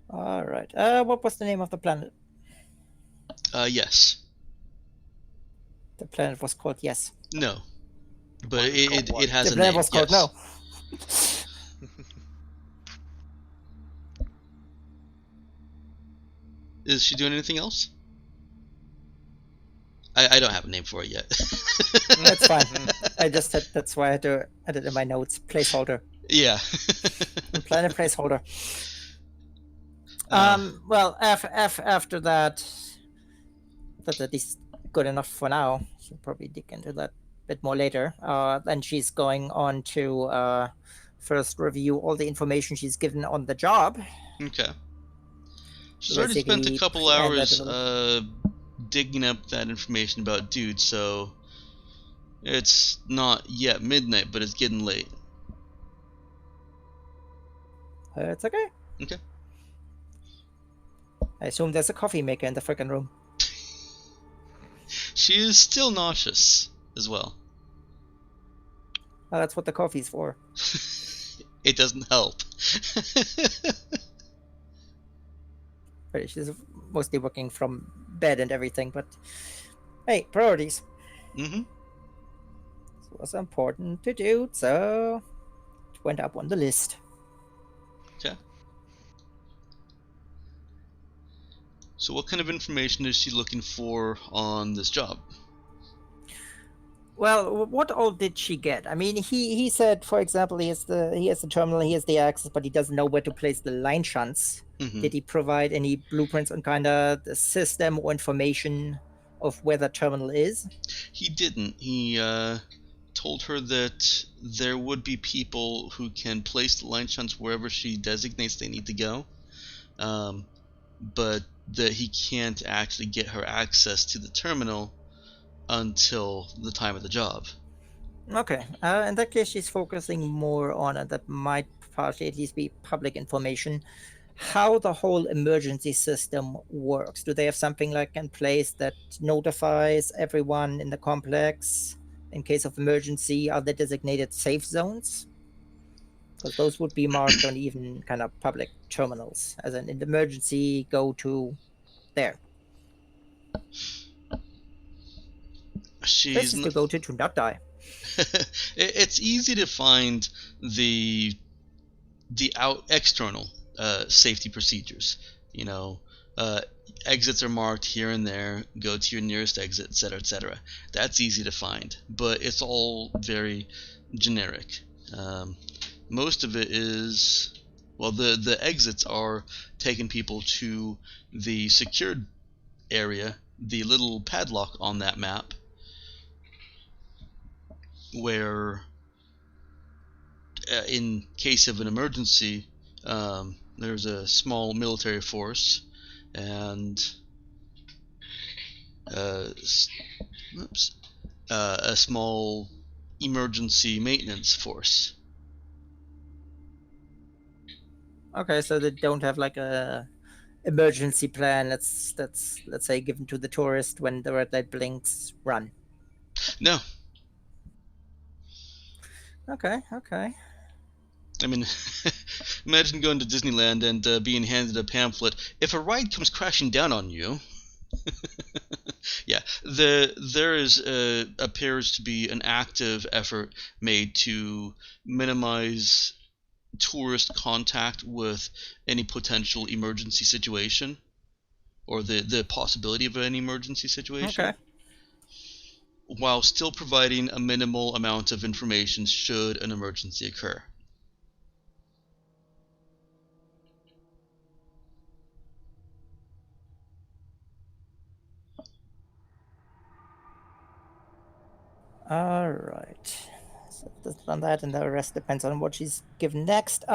S4: All right. What was the name of the planet?
S1: Yes.
S4: The planet was called Yes.
S1: No. But
S6: One is called
S1: it has
S4: The
S1: a
S4: planet
S1: name.
S4: was called
S1: Yes.
S4: No.
S1: Is she doing anything else? I don't have a name for it yet.
S4: That's fine. I just said that's why I had to add it in my notes. Placeholder.
S1: Yeah.
S4: Planet placeholder.
S1: Uh,
S4: Well, after that, that's at least good enough for now. She'll probably dig into that a bit more later. Then she's going on to first review all the information she's given on the job.
S1: okay. She's already spent a
S4: Basically,
S1: couple
S4: and that
S1: hours
S4: it'll-
S1: digging up that information about Dude, so it's not yet midnight, but it's getting late.
S4: It's okay.
S1: Okay.
S4: I assume there's a coffee maker in the frickin' room.
S1: She is still nauseous as well.
S4: That's what the coffee's for.
S1: It doesn't help.
S4: But she's mostly working from bed and everything, but hey, priorities.
S1: Mm-hmm.
S4: It was important to do, so it went up on the list.
S1: Okay. So what kind of information is she looking for on this job?
S4: Well, what all did she get? I mean, he said, for example, he has the terminal, he has the access, but he doesn't know where to place the line shunts.
S1: Mm-hmm.
S4: Did he provide any blueprints on kind of the system or information of where the terminal is?
S1: He didn't. He told her that there would be people who can place the line shunts wherever she designates they need to go, but that he can't actually get her access to the terminal until the time of the job.
S4: Okay. In that case, she's focusing more on it. That might partially at least be public information. How the whole emergency system works. Do they have something like in place that notifies everyone in the complex in case of emergency? Are there designated safe zones? Because those would be marked on even kind of public terminals, as an emergency, go to there.
S1: She's
S4: Places to go to not die.
S1: It's easy to find the external safety procedures. You know, exits are marked here and there. Go to your nearest exit, etc., etc. That's easy to find, but it's all very generic. Most of it is, well, the exits are taking people to the secured area, the little padlock on that map, where in case of an emergency, there's a small military force and a small emergency maintenance force.
S4: Okay, so they don't have like a emergency plan that's let's say given to the tourist when the red light blinks, run.
S1: No.
S4: Okay.
S1: I mean, imagine going to Disneyland and being handed a pamphlet. If a ride comes crashing down on you, yeah, there is appears to be an active effort made to minimize tourist contact with any potential emergency situation, or the possibility of an emergency situation.
S4: Okay.
S1: While still providing a minimal amount of information should an emergency occur.
S4: All right. So that's on that, and the rest depends on what she's given next.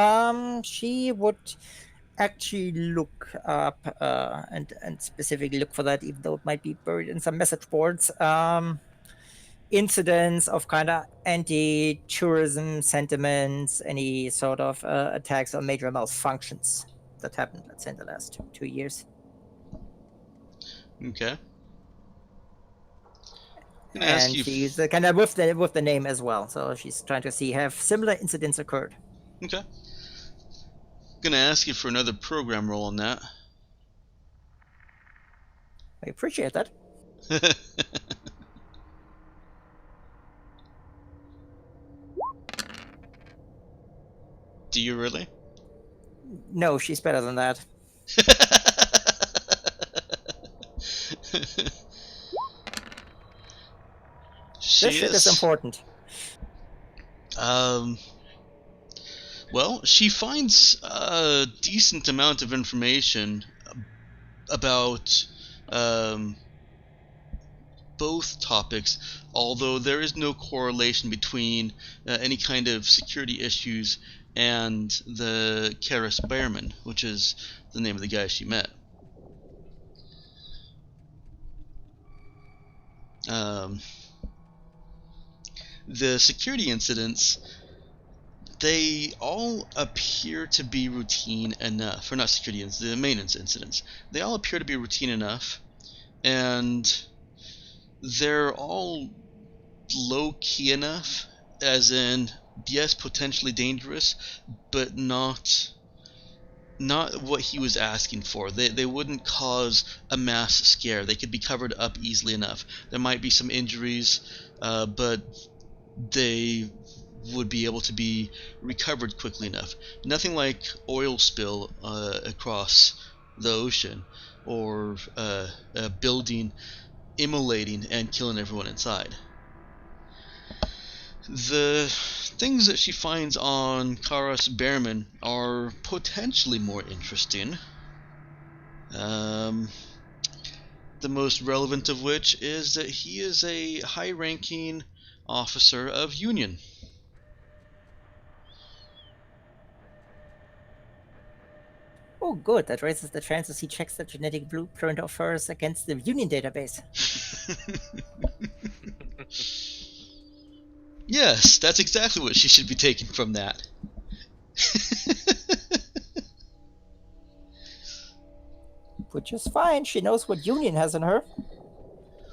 S4: She would actually look up and specifically look for that, even though it might be buried in some message boards. Incidents of kind of anti-tourism sentiments, any sort of attacks or major malfunctions that happened, let's say, in the last 2 years.
S1: Okay. I'm gonna ask
S4: And
S1: you.
S4: she used the kind of with the name as well. So she's trying to see have similar incidents occurred.
S1: Okay. Gonna ask you for another program roll on that.
S4: I appreciate that.
S1: Do you really?
S4: No, she's better than that.
S1: She
S4: This shit is important.
S1: Um, well, she finds a decent amount of information about both topics, although there is no correlation between any kind of security issues and the Karis Behrman, which is the name of the guy she met. The security incidents, they all appear to be routine enough, or not security incidents, the maintenance incidents. They all appear to be routine enough, and they're all low-key enough, as in, yes, potentially dangerous, but not what he was asking for. They wouldn't cause a mass scare. They could be covered up easily enough. There might be some injuries, but they would be able to be recovered quickly enough. Nothing like oil spill across the ocean, or a building immolating and killing everyone inside. The things that she finds on Karas Behrman are potentially more interesting. The most relevant of which is that he is a high-ranking officer of Union.
S4: Oh, good. That raises the chances he checks the genetic blueprint of hers against the Union database.
S1: Yes, that's exactly what she should be taking from that.
S4: Which is fine. She knows what Union has in her.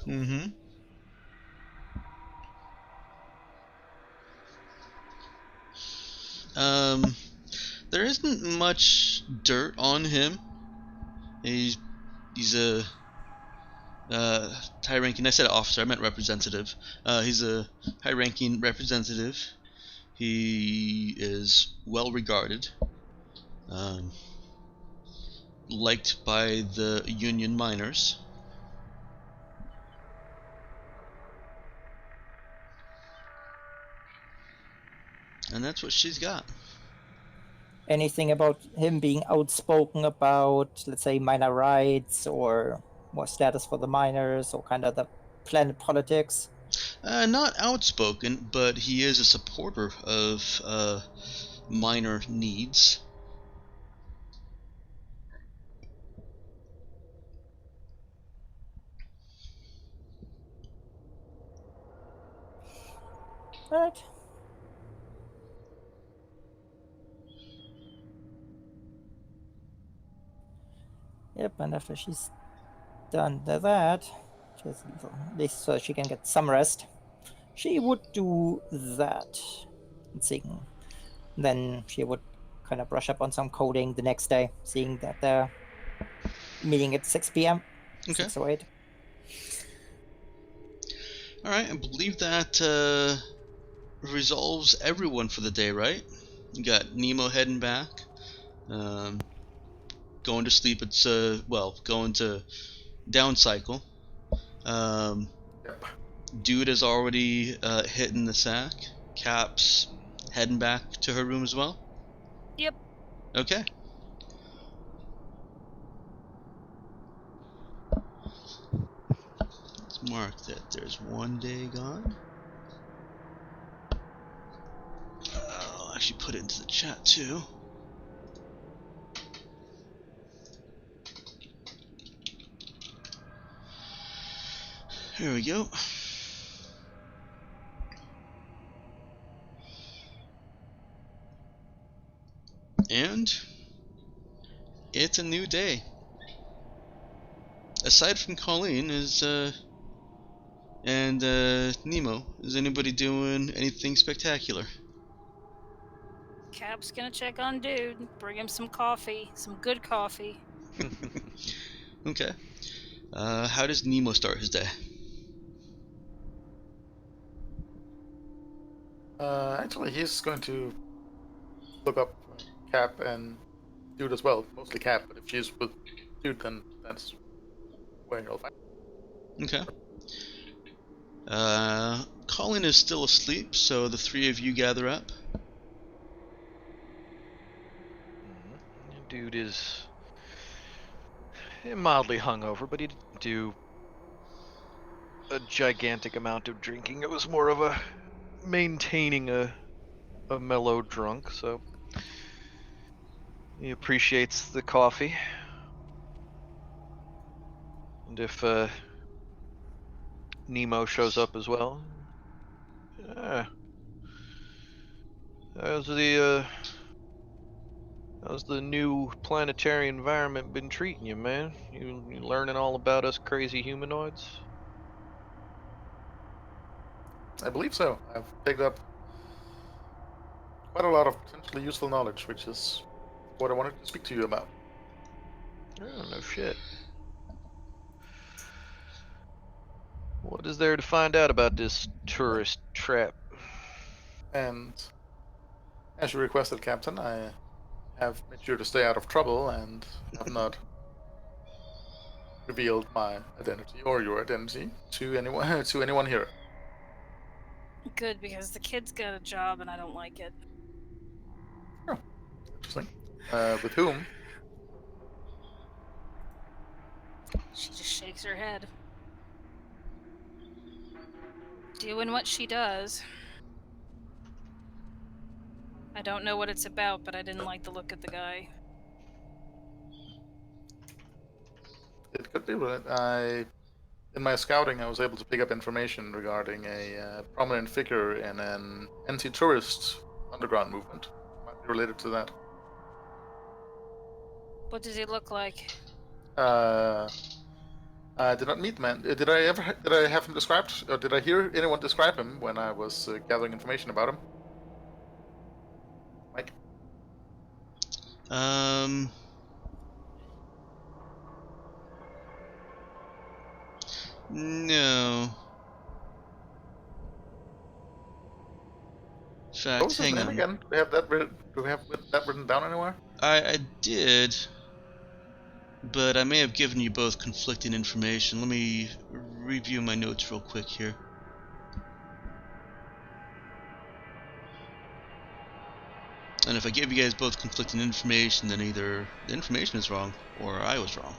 S1: Mm-hmm. There isn't much dirt on him. He's a high-ranking. I said officer. I meant representative. He's a high-ranking representative. He is well regarded, liked by the Union miners. And that's what she's got.
S4: Anything about him being outspoken about, let's say, miner rights or more status for the miners or kind of the planet politics?
S1: Not outspoken, but he is a supporter of miner needs.
S4: Right. Yep, and after she's done that, just at least so she can get some rest, she would do that. And seeing, then she would kind of brush up on some coding the next day, seeing that they're meeting at 6 p.m.
S1: Okay.
S4: 6 or 8.
S1: Alright, I believe that resolves everyone for the day, right? You got Nemo heading back. Going to sleep. It's going to down cycle.
S3: Yep.
S1: Dude is already hitting the sack. Cap's heading back to her room as well.
S2: Yep.
S1: Okay. Let's mark that there's one day gone. I'll actually put it into the chat too. Here we go. And it's a new day. Aside from Colleen and Nemo, is anybody doing anything spectacular?
S2: Cap's gonna check on Dude, bring him some coffee, some good coffee.
S1: Okay. How does Nemo start his day?
S3: Actually, he's going to look up Cap and Dude as well. Mostly Cap, but if she's with Dude, then that's where you'll find.
S1: Okay. Colin is still asleep, so the three of you gather up.
S5: Dude is mildly hungover, but he didn't do a gigantic amount of drinking. It was more of a maintaining a mellow drunk, so he appreciates the coffee. And if Nemo shows up as well, how's the new planetary environment been treating you, man? You learning all about us crazy humanoids?
S3: I believe so. I've picked up quite a lot of potentially useful knowledge, which is what I wanted to speak to you about.
S5: Oh, no shit. What is there to find out about this tourist trap?
S3: And as you requested, Captain, I have made sure to stay out of trouble and have not revealed my identity or your identity to anyone here.
S2: Good, because the kid's got a job and I don't like it.
S3: Interesting. With whom?
S2: She just shakes her head. Doing what she does. I don't know what it's about, but I didn't like the look of the guy.
S3: It could be that in my scouting, I was able to pick up information regarding a prominent figure in an anti-tourist underground movement. Might be related to that.
S2: What does he look like?
S3: I did not meet the man. Did I have him described, or did I hear anyone describe him when I was gathering information about him? Mike?
S1: No. In fact,
S3: What was his
S1: hang
S3: name
S1: on.
S3: again? Do we have that written down anywhere?
S1: I did, but I may have given you both conflicting information. Let me review my notes real quick here. And if I gave you guys both conflicting information, then either the information is wrong or I was wrong.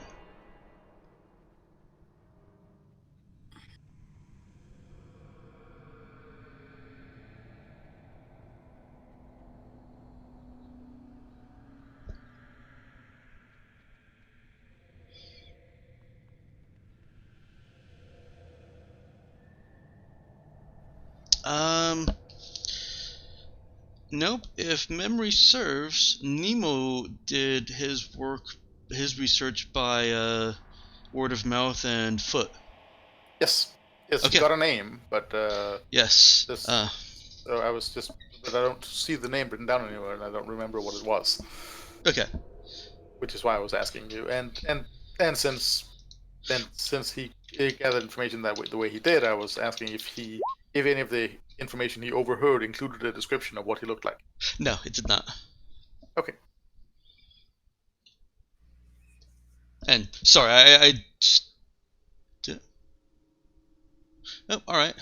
S1: Nope. If memory serves, Nemo did his research by word of mouth and foot.
S3: Yes. Yes,
S1: Okay.
S3: he got a name, but
S1: Yes.
S3: so I was just, but I don't see the name written down anywhere, and I don't remember what it was.
S1: Okay.
S3: Which is why I was asking you. And since he gathered information the way he did, I was asking if any of the information he overheard included a description of what he looked like.
S1: No, it did not.
S3: Okay.
S1: And sorry, I just did. Oh, all right.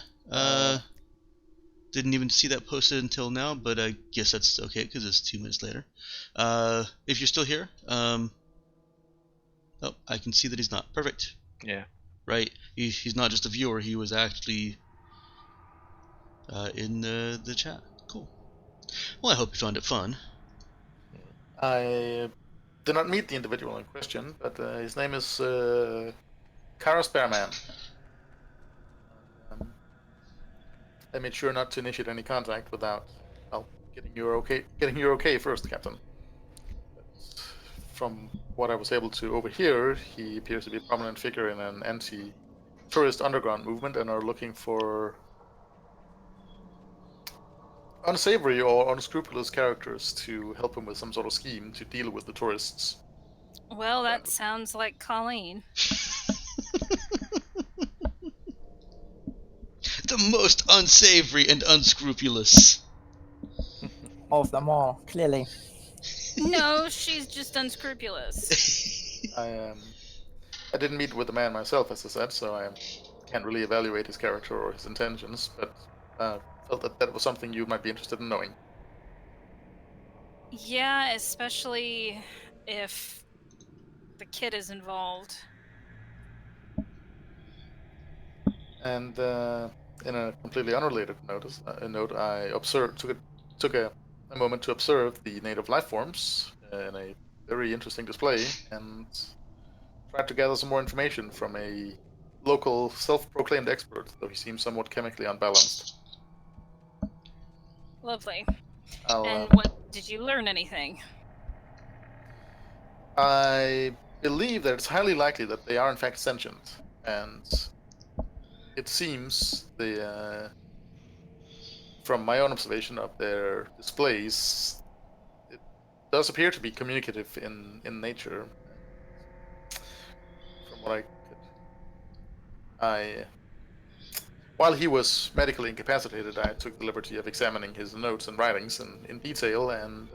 S1: Didn't even see that posted until now, but I guess that's okay because it's 2 minutes later. If you're still here, oh, I can see that he's not. Perfect.
S5: Yeah.
S1: Right. He's not just a viewer. He was actually in the chat. Cool. Well, I hope you found it fun.
S3: I did not meet the individual in question, but his name is Kara Spearman. I made sure not to initiate any contact without, well, getting your okay first, Captain. But from what I was able to overhear, he appears to be a prominent figure in an anti-tourist underground movement and are looking for unsavory or unscrupulous characters to help him with some sort of scheme to deal with the tourists.
S2: Well, that sounds like Colleen.
S1: The most unsavory and unscrupulous.
S4: Of them all, clearly.
S2: No, she's just unscrupulous.
S3: I didn't meet with the man myself, as I said, so I can't really evaluate his character or his intentions, but felt that that was something you might be interested in knowing.
S2: Yeah, especially if the kid is involved.
S3: And in a completely unrelated note, I took a moment to observe the native life forms in a very interesting display, and tried to gather some more information from a local self-proclaimed expert, though he seems somewhat chemically unbalanced.
S2: Lovely.
S3: I'll,
S2: And what did you learn anything?
S3: I believe that it's highly likely that they are in fact sentient, and it seems from my own observation of their displays, it does appear to be communicative in nature. From what I while he was medically incapacitated, I took the liberty of examining his notes and writings in detail, and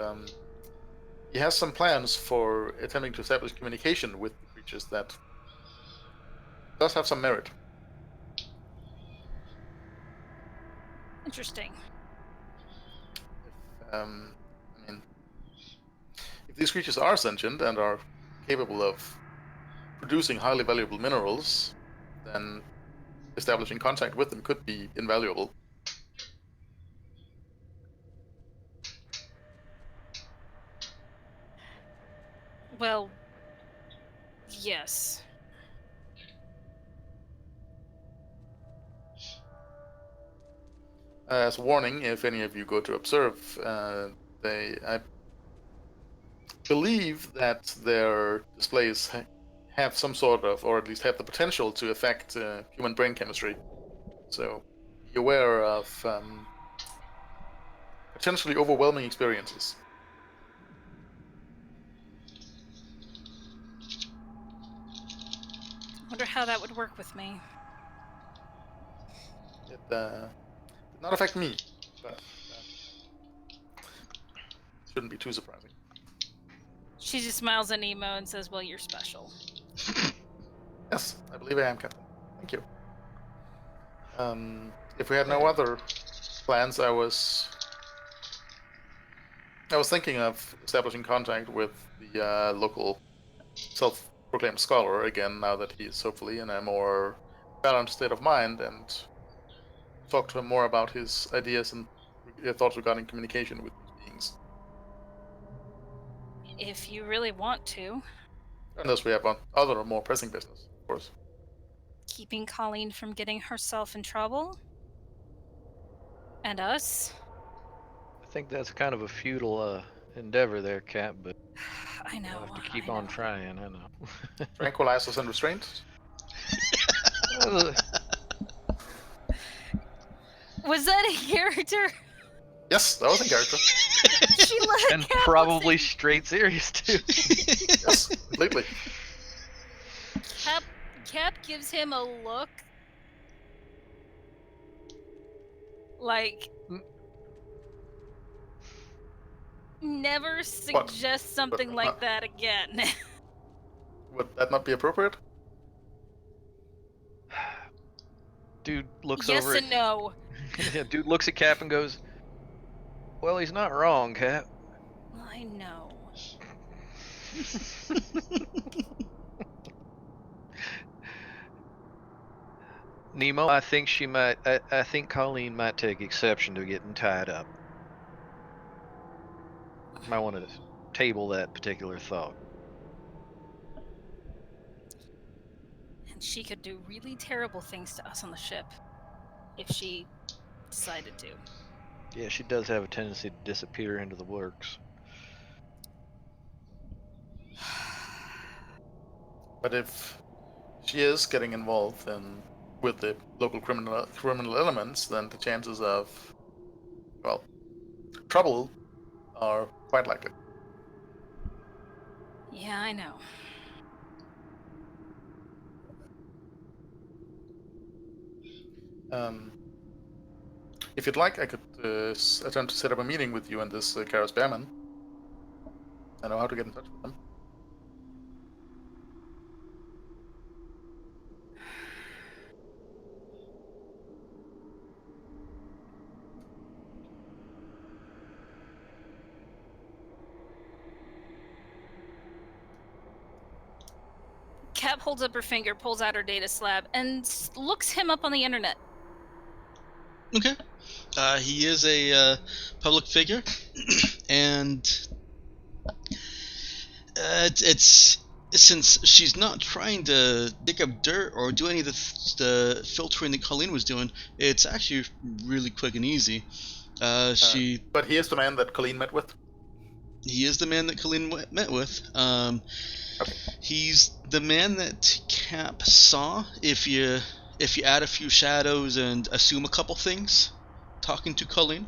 S3: he has some plans for attempting to establish communication with the creatures that does have some merit.
S2: Interesting.
S3: I mean, if these creatures are sentient and are capable of producing highly valuable minerals, then establishing contact with them could be invaluable.
S2: Well, yes.
S3: As a warning, if any of you go to observe, I believe that their displays have some sort of, or at least have the potential to affect human brain chemistry. So be aware of potentially overwhelming experiences.
S2: Wonder how that would work with me.
S3: It did not affect me, but shouldn't be too surprising.
S2: She just smiles at Nemo and says, "Well, you're special."
S3: Yes, I believe I am, Captain. Thank you. If we had no other plans, I was thinking of establishing contact with the local self-proclaimed scholar again, now that he's hopefully in a more balanced state of mind, and talk to him more about his ideas and thoughts regarding communication with these beings.
S2: If you really want to.
S3: Unless we have other more pressing business, of course.
S2: Keeping Colleen from getting herself in trouble? And us?
S5: I think that's kind of a futile endeavor there, Cap, but
S2: I know.
S5: we'll have to keep
S2: I
S5: on
S2: know.
S5: trying, I know.
S3: Tranquilizers and restraint.
S2: Was that a character?
S3: Yes, that was in character.
S2: She let
S5: And
S2: Cap
S5: probably
S2: listen.
S5: straight serious, too.
S3: Yes, completely.
S2: Cap gives him a look like never suggest something like that again.
S3: Would that not be appropriate?
S5: Dude looks
S2: Yes
S5: over
S2: and no.
S5: Yeah, dude looks at Cap and goes, "Well, he's not wrong, Cap."
S2: I know.
S5: Nemo, I think I think Colleen might take exception to getting tied up. Might want to table that particular thought.
S2: And she could do really terrible things to us on the ship if she decided to.
S5: Yeah, she does have a tendency to disappear into the works.
S3: But if she is getting involved with the local criminal elements, then the chances of, well, trouble are quite likely.
S2: Yeah, I know.
S3: If you'd like, I could attempt to set up a meeting with you and this Karos Bearman. I know how to get in touch with them.
S2: Cap holds up her finger, pulls out her data slab, and looks him up on the internet.
S1: Okay. He is a public figure, and it's since she's not trying to dig up dirt or do any of the filtering that Colleen was doing, it's actually really quick and easy.
S3: But he is the man that Colleen met with.
S1: He is the man that Colleen met with.
S3: Okay.
S1: He's the man that Cap saw. If you add a few shadows and assume a couple things, talking to Colleen,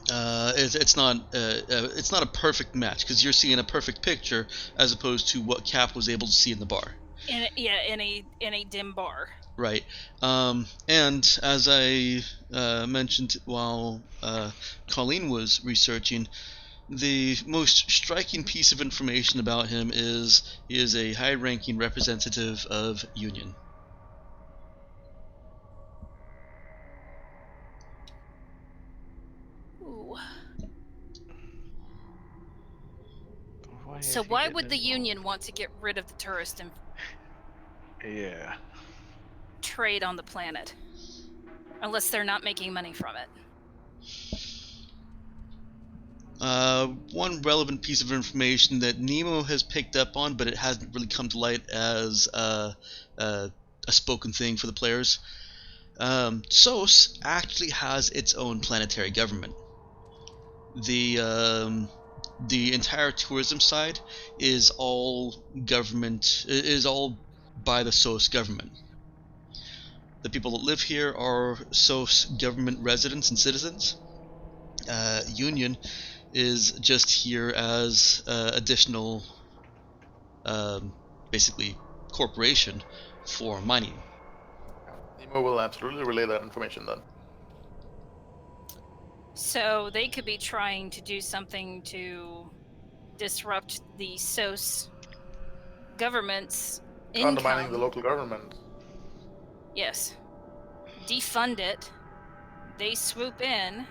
S1: it's not a perfect match because you're seeing a perfect picture as opposed to what Cap was able to see in the bar.
S2: In a dim bar.
S1: Right. And as I mentioned while Colleen was researching, the most striking piece of information about him is he is a high-ranking representative of Union.
S2: Ooh.
S5: Why
S2: So
S5: is he
S2: why
S5: getting
S2: would the
S5: involved?
S2: Union want to get rid of the tourist and
S5: Yeah.
S2: trade on the planet? Unless they're not making money from it.
S1: One relevant piece of information that Nemo has picked up on, but it hasn't really come to light as a spoken thing for the players. SOS actually has its own planetary government. The entire tourism side is all government, is all by the SOS government. The people that live here are SOS government residents and citizens. Union is just here as additional, basically, corporation for mining.
S3: Nemo will absolutely relay that information then.
S2: So they could be trying to do something to disrupt the SOS government's
S3: Undermining
S2: income.
S3: the local government.
S2: Yes. Defund it. They swoop in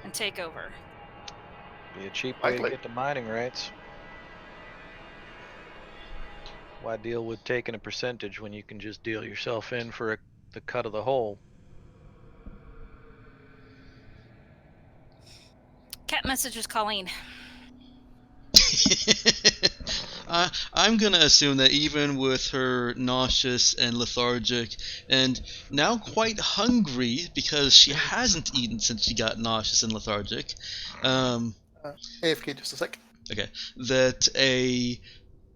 S2: and take over.
S5: Be a cheap way to
S3: Likely.
S5: get the mining rights. Why deal with taking a percentage when you can just deal yourself in for the cut of the whole?
S2: Cat messages Colleen.
S1: I'm gonna assume that even with her nauseous and lethargic, and now quite hungry because she hasn't eaten since she got nauseous and lethargic,
S3: AFK just a sec.
S1: okay, that a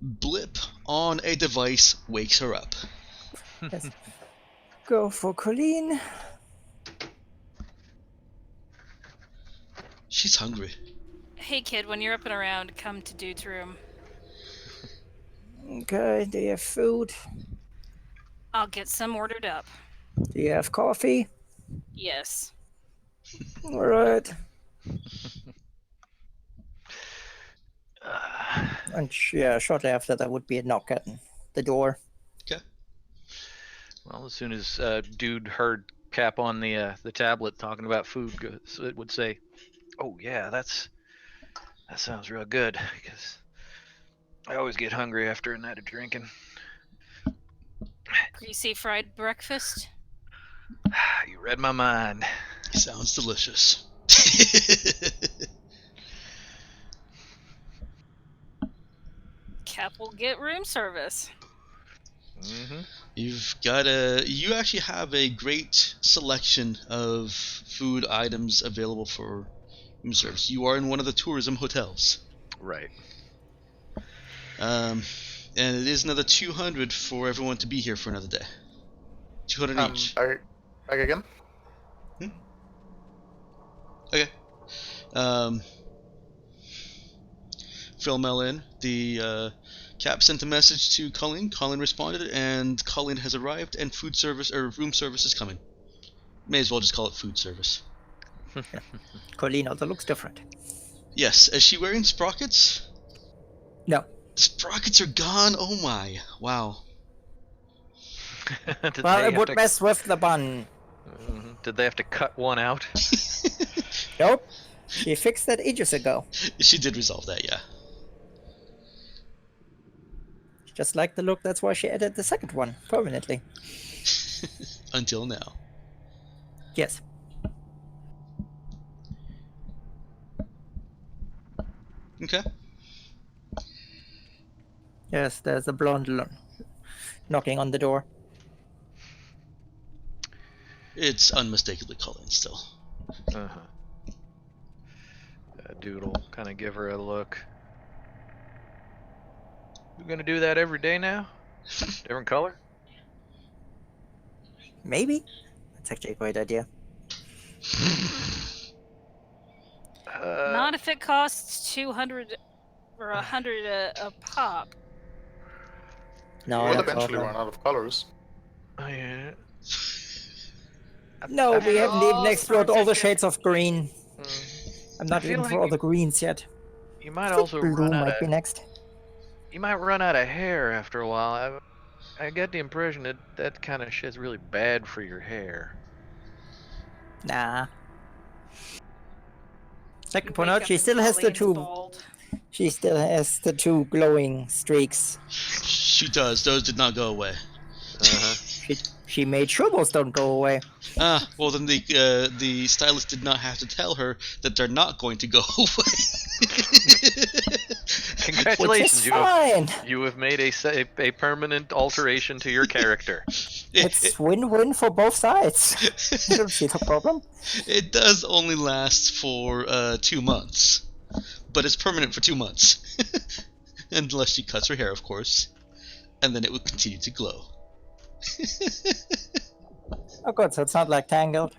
S1: blip on a device wakes her up.
S4: Yes. Go for Colleen.
S1: She's hungry.
S2: Hey kid, when you're up and around, come to Dude's room.
S4: Okay, do you have food?
S2: I'll get some ordered up.
S4: Do you have coffee?
S2: Yes.
S4: Alright. And yeah, shortly after that would be a knock at the door.
S5: Well, as soon as dude heard Cap on the tablet talking about food, so it would say, "Oh yeah, that sounds real good." Because I always get hungry after a night of drinking.
S2: Greasy fried breakfast.
S5: You read my mind.
S1: Sounds delicious.
S2: Cap will get room service.
S5: Mm-hmm.
S1: You actually have a great selection of food items available for room service. You are in one of the tourism hotels.
S5: Right.
S1: And it is another 200 for everyone to be here for another day. 200 each.
S3: Back again?
S1: Okay. Fill Mel in. The Cap sent a message to Colleen. Colleen responded, and Colleen has arrived, and food service or room service is coming. May as well just call it food service.
S4: Colleen also looks different.
S1: Yes. Is she wearing sprockets?
S4: No.
S1: The sprockets are gone. Oh my! Wow.
S4: Well, it would mess with the bun.
S5: Did they have to cut one out?
S4: Nope. She fixed that ages ago.
S1: She did resolve that, yeah.
S4: just like the look. That's why she added the second one permanently.
S1: Until now.
S4: Yes.
S1: Okay.
S4: Yes, there's a blonde knocking on the door.
S1: It's unmistakably Colleen still.
S5: Uh-huh. Dude will kind of give her a look. You gonna do that every day now? Different color?
S4: Maybe. That's actually a great idea.
S2: Not if it costs 200 or 100 a pop.
S4: No,
S3: We'll
S4: that's
S3: eventually
S4: awful.
S3: run out of colors.
S5: Oh, yeah.
S4: No, we
S2: And
S4: haven't even
S2: all
S4: explored
S2: sorts
S4: all
S2: of
S4: the
S2: good-
S4: shades of green. I'm
S5: I
S4: not
S5: feel
S4: even
S5: like
S4: for all the greens yet.
S5: You might
S4: I think
S5: also
S4: blue
S5: run out
S4: might
S5: of.
S4: be next.
S5: You might run out of hair after a while. I get the impression that that kind of shit's really bad for your hair.
S4: Nah. Check
S2: You
S4: upon
S2: wake
S4: out,
S2: up
S4: she
S2: and
S4: still has the
S2: Colleen's
S4: two.
S2: bald.
S4: She still has the two glowing streaks.
S1: She does. Those did not go away.
S5: Uh-huh.
S4: She made sure those don't go away.
S1: Ah, well then the stylist did not have to tell her that they're not going to go away.
S4: Which
S5: Congratulations,
S4: is fine.
S5: you have made a permanent alteration to your character.
S4: It's win-win for both sides. I don't see the problem.
S1: It does only last for 2 months, but it's permanent for 2 months, unless she cuts her hair, of course, and then it will continue to glow.
S4: Oh good, so it's not like Tangled.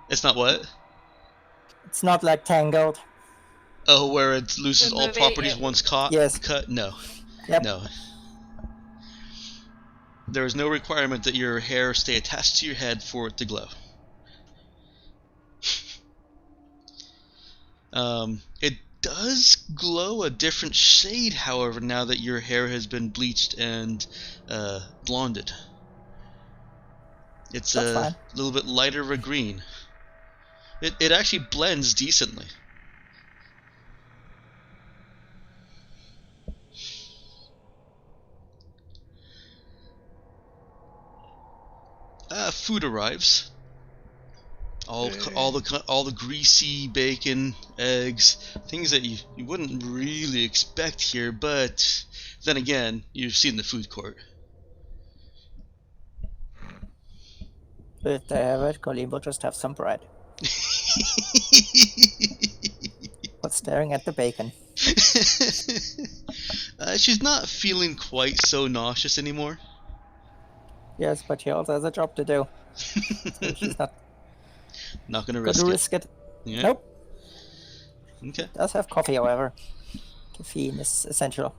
S1: It's not what?
S4: It's not like Tangled.
S1: Oh, where it loses
S2: The
S1: all
S2: movie,
S1: properties once caught?
S4: Yes.
S1: Cut? No.
S4: Yep.
S1: No. There is no requirement that your hair stay attached to your head for it to glow. It does glow a different shade, however, now that your hair has been bleached and blonded. It's
S4: That's
S1: a
S4: fine.
S1: little bit lighter of a green. It actually blends decently. Food arrives. All the greasy bacon, eggs, things that you wouldn't really expect here, but then again, you've seen the food court.
S4: If they have it, Colleen will just have some bread. But staring at the bacon.
S1: She's not feeling quite so nauseous anymore.
S4: Yes, but she also has a job to do. So she's not
S1: Not gonna
S4: going
S1: risk
S4: to
S1: it.
S4: risk it.
S1: Yeah.
S4: Nope.
S1: Okay.
S4: Does have coffee, however. Caffeine is essential.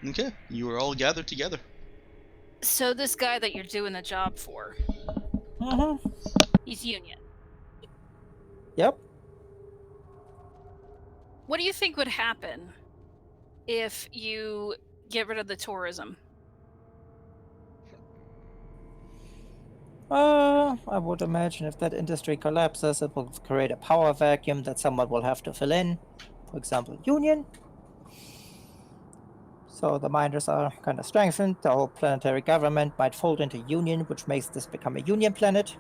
S1: Okay. You are all gathered together.
S2: So this guy that you're doing the job for,
S4: Mm-hmm.
S2: he's union.
S4: Yep.
S2: What do you think would happen if you get rid of the tourism?
S4: I would imagine if that industry collapses, it will create a power vacuum that someone will have to fill in. For example, Union. So the miners are kind of strengthened. The whole planetary government might fold into Union, which makes this become a Union planet.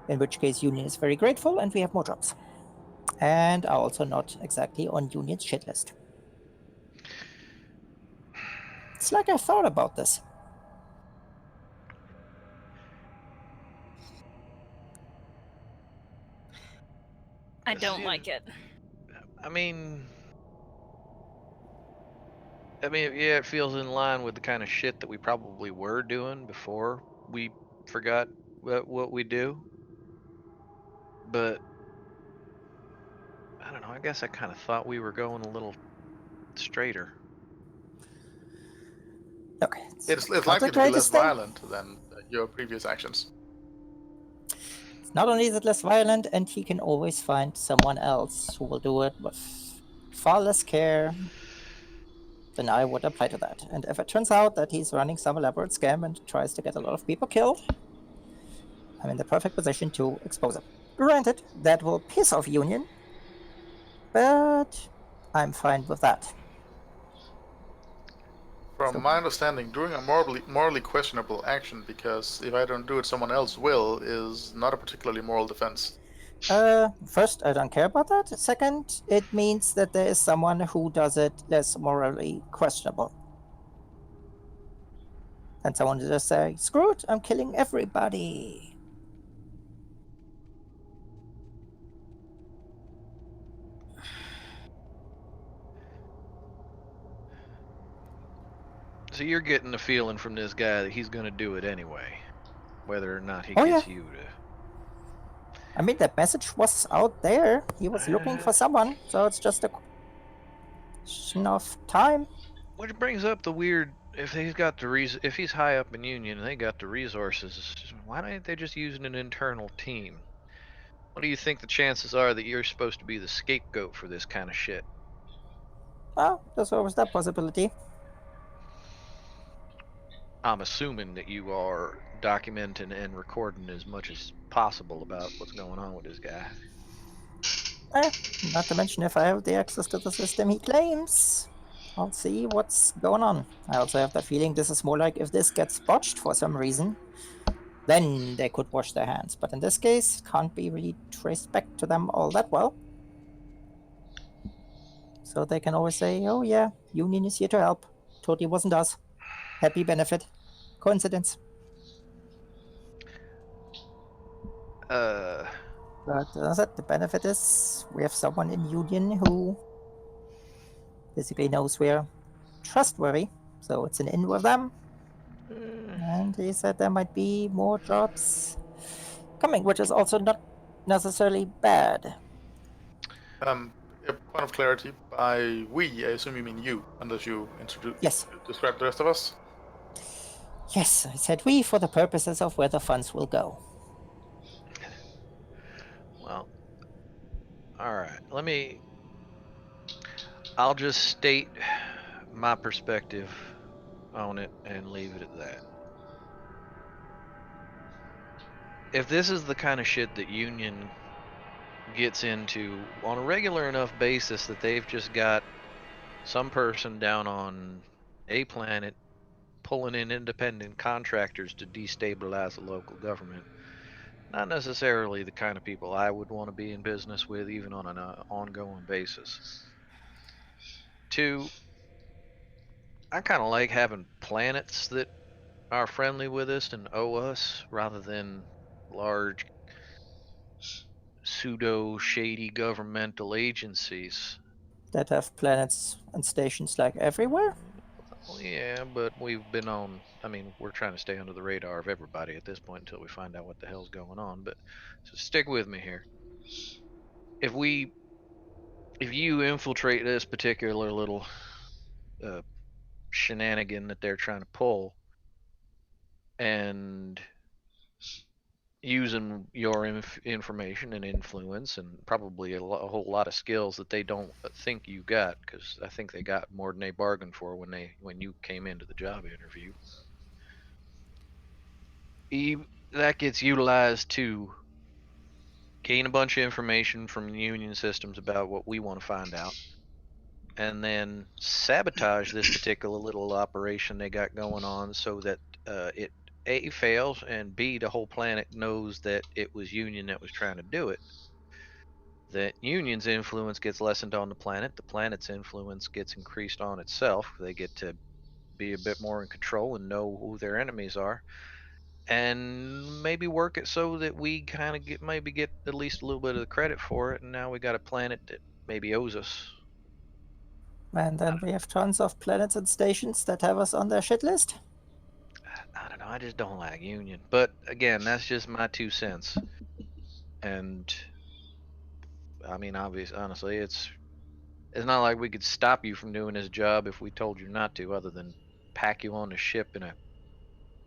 S4: In which case, Union is very grateful, and we have more jobs. And are also not exactly on Union's shit list. It's like I thought about this.
S2: I don't like it.
S5: I mean, yeah, it feels in line with the kind of shit that we probably were doing before we forgot what we do. But I don't know. I guess I kind of thought we were going a little straighter.
S4: Okay.
S3: It's
S4: not
S3: likely
S4: the
S3: to be less
S4: greatest thing.
S3: violent than your previous actions.
S4: Not only is it less violent, and he can always find someone else who will do it with far less care than I would apply to that. And if it turns out that he's running some elaborate scam and tries to get a lot of people killed, I'm in the perfect position to expose him. Granted, that will piss off Union, but I'm fine with that.
S3: From
S4: So-
S3: my understanding, doing a morally questionable action because if I don't do it, someone else will, is not a particularly moral defense.
S4: First, I don't care about that. Second, it means that there is someone who does it less morally questionable. And someone will just say, screw it, I'm killing everybody.
S5: So you're getting the feeling from this guy that he's going to do it anyway, whether or not he
S4: Oh,
S5: gets
S4: yeah.
S5: you to.
S4: I mean, that message was out there. He was looking for someone, so it's just a question of time.
S5: Which brings up the weird. If he's got the if he's high up in Union and they got the resources, why don't they just use an internal team? What do you think the chances are that you're supposed to be the scapegoat for this kind of shit?
S4: Well, there's always that possibility.
S5: I'm assuming that you are documenting and recording as much as possible about what's going on with this guy.
S4: Not to mention, if I have the access to the system he claims, I'll see what's going on. I also have the feeling this is more like if this gets botched for some reason, then they could wash their hands. But in this case, can't be really traced back to them all that well. So they can always say, oh yeah, Union is here to help. Totally wasn't us. Happy benefit. Coincidence.
S5: Uh,
S4: But as I said, the benefit is we have someone in Union who basically knows we're trustworthy. So it's an in with them. And he said there might be more jobs coming, which is also not necessarily bad.
S3: A point of clarity, by we, I assume you mean you, unless you
S4: Yes.
S3: describe the rest of us.
S4: Yes, I said we for the purposes of where the funds will go.
S5: well, all right. I'll just state my perspective on it and leave it at that. If this is the kind of shit that Union gets into on a regular enough basis that they've just got some person down on a planet pulling in independent contractors to destabilize the local government, not necessarily the kind of people I would want to be in business with, even on an ongoing basis. Two, I kind of like having planets that are friendly with us and owe us rather than large pseudo shady governmental agencies.
S4: That have planets and stations like everywhere.
S5: Well, yeah, but we've been on. I mean, we're trying to stay under the radar of everybody at this point until we find out what the hell's going on. But so stick with me here. If we, if you infiltrate this particular little uh, shenanigan that they're trying to pull, and using your information and influence and probably a whole lot of skills that they don't think you got, because I think they got more than they bargained for when you came into the job interview. That gets utilized to gain a bunch of information from union systems about what we want to find out, and then sabotage this particular little operation they got going on so that it A fails and B the whole planet knows that it was Union that was trying to do it. That Union's influence gets lessened on the planet's influence gets increased on itself. They get to be a bit more in control and know who their enemies are, and maybe work it so that we kind of get at least a little bit of the credit for it. And now we got a planet that maybe owes us.
S4: And then we have tons of planets and stations that have us on their shit list.
S5: I don't know. I just don't like Union, but again, that's just my 2 cents. And I mean, honestly, it's not like we could stop you from doing this job if we told you not to, other than pack you on the ship in a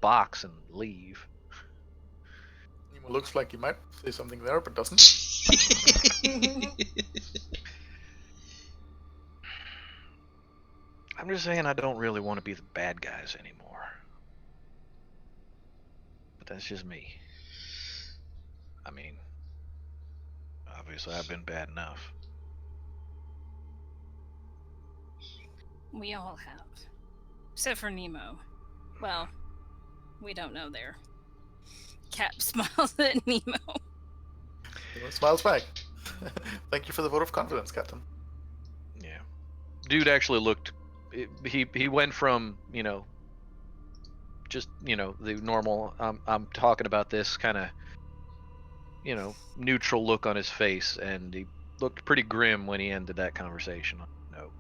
S5: box and leave.
S3: Nemo looks like he might say something there, but doesn't.
S5: I'm just saying I don't really want to be the bad guys anymore. But that's just me. I mean, obviously I've been bad enough.
S2: We all have. Except for Nemo. Well, we don't know there. Cap smiles at Nemo.
S3: He smiles back. Thank you for the vote of confidence, Captain.
S5: Yeah. Dude actually looked. He went from, just, the normal, I'm talking about this kind of, neutral look on his face, and he looked pretty grim when he ended that conversation. No.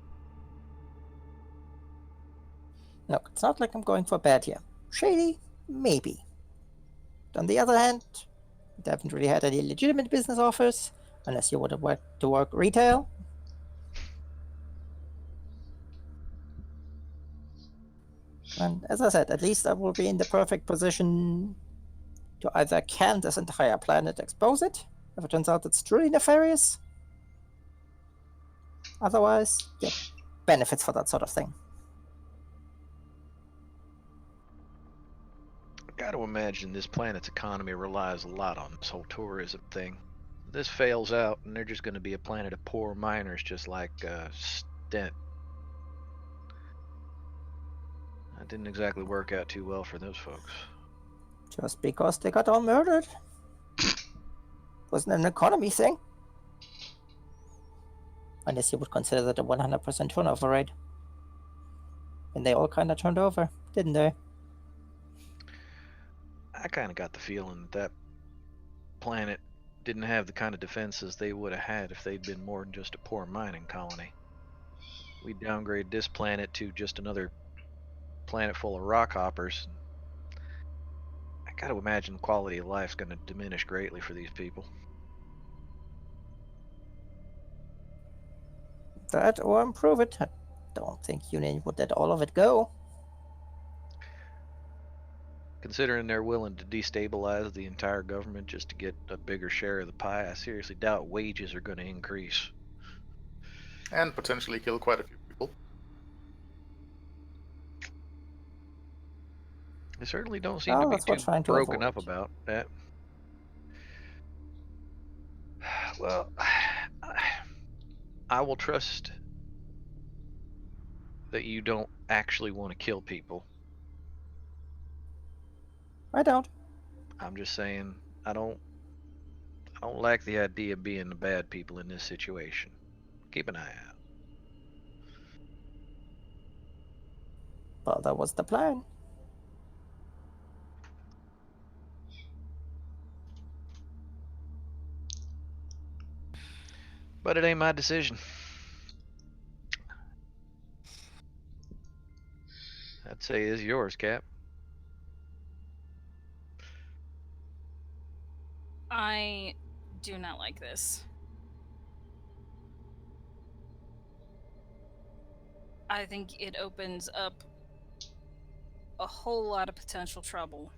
S4: Look, it's not like I'm going for bad here. Shady? Maybe. On the other hand, I haven't really had any legitimate business offers, unless you would have worked to work retail. And as I said, at least I will be in the perfect position to either can this entire planet, expose it, if it turns out it's truly nefarious. Otherwise, get benefits for that sort of thing.
S5: Got to imagine this planet's economy relies a lot on this whole tourism thing. If this fails out, and they're just going to be a planet of poor miners, just like Stent. That didn't exactly work out too well for those folks.
S4: Just because they got all murdered. Wasn't an economy thing. Unless you would consider that a 100% turnover rate. And they all kind of turned over, didn't they?
S5: I kind of got the feeling that planet didn't have the kind of defenses they would have had if they'd been more than just a poor mining colony. We downgrade this planet to just another planet full of rock hoppers. I gotta imagine quality of life's gonna diminish greatly for these people.
S4: That or improve it. I don't think Union would let all of it go.
S5: Considering they're willing to destabilize the entire government just to get a bigger share of the pie, I seriously doubt wages are going to increase.
S3: And potentially kill quite a few people.
S5: They certainly don't seem to be
S4: That's what
S5: too
S4: trying to
S5: broken
S4: avoid.
S5: up about that. Well, I will trust that you don't actually want to kill people.
S4: I don't.
S5: I'm just saying I don't like the idea of being the bad people in this situation. Keep an eye out.
S4: Well, that was the plan.
S5: But it ain't my decision. I'd say it's yours, Cap.
S2: I do not like this. I think it opens up a whole lot of potential trouble.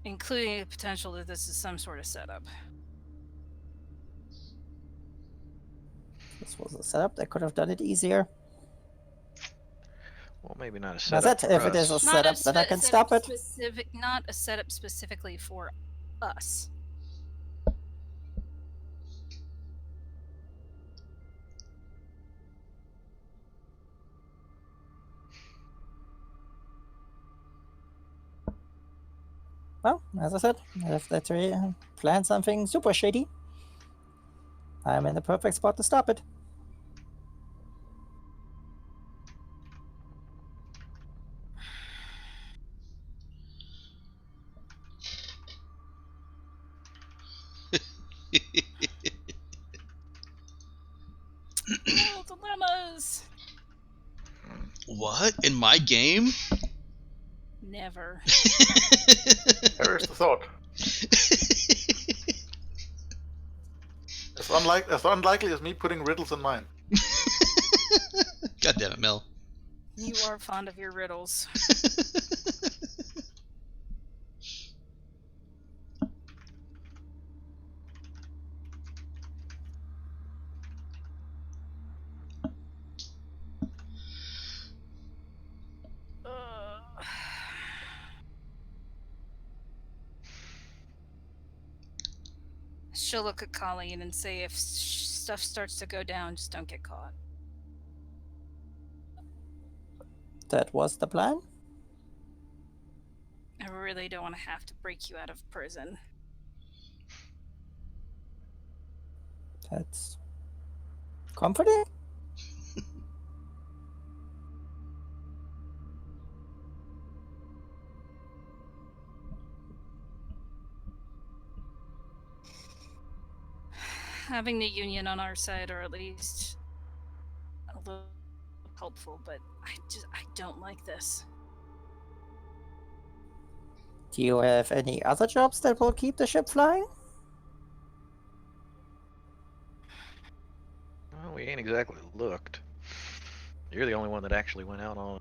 S2: Including the potential that this is some sort of setup.
S4: This was a setup. They could have done it easier.
S5: Well, maybe not a
S4: That's
S5: setup
S4: it.
S5: for
S4: If it
S5: us.
S4: is a setup, then I can stop it.
S2: Not a setup specifically for us.
S4: Well, as I said, if they plan something super shady, I'm in the perfect spot to stop it.
S2: Oh, dilemmas!
S1: What? In my game?
S2: Never.
S3: Perish the thought. As unlikely as me putting riddles in mine.
S1: God damn it, Mel.
S2: You are fond of your riddles. She'll look at Colleen and say if stuff starts to go down, just don't get caught.
S4: That was the plan.
S2: I really don't want to have to break you out of prison.
S4: That's comforting.
S2: Having the Union on our side, or at least a little helpful, but I don't like this.
S4: Do you have any other jobs that will keep the ship flying?
S5: Well, we ain't exactly looked. You're the only one that actually went out on.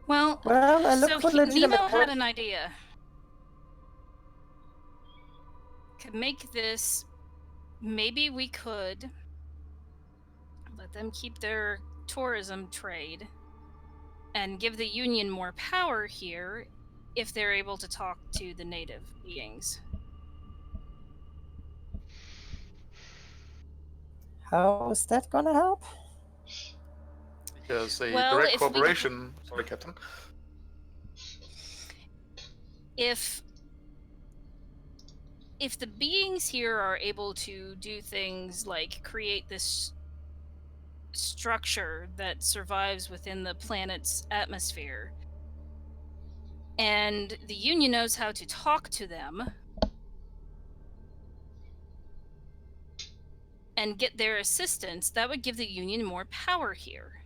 S2: Well,
S4: I look
S2: so
S4: for legitimate
S2: Nemo had
S4: work.
S2: an idea. Could make this. Maybe we could let them keep their tourism trade and give the Union more power here if they're able to talk to the native beings.
S4: How is that gonna help?
S3: Because a
S2: Well,
S3: direct
S2: if we-
S3: cooperation. Sorry, Captain.
S2: If the beings here are able to do things like create this structure that survives within the planet's atmosphere, and the Union knows how to talk to them and get their assistance, that would give the Union more power here.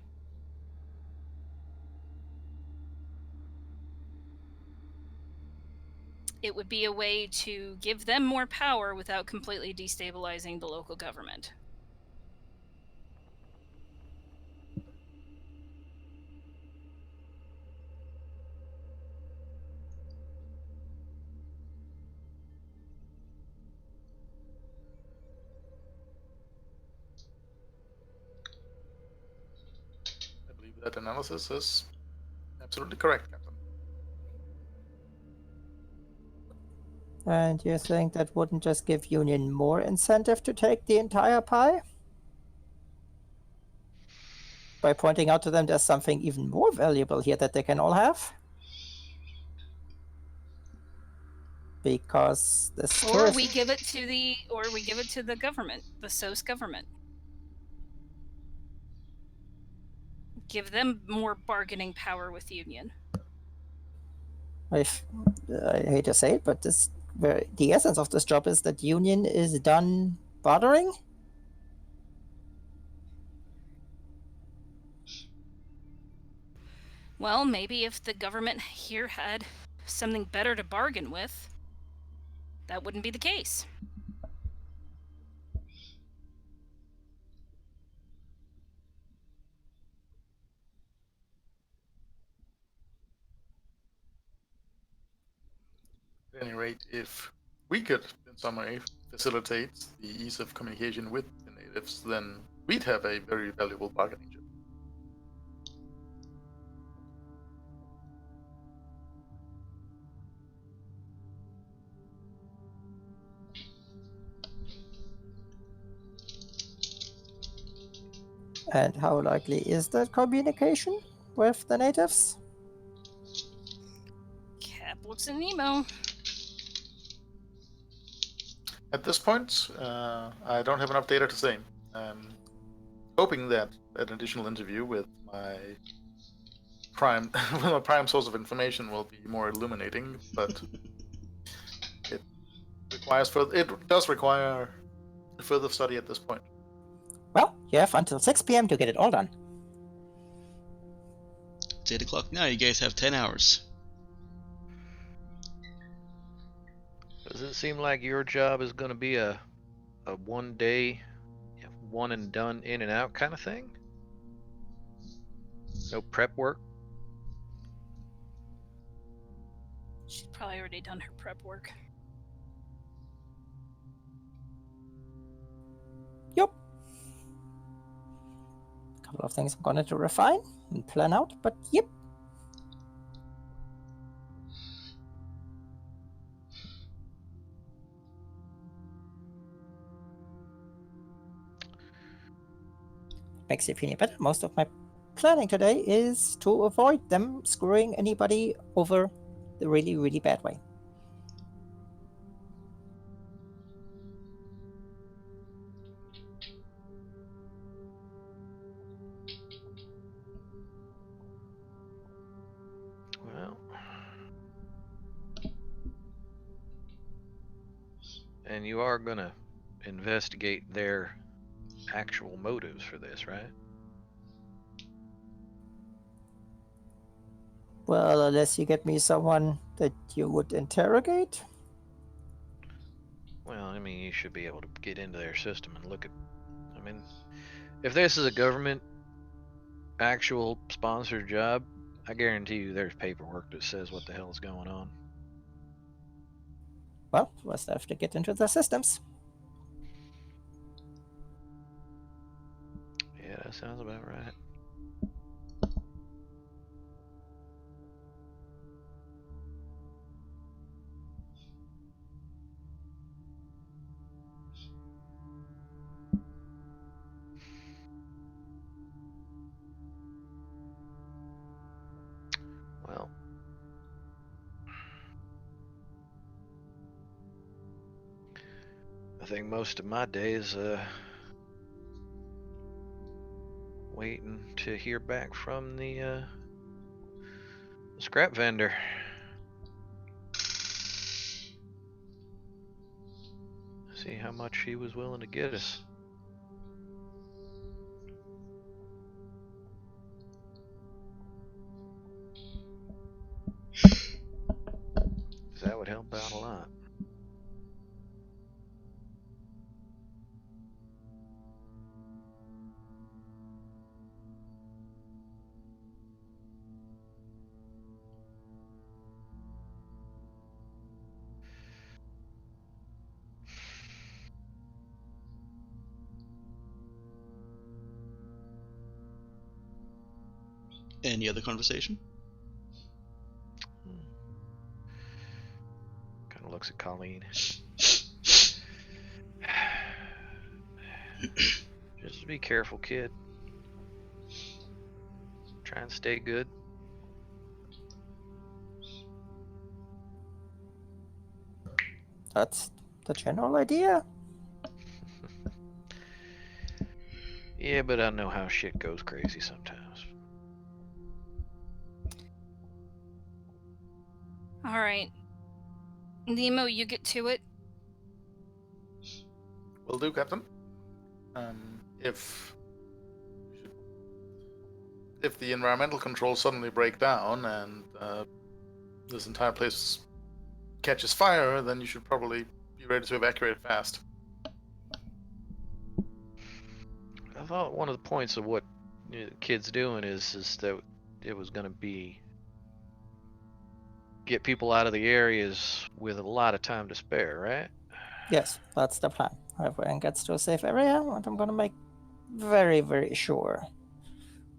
S2: It would be a way to give them more power without completely destabilizing the local government.
S3: I believe that analysis is absolutely correct, Captain.
S4: And you think that wouldn't just give Union more incentive to take the entire pie? By pointing out to them there's something even more valuable here that they can all have? Because this
S2: Or
S4: tourist...
S2: we give it to the government, the SOS government. Give them more bargaining power with the Union.
S4: I hate to say it, but the essence of this job is that Union is done bartering.
S2: Well, maybe if the government here had something better to bargain with, that wouldn't be the case.
S3: At any rate, if we could, in some way, facilitate the ease of communication with the natives, then we'd have a very valuable bargaining chip.
S4: And how likely is that communication with the natives?
S2: Cap looks at Nemo.
S3: At this point, I don't have enough data to say. I'm hoping that an additional interview with my prime source of information will be more illuminating, but it does require further study at this point.
S4: Well, you have until 6 p.m. to get it all done.
S1: It's 8 o'clock now. You guys have 10 hours.
S5: Does it seem like your job is going to be a one day, one and done, in and out kind of thing? No prep work?
S2: She's probably already done her prep work.
S4: Yup. A couple of things I'm gonna to refine and plan out, but yep. makes you feel better. Most of my planning today is to avoid them screwing anybody over the really, really bad way.
S5: Well. And you are gonna investigate their actual motives for this, right?
S4: Well, unless you get me someone that you would interrogate.
S5: Well, I mean, you should be able to get into their system and look at. I mean, if this is a government actual sponsored job, I guarantee you there's paperwork that says what the hell is going on.
S4: Well, we'll have to get into the systems.
S5: Yeah, that sounds about right. Well, I think most of my day is waiting to hear back from the scrap vendor. See how much he was willing to get us. 'Cause that would help out a lot.
S1: Any other conversation?
S5: Kind of looks at Colleen. Just be careful, kid. Try and stay good.
S4: That's the general idea.
S5: Yeah, but I know how shit goes crazy sometimes.
S2: All right. Nemo, you get to it.
S3: Will do, Captain. If the environmental controls suddenly break down and this entire place catches fire, then you should probably be ready to evacuate fast.
S5: I thought one of the points of what the kid's doing is that it was going to be get people out of the areas with a lot of time to spare, right?
S4: Yes, that's the plan. Everyone gets to a safe area, and I'm gonna make very, very sure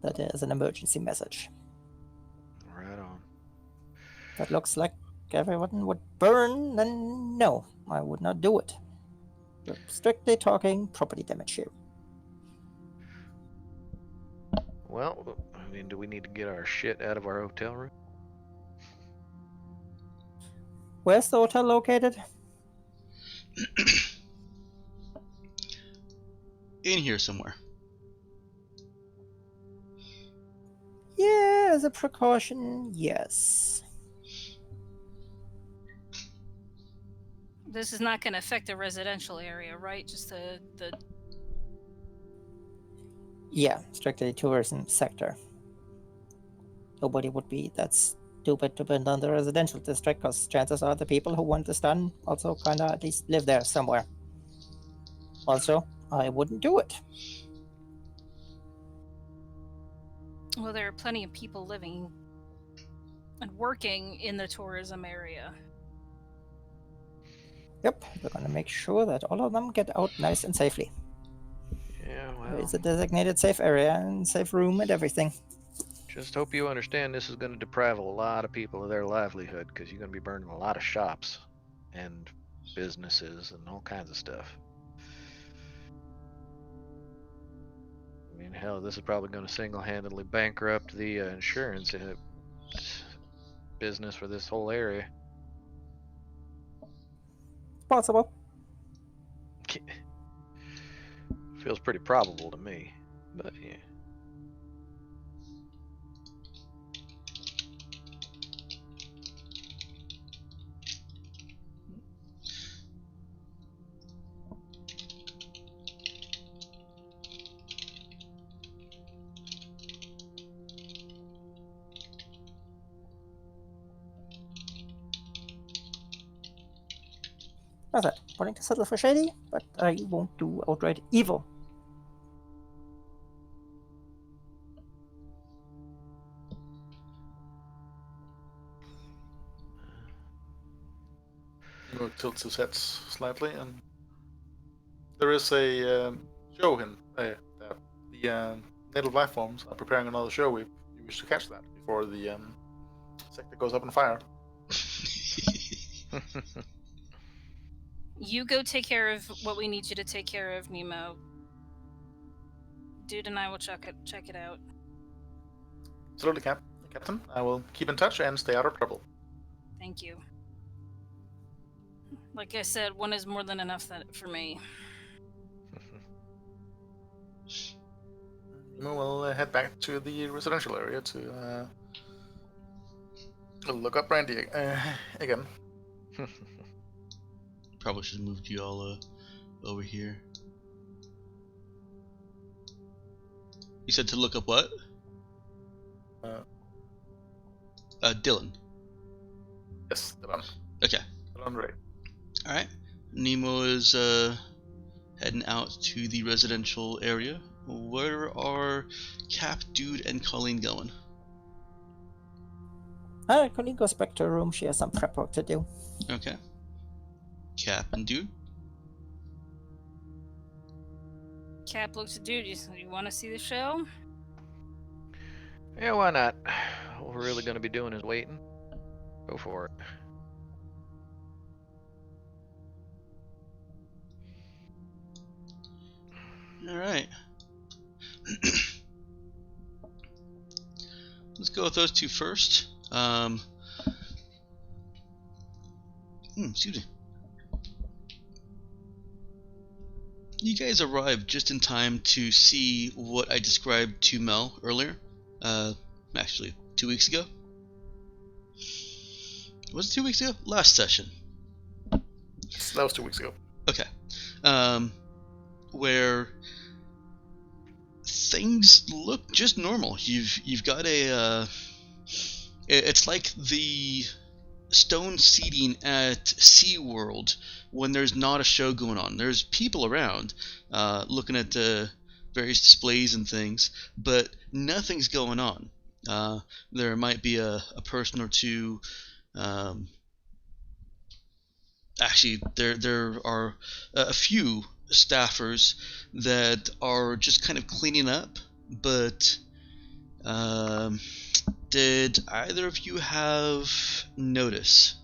S4: that there's an emergency message.
S5: Right on.
S4: That looks like everyone would burn, then no, I would not do it. We're strictly talking property damage here.
S5: Well, I mean, do we need to get our shit out of our hotel room?
S4: Where's the hotel located?
S1: In here somewhere.
S4: Yeah, as a precaution, yes.
S2: This is not going to affect the residential area, right? Just the
S4: Yeah, strictly tourism sector. Nobody would be that stupid to burn down the residential district, because chances are the people who want this done also kind of at least live there somewhere. Also, I wouldn't do it.
S2: Well, there are plenty of people living and working in the tourism area.
S4: Yep, we're gonna make sure that all of them get out nice and safely.
S5: Yeah,
S4: There
S5: well,
S4: is a designated safe area and safe room and everything.
S5: just hope you understand this is going to deprive a lot of people of their livelihood, because you're going to be burning a lot of shops and businesses and all kinds of stuff. I mean, hell, this is probably going to single-handedly bankrupt the insurance business for this whole area.
S4: Possible.
S5: Feels pretty probable to me, but yeah.
S4: How's that? Willing to settle for shady, but I won't do outright evil.
S3: Nemo tilts his head slightly, and there is a show in that the native life forms are preparing another show. We wish to catch that before the sector goes up in fire.
S2: You go take care of what we need you to take care of, Nemo. Dude and I will check it out.
S3: Absolutely, Captain. I will keep in touch and stay out of trouble.
S2: Thank you. Like I said, one is more than enough for me.
S3: Nemo will head back to the residential area to look up Randy again.
S1: Probably should have moved you all over here. You said to look up what? Dylan.
S3: Yes, Dylan.
S1: Okay.
S3: Dylan Ray.
S1: Alright. Nemo is heading out to the residential area. Where are Cap, Dude, and Colleen going?
S4: Colleen goes back to her room. She has some prep work to do.
S1: Okay. Cap and Dude?
S2: Cap looks at Dude. You want to see the show?
S5: Yeah, why not? All we're really going to be doing is waiting. Go for it.
S1: Alright. Let's go with those two first. Excuse me. You guys arrived just in time to see what I described to Mel earlier. Actually, 2 weeks ago. Was it 2 weeks ago? Last session.
S3: That was 2 weeks ago.
S1: Okay. Where things look just normal. You've got it's like the stone seating at SeaWorld when there's not a show going on. There's people around looking at various displays and things, but nothing's going on. There might be a person or two. Actually, there are a few staffers that are just kind of cleaning up, but did either of you have notice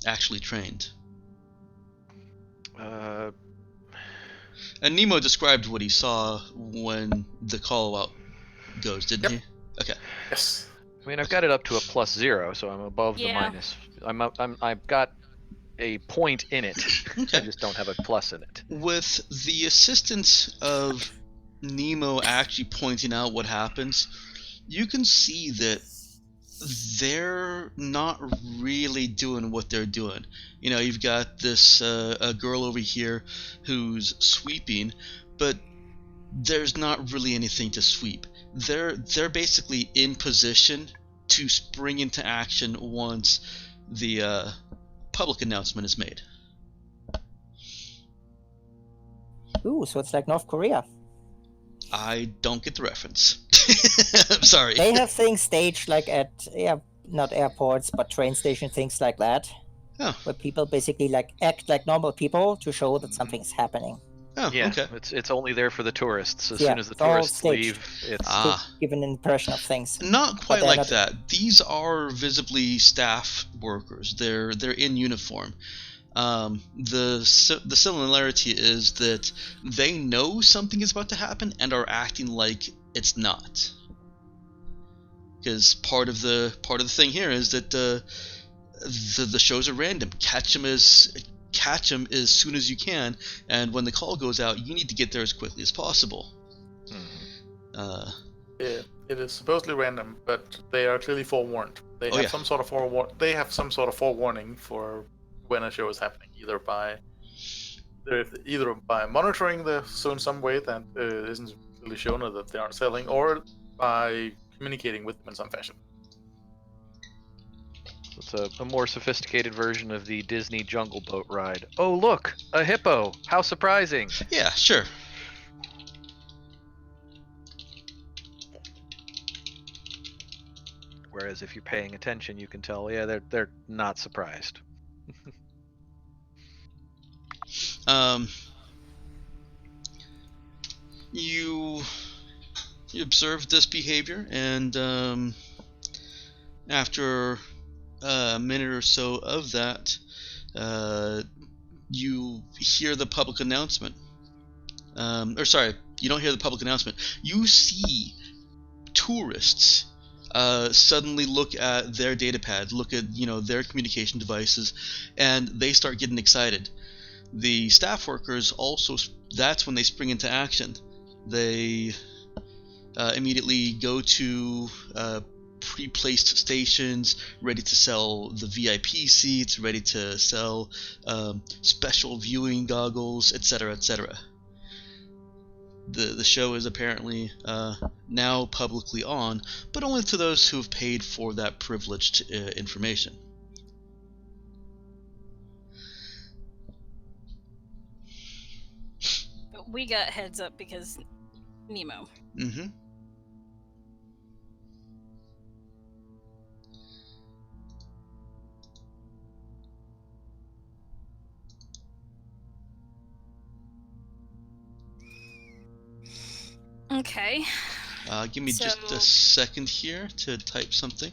S1: actually trained? And Nemo described what he saw when the call out goes, didn't he? Okay.
S3: Yes.
S5: I mean, I've got it up to a +0, so I'm above the
S2: Yeah.
S5: minus. I've got a point in it.
S1: Okay.
S5: I just don't have a plus in it.
S1: With the assistance of Nemo actually pointing out what happens, you can see that they're not really doing what they're doing. You know, you've got this a girl over here who's sweeping, but there's not really anything to sweep. They're basically in position to spring into action once the public announcement is made.
S4: Ooh, so it's like North Korea.
S1: I don't get the reference. I'm sorry.
S4: They have things staged like at not airports, but train station, things like that.
S1: Oh.
S4: Where people basically like act like normal people to show that something's happening.
S1: Oh,
S5: Yeah,
S1: okay.
S5: it's only there for the tourists. As
S4: Yeah,
S5: soon as the
S4: it's all
S5: tourists
S4: staged.
S5: leave, it's
S1: Ah.
S4: To give an impression of things.
S1: Not quite
S4: they're
S1: like
S4: not-
S1: that. These are visibly staff workers. They're in uniform. The similarity is that they know something is about to happen and are acting like it's not. Because part of the thing here is that the shows are random. Catch them as soon as you can, and when the call goes out, you need to get there as quickly as possible.
S3: It is supposedly random, but they are clearly forewarned. They
S1: Oh,
S3: have
S1: yeah.
S3: some sort of forewarning for when a show is happening, either by monitoring the show in some way that isn't clearly shown or that they aren't selling, or by communicating with them in some fashion.
S5: It's a more sophisticated version of the Disney Jungle Boat ride. Oh, look, a hippo! How surprising!
S1: Yeah, sure.
S5: Whereas if you're paying attention, you can tell, yeah, they're not surprised.
S1: You observe this behavior, and after a minute or so of that, you hear the public announcement. Or sorry, you don't hear the public announcement. You see tourists suddenly look at their data pad, look at their communication devices, and they start getting excited. The staff workers also, that's when they spring into action. They immediately go to pre-placed stations, ready to sell the VIP seats, ready to sell special viewing goggles, etc., etc. The show is apparently now publicly on, but only to those who have paid for that privileged information.
S2: But we got heads up because Nemo.
S1: Mm-hmm.
S2: Okay.
S1: Give me just a second here to type something.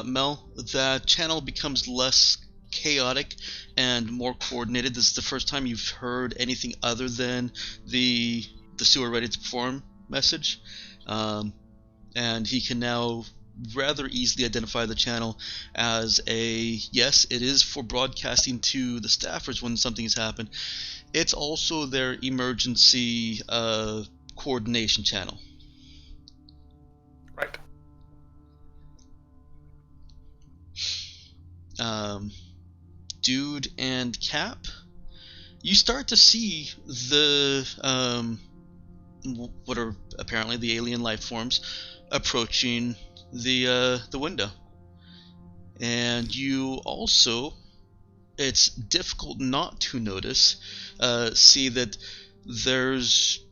S1: Mel, the channel becomes less chaotic and more coordinated. This is the first time you've heard anything other than the sewer ready to perform message, and he can now rather easily identify the channel as a, yes, it is for broadcasting to the staffers when something has happened. It's also their emergency coordination channel.
S3: Right.
S1: Dude and Cap, you start to see the what are apparently the alien life forms approaching the window, and you also, it's difficult not to notice, see that there's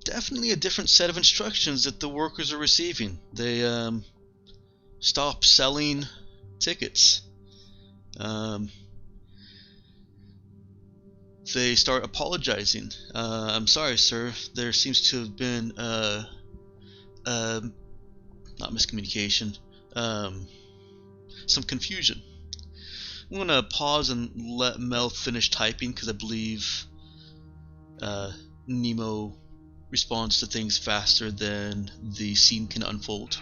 S1: definitely a different set of instructions that the workers are receiving. They stop selling tickets. They start apologizing. I'm sorry, sir. There seems to have been not miscommunication, some confusion. I'm gonna pause and let Mel finish typing because I believe Nemo responds to things faster than the scene can unfold.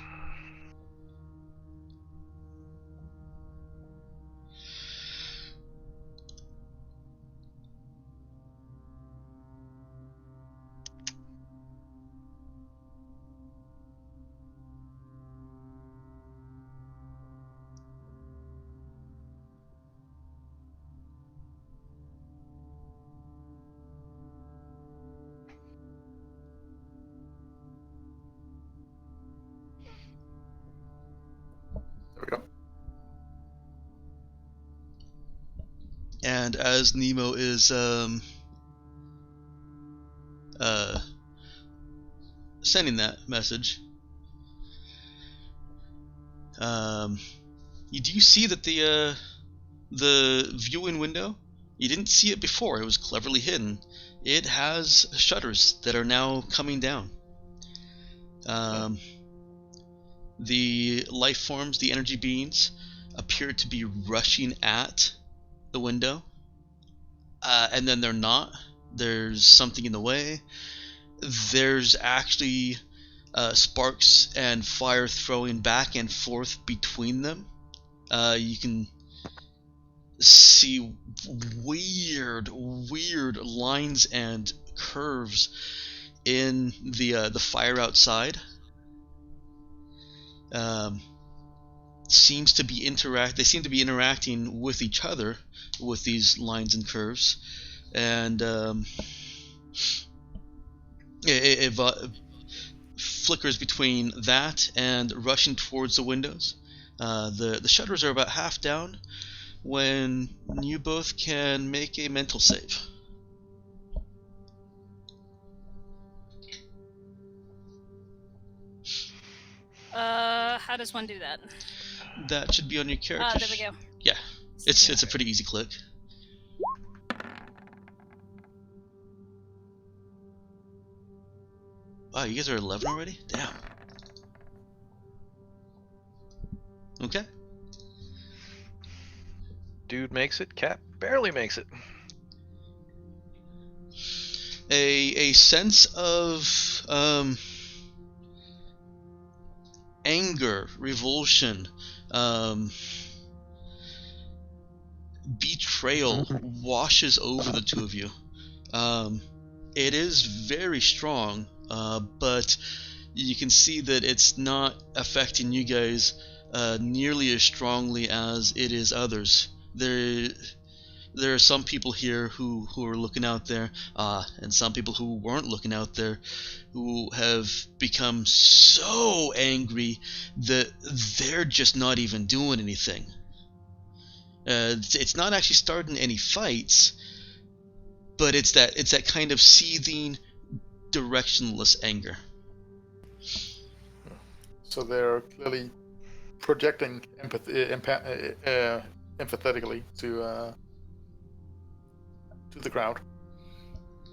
S1: And as Nemo is sending that message, you do see that the viewing window, you didn't see it before, it was cleverly hidden. It has shutters that are now coming down. The life forms, the energy beings, appear to be rushing at the window, and then they're not. There's something in the way. There's actually sparks and fire throwing back and forth between them. You can see weird lines and curves in the fire outside. They seem to be interacting with each other with these lines and curves, and it flickers between that and rushing towards the windows. The shutters are about half down when you both can make a mental save.
S2: How does one do that?
S1: That should be on your character.
S2: There we go.
S1: Yeah, it's a pretty easy click. Wow, you guys are 11 already? Damn. Okay.
S5: Dude makes it, Cap barely makes it.
S1: A sense of anger, revulsion, betrayal washes over the two of you. It is very strong, but you can see that it's not affecting you guys nearly as strongly as it is others. There are some people here who are looking out there, and some people who weren't looking out there, who have become so angry that they're just not even doing anything. It's not actually starting any fights, but it's that kind of seething, directionless anger.
S3: So they're clearly projecting empathetically to the crowd.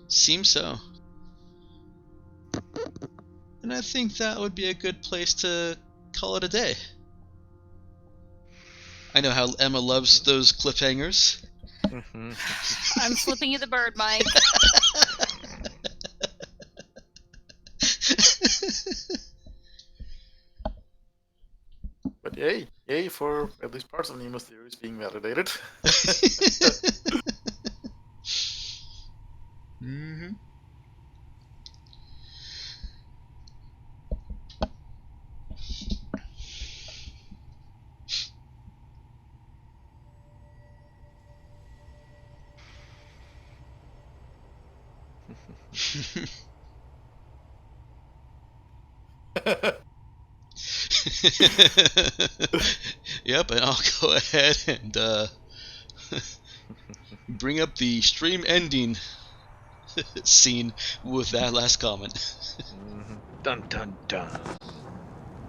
S1: Seems so. And I think that would be a good place to call it a day. I know how Emma loves those cliffhangers.
S2: I'm flipping you the bird, Mike.
S3: But yay for at least parts of Nemo's theories being validated.
S1: Mm-hmm. Yep, and I'll go ahead and bring up the stream ending scene with that last comment.
S5: Dun dun dun.